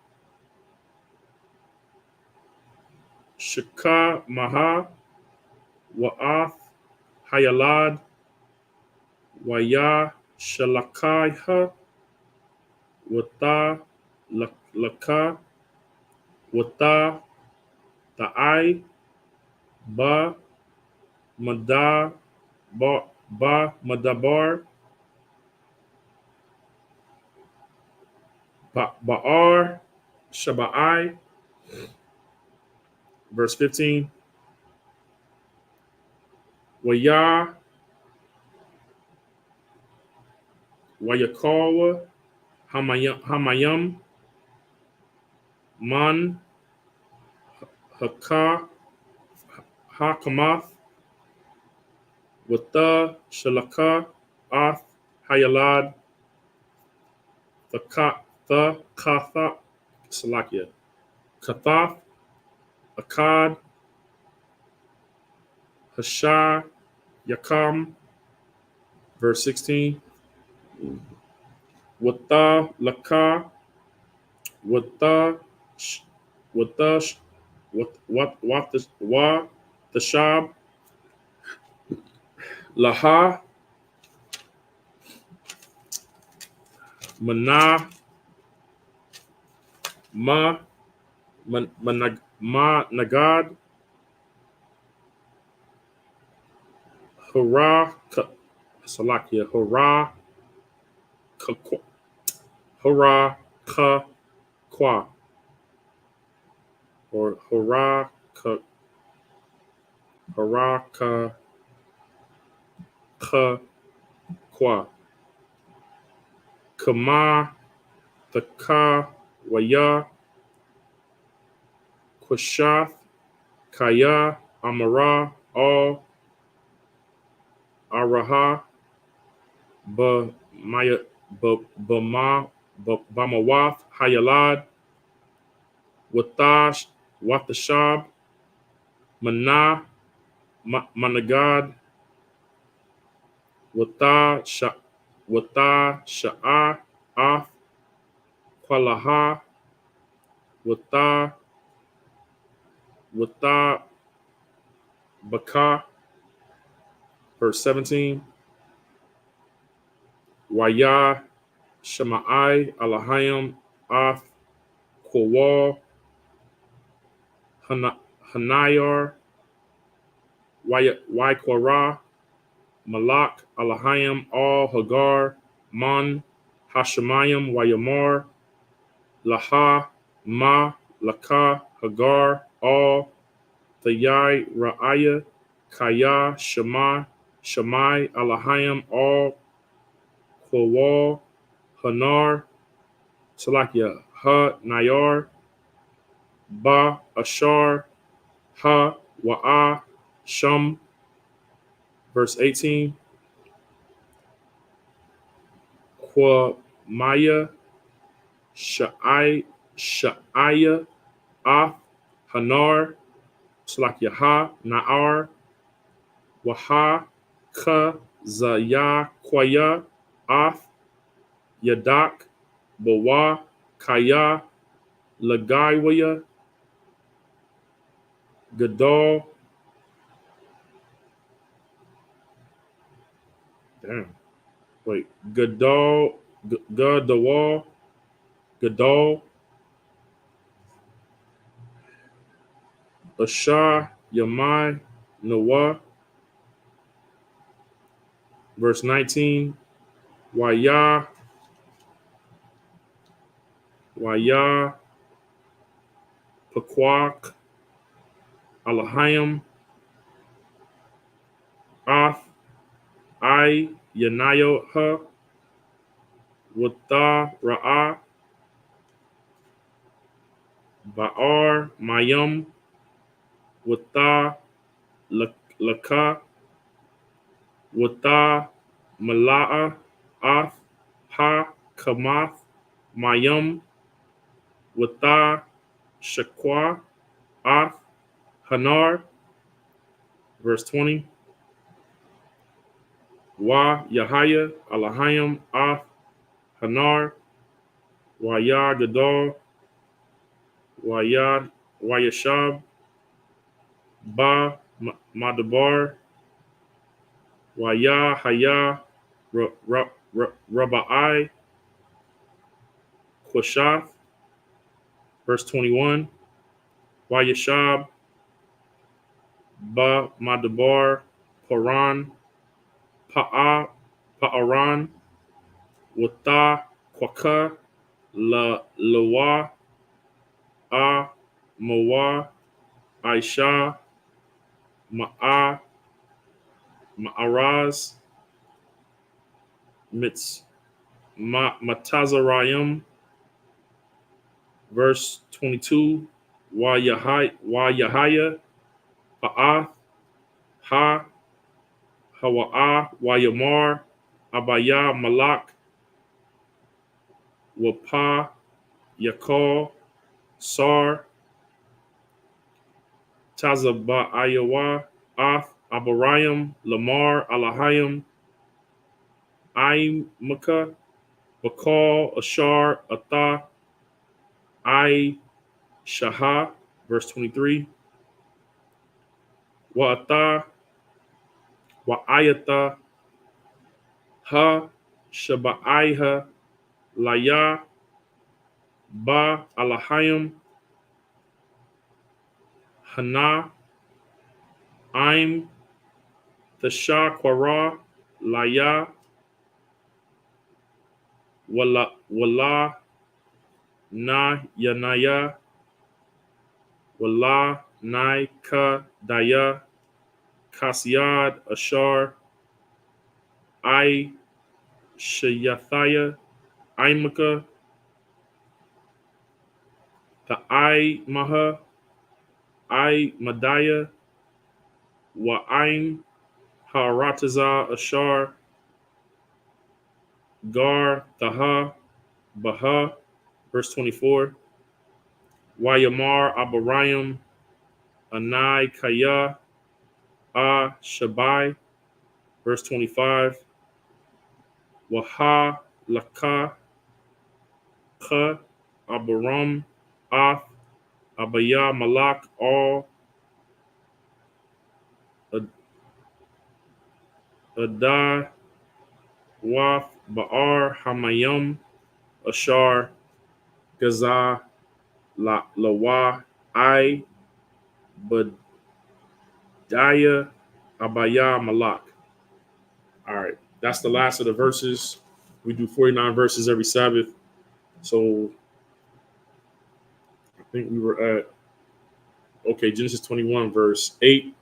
Shaka Maha Wa'ath Hayalad Waya Shalakaiha Wata Laka Wata Ta'ai Ba Mada Ba Madabar Ba'ar Shaba'ai. Verse 15. Waya Wayakawa Hamayam Man Haka Hakamath Wata Shalaka Ath Hayalad the Katha Salakia Kathath Akkad Hasha Yakam. Verse 16. Wata Laka Wata Wata what the Wa the Shab Laha Mana Ma Nagad Hurrah Salakia Hurrah Hurrah, ka, kwa, or hurrah, ka, kwa. Kama, the ka, waya, Quashath, Kaya, Amara, All, Araha, Ba Maya, Bama, Bamawath, Hayalad, Watash, Watashab, Mana, Managad, Wata Sha'a, Af, Kwalaha, Wata Baka, verse 17, Waya, Shemai, Alahayim, Af, Kwal, Hanayar, Waikwara, Malak, Alahayim, Al, Hagar, Man, Hashemayim, Wayamar, Laha, Ma, Laka, Hagar, Al, Thayai, Ra'aya, Kaya, Shemai, Alahayim, Al, Kwal, Hanar, Salakia, Ha, Nayar, Ba, Ashar, Ha, Wa'a, Shum, verse 18, Maya, Sha'aya, Af, Hanar, Slakiyaha, Na'ar, Waha, Ka, Zaya, Kwaya, Af, Yadak, Bawa, Kaya, Lagaiwaya, Gadol, damn, wait, Gadol, Gadawal, Gadol, Ashar, Yamai, Noah, verse 19, Waya, Pequak, Alahayim, Af, Yanayo, Wata, Ra'a, Ba'ar, Mayum, Wata, Laka, Wata, Mala'a, Af, Ha, Kamath, Mayum, Wata, Shakwa, Af, Hanar, verse 20, Wa, Yahaya, Alahayim, Af, Hanar, Waya, Gadol, Wayashab, Ba, Madabar, Waya, Haya, Rabba'i, Quashath, verse 21, Wayashab, Ba, Madabar, Paran, Pa'aran, Wata, Quaka, Lawa, A, Mawa, Aisha, Ma'araz, Matazarayim, verse 22, Yahaya, Ba'ath, Ha, Hawa'a, Wayamar, Abaya, Malak, Wapa, Yakal, Sar, Tazaba'ayawa, Ath, Abarayim, Lamar, Alahayim, Aimaka, Bakal, Ashar, Atha, Ai, Shaha, verse 23, Wa'atha, Wa'ayatha, Ha, Shaba'aiha, Laya, Ba, Alahayim, Hana, Aim, Tasha, Kwara, Laya, Wala na yanaya, wala nai ka daya, Kasiad Ashar, I Shayathaya, Imaka, the I Maha, I Madaya, Wa'aim Harataza Ashar, Gar Taha, Baha, verse 24, Wayamar Abarayam, Anai Kaya, Ah Shabai, verse 25, Waha Laka, Ka Abaram, Ath, Abaya Malak, all Adah, Waf, Ba'ar, Hamayim, Ashar, Gaza, Lawa, I, Badaya, Abaya, Malak. All right, that's the last of the verses. We do 49 verses every Sabbath. So I think we were at, okay, Genesis 21, verse 8.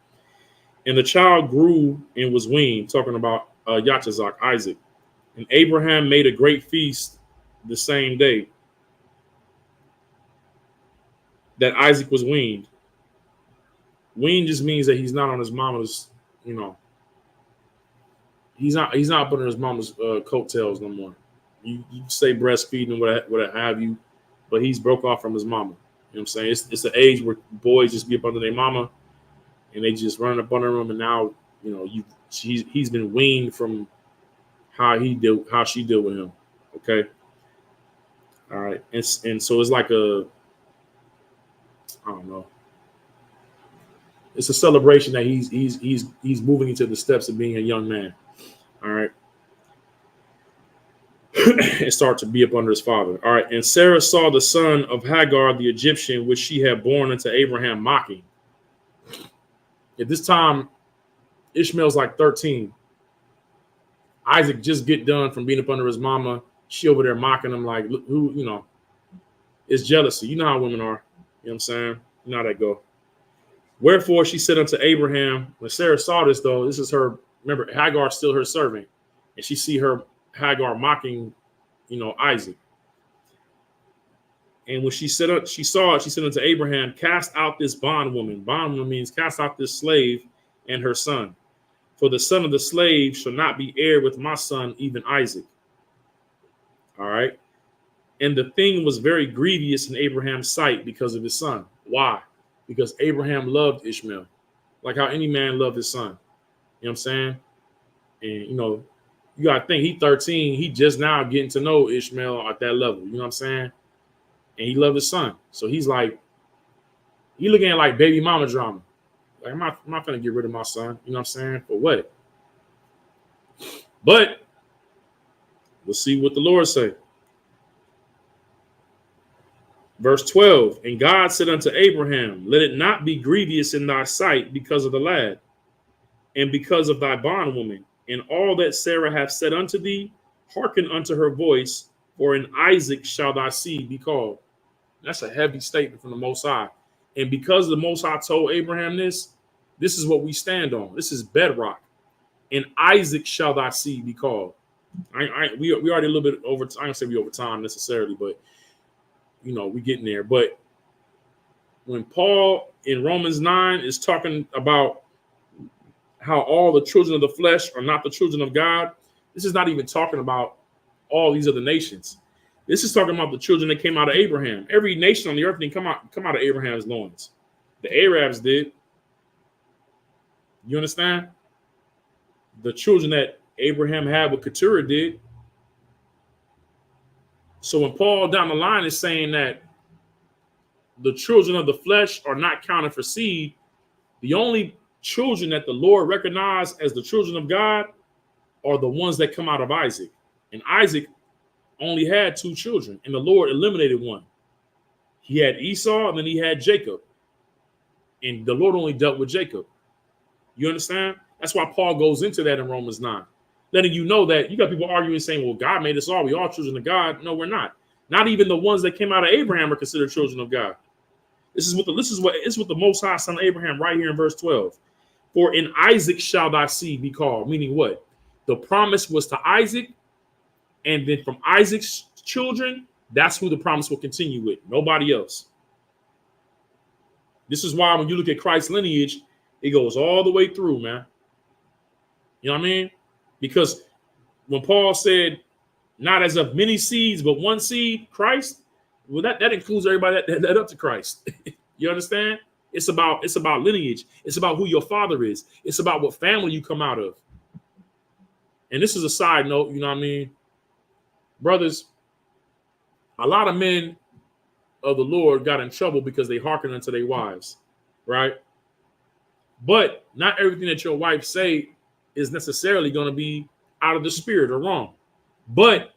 And the child grew and was weaned, talking about Yachazak, Isaac. And Abraham made a great feast the same day that Isaac was weaned. Weaned just means that he's not on his mama's, you know, he's not putting his mama's coattails no more. You say breastfeeding and what have you, but he's broke off from his mama. You know what I'm saying? It's an age where boys just be up under their mama and they just run up under them, and now, you know, he's been weaned from how she dealt with him. Okay. All right. And so it's like I don't know. It's a celebration that he's moving into the steps of being a young man. All right. And start to be up under his father. All right. And Sarah saw the son of Hagar, the Egyptian, which she had born unto Abraham, mocking. At this time, Ishmael's like 13. Isaac just get done from being up under his mama. She over there mocking him like, who, you know, it's jealousy. You know how women are. You know what I'm saying? You know how that go. Wherefore she said unto Abraham, when Sarah saw this, though, this is her, remember, Hagar's still her servant. And she see her Hagar mocking, you know, Isaac. And when she saw it, she said unto Abraham, cast out this bondwoman. Bondwoman means cast out this slave and her son. For the son of the slave shall not be heir with my son, even Isaac. All right. And the thing was very grievous in Abraham's sight because of his son. Why? Because Abraham loved Ishmael, like how any man loved his son. You know what I'm saying? And, you know, you got to think, he's 13. He just now getting to know Ishmael at that level. You know what I'm saying? And he loved his son. So he's like, he looking at like baby mama drama. Like, I'm not going to get rid of my son. You know what I'm saying? For what? But let's see what the Lord say. Verse 12, and God said unto Abraham, let it not be grievous in thy sight because of the lad, and because of thy bondwoman, and all that Sarah hath said unto thee, hearken unto her voice, for in Isaac shall thy seed be called. That's a heavy statement from the Most High. And because the Most High told Abraham this is what we stand on. This is bedrock. In Isaac shall thy seed be called. We already a little bit over, I don't say we over time necessarily, but you know, we getting there. But when Paul in Romans 9 is talking about how all the children of the flesh are not the children of God, this is not even talking about all these other nations. This is talking about the children that came out of Abraham. Every nation on the earth didn't come out of Abraham's loins. The Arabs did. You understand? The children that Abraham had with Keturah did. So when Paul down the line is saying that the children of the flesh are not counted for seed, the only children that the Lord recognized as the children of God are the ones that come out of Isaac. And Isaac only had 2 children, and the Lord eliminated one. He had Esau, and then he had Jacob. And the Lord only dealt with Jacob. You understand? That's why Paul goes into that in Romans 9. letting you know that you got people arguing saying, well, God made us all. We all children of God. No, we're not. Not even the ones that came out of Abraham are considered children of God. This is what the Most High son of Abraham right here in verse 12. For in Isaac shall thy seed be called. Meaning what? The promise was to Isaac, and then from Isaac's children, that's who the promise will continue with. Nobody else. This is why when you look at Christ's lineage, it goes all the way through, man. You know what I mean? Because when Paul said, not as of many seeds, but one seed, Christ, well, that includes everybody that led up to Christ. You understand? It's about lineage. It's about who your father is. It's about what family you come out of. And this is a side note, you know what I mean? Brothers, a lot of men of the Lord got in trouble because they hearkened unto their wives, right? But not everything that your wife say is necessarily going to be out of the spirit or wrong. But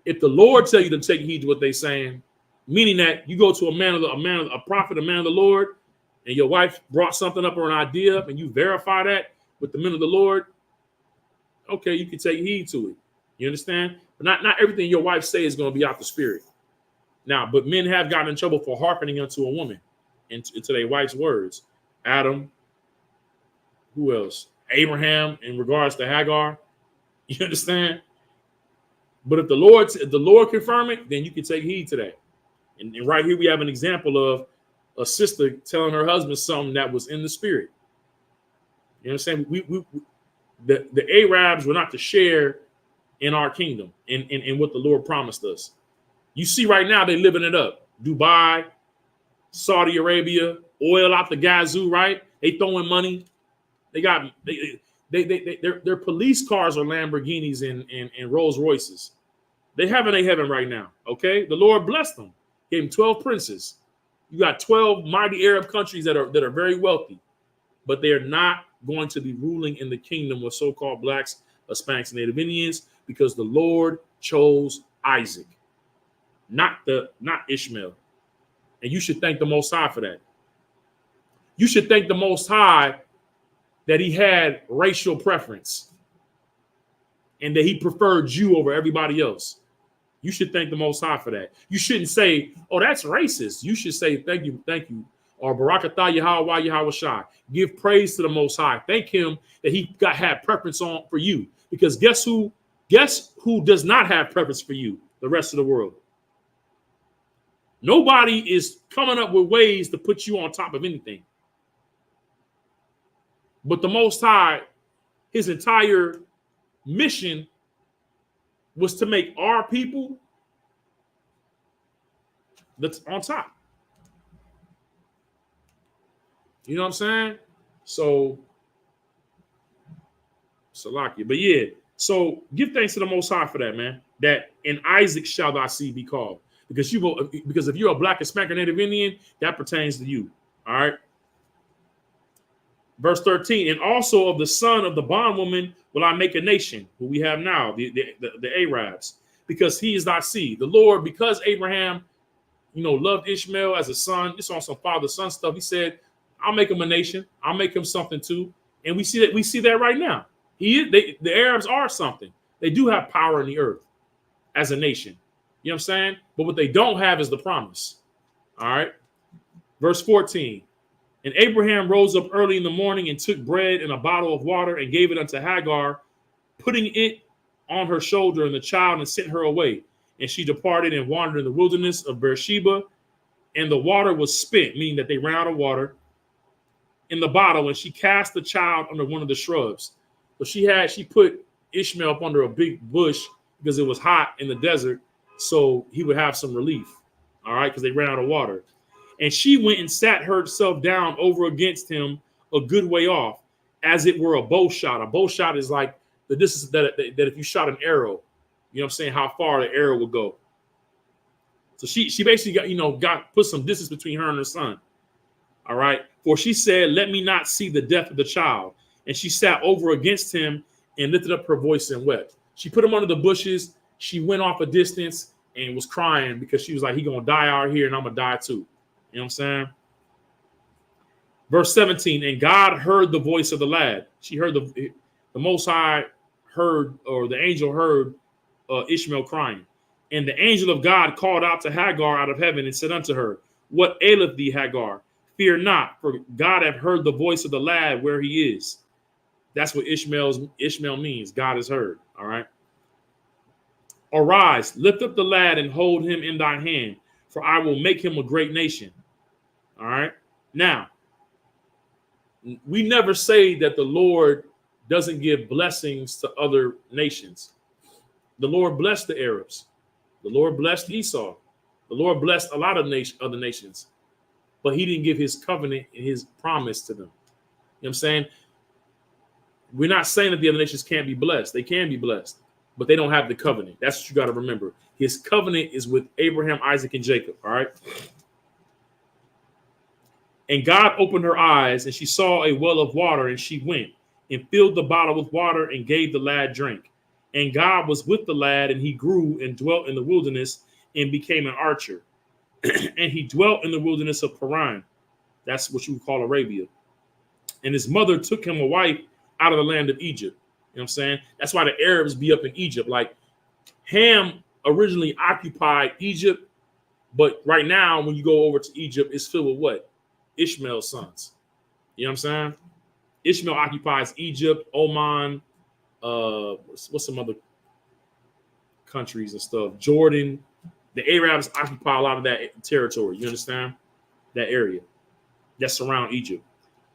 if the Lord tell you to take heed to what they're saying, meaning that you go to a prophet, a man of the Lord, and your wife brought something up or an idea up, and you verify that with the men of the Lord, okay, you can take heed to it. You understand? But not everything your wife say is going to be out the spirit. Now, but men have gotten in trouble for hearkening unto a woman, into their wife's words. Adam, who else? Abraham in regards to Hagar. You understand? But if the Lord confirm it, then you can take heed to that. And right here we have an example of a sister telling her husband something that was in the spirit. You understand? The Arabs were not to share in our kingdom, in what the Lord promised us. You see right now they living it up. Dubai, Saudi Arabia, oil out the gazoo, right? They throwing money. They got their police cars are Lamborghinis and Rolls Royces. They have a heaven right now. Okay, the Lord blessed them. Gave them 12 princes. You got 12 mighty Arab countries that are very wealthy, but they are not going to be ruling in the kingdom with so-called blacks, Hispanics, and Native Indians, because the Lord chose Isaac, not Ishmael. And you should thank the Most High for that. You should thank the Most High that he had racial preference and that he preferred you over everybody else. You should thank the Most High for that. You shouldn't say, oh, that's racist. You should say, thank you, or Barakatah Yahweh Yahweh Shai. Give praise to the Most High. Thank him that he had preference for you. Because guess who does not have preference for you? The rest of the world. Nobody is coming up with ways to put you on top of anything. But the Most High, his entire mission was to make our people that's on top. You know what I'm saying? So, Salakia. But yeah, so give thanks to the Most High for that, man. That in Isaac shall thy seed be called. Because if you're a black, Hispanic, or Native Indian, that pertains to you. All right. Verse 13, and also of the son of the bondwoman will I make a nation, who we have now, the Arabs, because he is thy seed. The Lord, because Abraham, loved Ishmael as a son, it's on some father-son stuff. He said, I'll make him a nation. I'll make him something too. And we see that right now. The Arabs are something. They do have power in the earth as a nation. You know what I'm saying? But what they don't have is the promise. All right. Verse 14. And Abraham rose up early in the morning and took bread and a bottle of water and gave it unto Hagar, putting it on her shoulder and the child, and sent her away. And she departed and wandered in the wilderness of Beersheba. And the water was spent, meaning that they ran out of water, in the bottle. And she cast the child under one of the shrubs. But she put Ishmael up under a big bush because it was hot in the desert, so he would have some relief. All right, because they ran out of water. And she went and sat herself down over against him a good way off, as it were a bow shot. A bow shot is like the distance that if you shot an arrow, you know what I'm saying, how far the arrow would go. So she basically got put some distance between her and her son. All right. For she said, let me not see the death of the child. And she sat over against him and lifted up her voice and wept. She put him under the bushes. She went off a distance and was crying because she was like, he gonna die out here and I'm gonna die too. You know what I'm saying? Verse 17, and God heard the voice of the lad. She heard the Most High heard, or the angel heard Ishmael crying. And the angel of God called out to Hagar out of heaven and said unto her, What aileth thee, Hagar? Fear not, for God hath heard the voice of the lad where he is. That's what Ishmael means. God has heard. All right. Arise, lift up the lad and hold him in thine hand, for I will make him a great nation. All right. Now, we never say that the Lord doesn't give blessings to other nations. The Lord blessed the Arabs. The Lord blessed Esau. The Lord blessed a lot of other nations. But he didn't give his covenant and his promise to them. You know what I'm saying? We're not saying that the other nations can't be blessed. They can be blessed, but they don't have the covenant. That's what you got to remember. His covenant is with Abraham, Isaac, and Jacob. All right. And God opened her eyes, and she saw a well of water, and she went and filled the bottle with water and gave the lad drink. And God was with the lad, and he grew and dwelt in the wilderness and became an archer. And he dwelt in the wilderness of Paran. That's what you would call Arabia. And his mother took him a wife out of the land of Egypt. You know what I'm saying? That's why the Arabs be up in Egypt. Like, Ham originally occupied Egypt, but right now, when you go over to Egypt, it's filled with what? Ishmael's sons. You know what I'm saying? Ishmael occupies Egypt, Oman, what's some other countries and stuff? Jordan. The Arabs occupy a lot of that territory. You understand? That area that surround Egypt.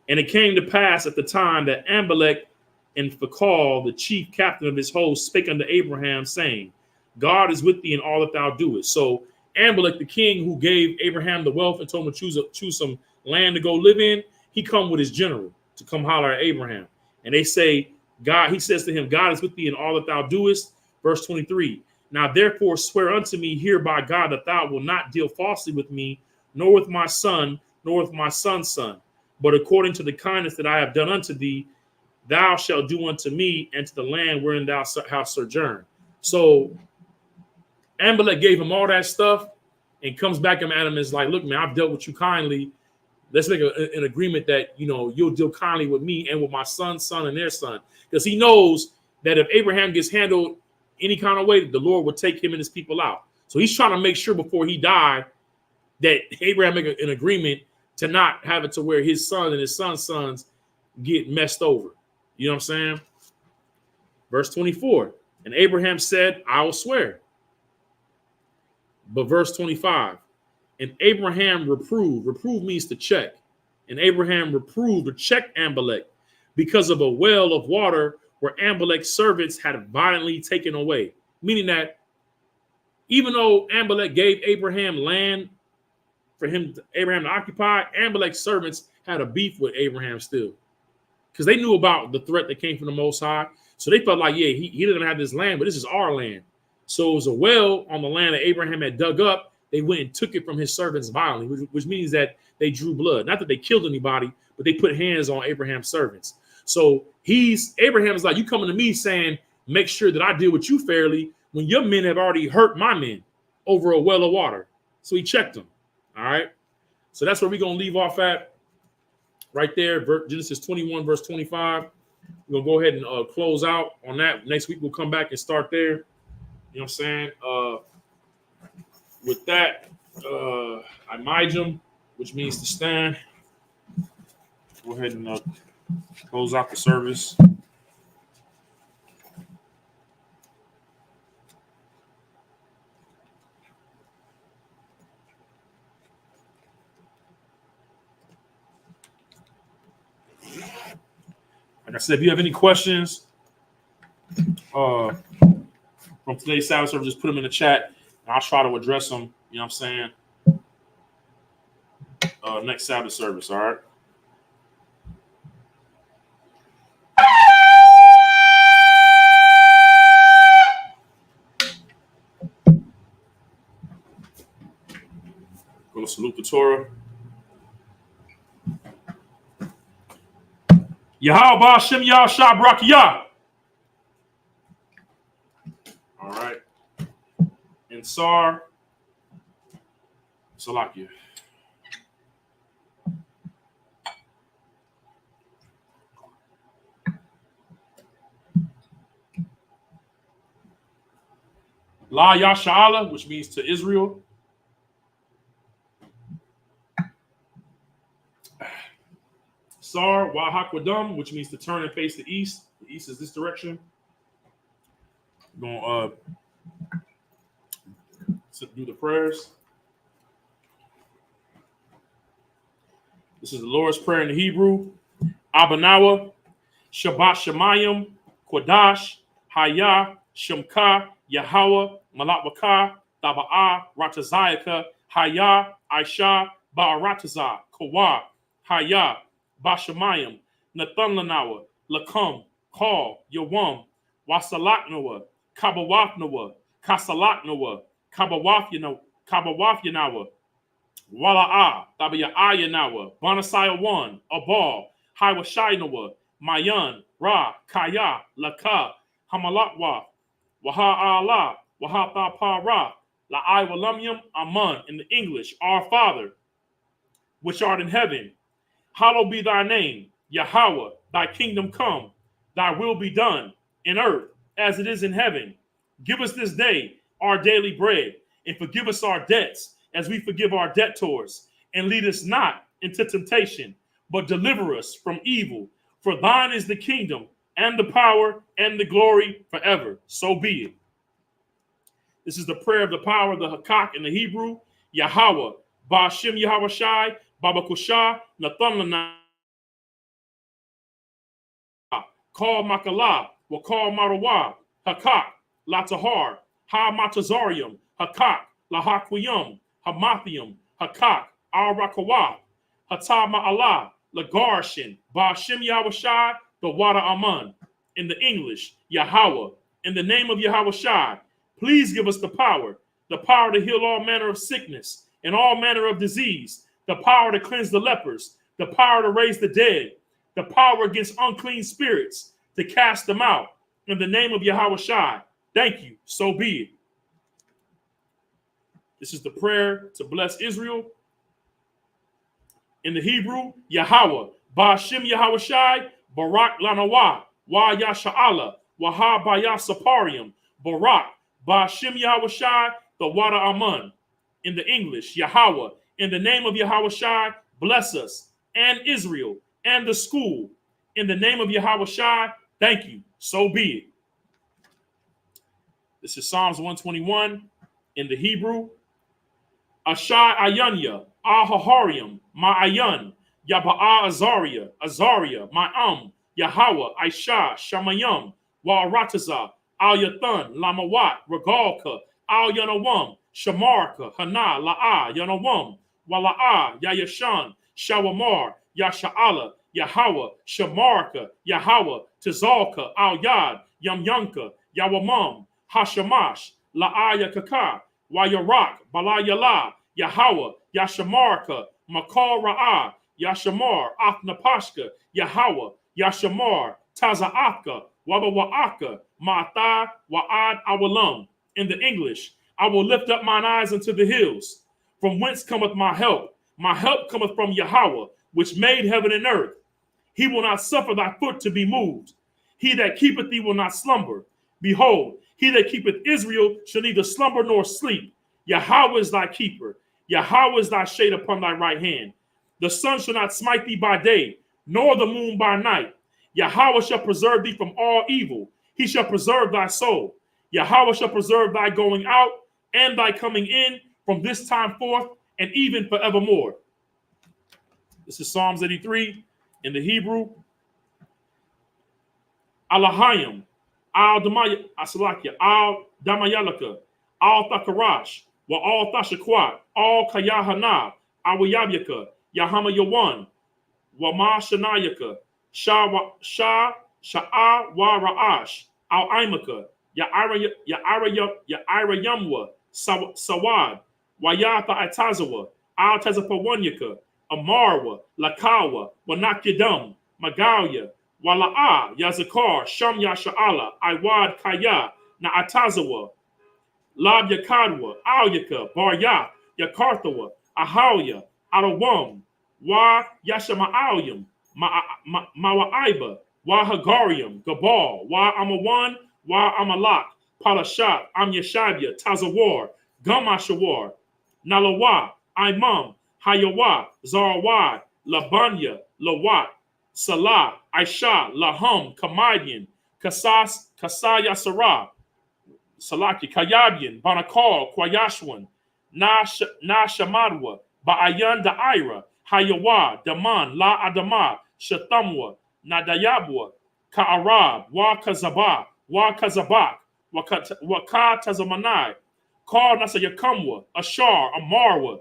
And it came to pass at the time that Amalek and Phicol, the chief captain of his host, spake unto Abraham, saying, God is with thee in all that thou doest. So Amalek, the king who gave Abraham the wealth and told him to choose some land to go live in, he come with his general to come holler at Abraham. And they say, God, he says to him, God is with thee in all that thou doest. Verse 23. Now therefore swear unto me here by God that thou wilt not deal falsely with me, nor with my son, nor with my son's son. But according to the kindness that I have done unto thee, thou shalt do unto me and to the land wherein thou hast sojourned. So Amalek gave him all that stuff and comes back at him and is like, look, man, I've dealt with you kindly. Let's make an agreement that, you know, you'll deal kindly with me and with my son's son and their son. Because he knows that if Abraham gets handled any kind of way, the Lord will take him and his people out. So he's trying to make sure before he died that Abraham make an agreement to not have it to where his son and his son's sons get messed over. You know what I'm saying? Verse 24. And Abraham said, I will swear. But verse 25. And Abraham reproved. Reprove means to check. And Abraham reproved or checked Amalek because of a well of water where Amalek's servants had violently taken away. Meaning that even though Amalek gave Abraham land for Abraham to occupy, Amalek's servants had a beef with Abraham still. Because they knew about the threat that came from the Most High. So they felt like, yeah, he didn't have this land, but this is our land. So it was a well on the land that Abraham had dug up. They went and took it from his servants violently, which means that they drew blood. Not that they killed anybody, but they put hands on Abraham's servants. So Abraham's like, you coming to me saying, make sure that I deal with you fairly when your men have already hurt my men over a well of water. So he checked them. All right. So that's where we're going to leave off at right there. Genesis 21, verse 25. We're going to go ahead and close out on that. Next week, we'll come back and start there. You know what I'm saying? With that, Imajum, which means to stand. Go ahead and close out the service. Like I said, if you have any questions from today's Sabbath service, just put them in the chat, and I'll try to address them. You know what I'm saying? Next Sabbath service, all right? Going to salute the Torah. Yahweh Shem Yah Shah Brakiyah. All right. And Sar Salakia. La Yasha'ala, which means to Israel. Sar Wa Hakwadam, which means to turn and face the east. The east is this direction. We're going to do the prayers. This is the Lord's Prayer in the Hebrew. Abanawa, Shabbat Shemayim, Kodash, Haya, Shemka, Yahweh, Malakbaka, Taba'ah, Ratazayaka, Haya, Aisha, Ba'aratazah, Kawa, Haya, Bashamayim, Nathan Lanawa, Lakam, Call, Yawam, Wasalaknawa, Kabawafnawa, Kasalaknawa, Kabawafyanawa, Wala'ah, Tabaya'ayanawa, Bonasaya 1, Abal, Hiwashainawa, Mayan, Ra, Kaya, Laka, Hamalakwa, Waha'ala, Wahatha La'ai Walamyam, Aman, in the English, Our Father, which art in heaven, hallowed be thy name, Yahweh, thy kingdom come, thy will be done, in earth as it is in heaven. Give us this day our daily bread, and forgive us our debts, as we forgive our debtors, and lead us not into temptation, but deliver us from evil. For thine is the kingdom, and the power, and the glory forever. So be it. This is the prayer of the power of the Hakak in the Hebrew. Yahweh, Ba'ashem Yahweh Shai, Baba Kusha, Nathan Lana, Call Makalah, Wakal Marawa, Hakak, Latahar, Ha Matazarium, Hakak, Lahakwiyum, Hamathium, Hakak, Al Rakawa, Hatah Ma'alah, Lagarshin, Ba'ashem Yahweh Shai, the Wada Aman. In the English, Yahweh, in the name of Yahweh Shai, please give us the power to heal all manner of sickness and all manner of disease, the power to cleanse the lepers, the power to raise the dead, the power against unclean spirits, to cast them out. In the name of Yahweh Shai, thank you, so be it. This is the prayer to bless Israel. In the Hebrew, Yahweh, Ba'ashem Yahweh Shai, Barak Lanawa, Wa Yasha'ala, Waha Baya Saparium, Barak, Ba'ashem Yahweh Shai, the Wada Aman. In the English, Yahweh, in the name of Yahweh Shai, bless us, and Israel, and the school. In the name of Yahweh Shai, thank you, so be it. This is Psalms 121 in the Hebrew. Ashai Ayanya, Ahaharium, Ma'ayan, Yaba'a Azaria, Ma'am, Yahweh, Aisha, Shamayam, Wa'arataza, Al Yathan, Lamawat, Regalka, Al Yanawam, Shamarka, Hana, La'a, Yanawam, Wala'a, Yayashan, Shawamar, Yasha'ala, Yahweh, Shamarka, Yahweh, Tizalka, Al Yad, Yamyanka, Yawamam, Hashamash, La'a Yakaka, Wayarak, Balayala, Yahweh, Yashamarka, Makal Ra'ah, Yashamar, Aknapashka, Yahweh, Yashamar, Taza'aka, Wabawa'aka, Ma'atha, Wa'ad Awalam. In the English, I will lift up mine eyes unto the hills. From whence cometh my help? My help cometh from Yahweh, which made heaven and earth. He will not suffer thy foot to be moved. He that keepeth thee will not slumber. Behold, he that keepeth Israel shall neither slumber nor sleep. Yahweh is thy keeper. Yahweh is thy shade upon thy right hand. The sun shall not smite thee by day, nor the moon by night. Yahweh shall preserve thee from all evil. He shall preserve thy soul. Yahweh shall preserve thy going out and thy coming in from this time forth and even forevermore. This is Psalms 83 in the Hebrew. Alahayim, Al Damayalaka, Al Thakarash, Wa Al Thashakwat, Al Kayahana, Awayabyaka, Yahama Yawan, Wama Shanayaka, Sha'a Wa Ra'ash, Al Imaka, Ya'ira Yamwa, Sawad, Wayatha Atazawa, Al Tazapawanyaka, Amarwa, Lakawa, Wanakyadam, Magalia, Wala'a, Yazakar, Sham Yasha'ala, Iwad Kaya, Na'atazawa, Lab Yakadwa, Alyaka, Barya, Yakarthawa, Ahawya, Adawam, Wa Yashama'alyam, Mawaiba, Wa Hagarium, Gabal, Wa Amawan, Wa Amalak, Palashat, Amyashabia, Tazawar, Gamashawar, Nalawa, Imam, Hayawa, Zarawai, Labanya, Lawat, Salah, Aisha, Laham, Kamadian, Kasaya Sarah, Salaki, Kayabian, Banakal, Kwayashwan, Na Shamadwa, Ba'ayan Da'ira, Hayawa, Daman, La Adama, Shathamwa, Nadayabwa, Ka'arab, Wa Kazaba, Wa Kazabak, Waka Tazamanai, Kar Nasayakamwa, Ashar, Amarwa,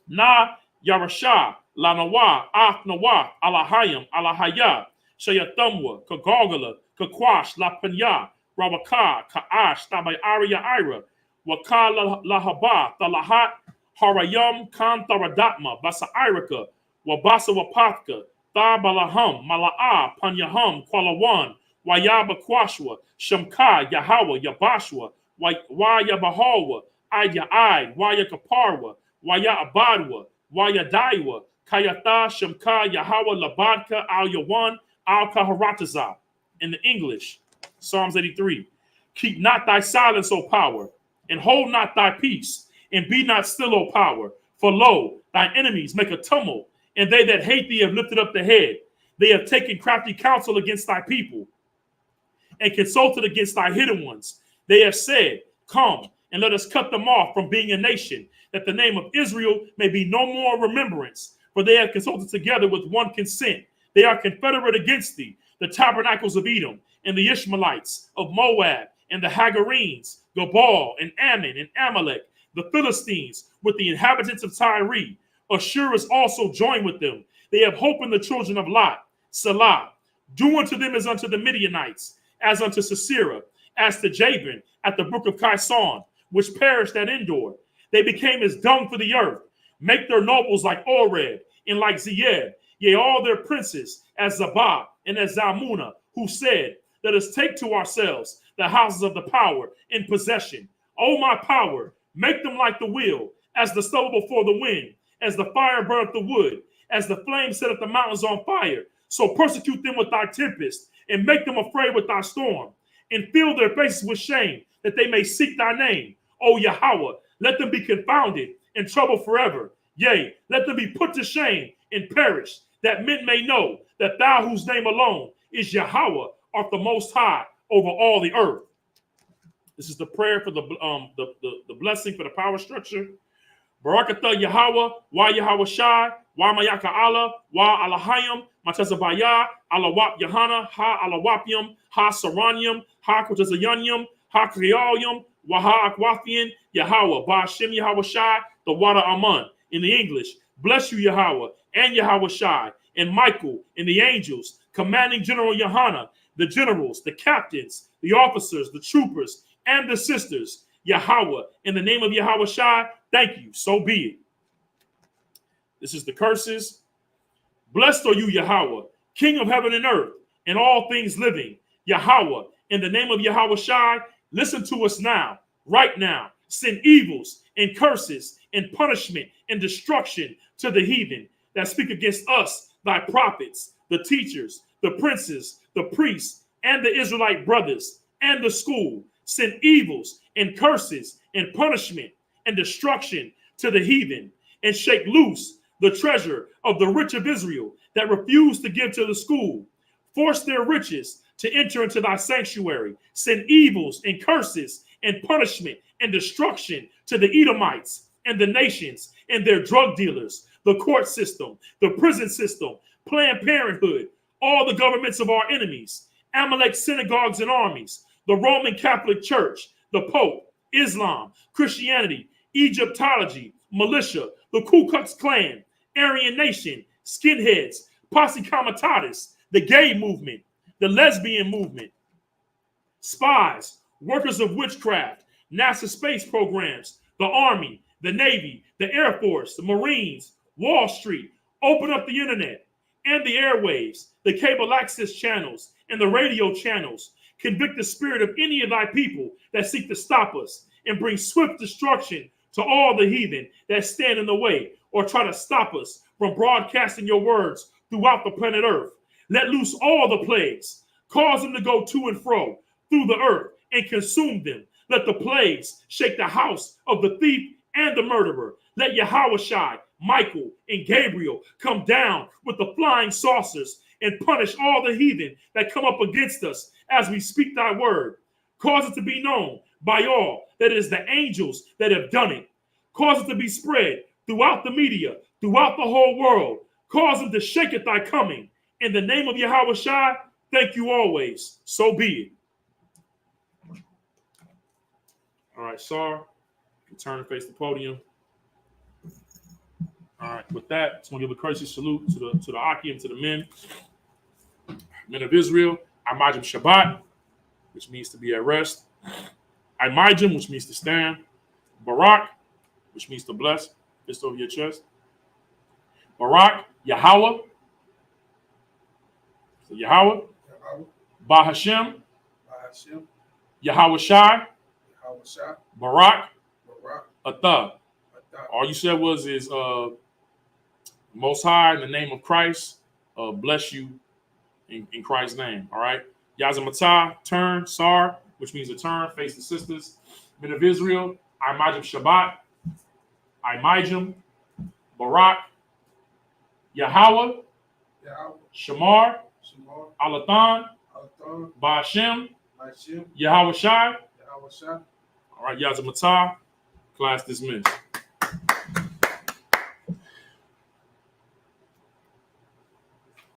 Na Yarasha, Lanawa, Nawa, Alahayam, Alahaya, Shayathamwa, Kagargala, Kakwash, La Panya, Rawaka, Ka'ash, Tabai Aria Ira, Waka Lahaba, Talahat, Harayam, Kan Tharadatma, Basa Irika, Wabasa Wapatka, Thabalaham, Mala'a, Panyaham, Kwalawan, Wayaba Kwashwa, Shamka, Yahawa, Yabashwa, Wayabahawa, Aya Ai, Waya Kaparwa, Waya Abadwa, Waya Daiwa, Kayatha, Shemka, Yahawa, Labadka, Al Yawan, Al Kaharataza. In the English, Psalms 83. Keep not thy silence, O power, and hold not thy peace, and be not still, O power. For lo, thy enemies make a tumult, and they that hate thee have lifted up the head. They have taken crafty counsel against thy people, and consulted against thy hidden ones. They have said, come, and let us cut them off from being a nation, that the name of Israel may be no more remembrance. For they have consulted together with one consent. They are confederate against thee, the tabernacles of Edom, and the Ishmaelites of Moab, and the Hagarenes, Gabal, and Ammon, and Amalek, the Philistines, with the inhabitants of Tyre. Ashur is also joined with them. They have hope in the children of Lot. Salah. Do unto them as unto the Midianites, as unto Sisera, as to Jabin at the brook of Kison, which perished at Endor. They became as dung for the earth. Make their nobles like Oreb and like Zeeb, yea, all their princes as Zabah and as Zalmunna, who said, let us take to ourselves the houses of the power in possession. O my power, make them like the wheel, as the stubble before the wind, as the fire burneth the wood, as the flame setteth the mountains on fire. So persecute them with thy tempest, and make them afraid with thy storm, and fill their faces with shame, that they may seek thy name. O Yahweh, let them be confounded and troubled forever. Yea, let them be put to shame and perish, that men may know that thou, whose name alone is Yahweh, art the most high over all the earth. This is the prayer for the blessing for the power structure. Barakatha Yahweh, Wa Yahweh Shai, Wa Mayaka Allah, Wa Alahayim, Matazabaya, Alawap Yahana, Ha Alawapium, Ha Saranium, Ha Kutazayanium, Ha Krialium, Wa Ha Akwafian, Yahweh, Ba Hashem Yahweh Shai, the water Aman. In the English, bless you, Yahweh, and Yahweh Shai, and Michael, and the angels, commanding General Yahana, the generals, the captains, the officers, the troopers, and the sisters. Yahweh, in the name of Yahweh Shai, thank you, so be it. This is the curses. Blessed are you, Yahweh, King of heaven and earth, and all things living. Yahweh, in the name of Yahweh Shai, listen to us now, right now. Send evils and curses and punishment and destruction to the heathen that speak against us, thy prophets, the teachers, the princes, the priests, and the Israelite brothers, and the school. Send evils and curses and punishment and destruction to the heathen, and shake loose the treasure of the rich of Israel that refuse to give to the school. Force their riches to enter into thy sanctuary. Send evils and curses and punishment and destruction to the Edomites and the nations and their drug dealers, the court system, the prison system, Planned Parenthood, all the governments of our enemies, Amalek synagogues and armies, the Roman Catholic Church, the Pope, Islam, Christianity, Egyptology, militia, the Ku Klux Klan, Aryan Nation, skinheads, Posse Comitatus, the gay movement, the lesbian movement, spies, workers of witchcraft, NASA space programs, the Army, the Navy, the Air Force, the Marines, Wall Street, open up the internet and the airwaves, the cable access channels and the radio channels. Convict the spirit of any of thy people that seek to stop us, and bring swift destruction to all the heathen that stand in the way or try to stop us from broadcasting your words throughout the planet Earth. Let loose all the plagues, cause them to go to and fro through the earth and consume them. Let the plagues shake the house of the thief and the murderer. Let Yahushua, Michael, and Gabriel come down with the flying saucers and punish all the heathen that come up against us as we speak thy word. Cause it to be known by all that it is the angels that have done it. Cause it to be spread throughout the media, throughout the whole world. Cause them to shake at thy coming. In the name of Yahushua, thank you always. So be it. All right, Sar, turn and face the podium. All right, with that, I just want to give a courteous salute to the Aki and to the men of Israel. Imajim Shabbat, which means to be at rest. Imajim, which means to stand. Barak, which means to bless. Fist over your chest. Barak, Yahweh. So Yahweh. Bahashem. Yahweh Shai. Barak. Atah. All you said is Most High, in the name of Christ, bless you in Christ's name. All right. Yazamatah, turn, Sar, which means to turn, face the sisters. Men of Israel, Imajim Shabbat, Imajim, Barak, Yahweh, Shamar, Alathan, Ba'ashem, Yahweh Shai. All right, Yazamatah, class dismissed.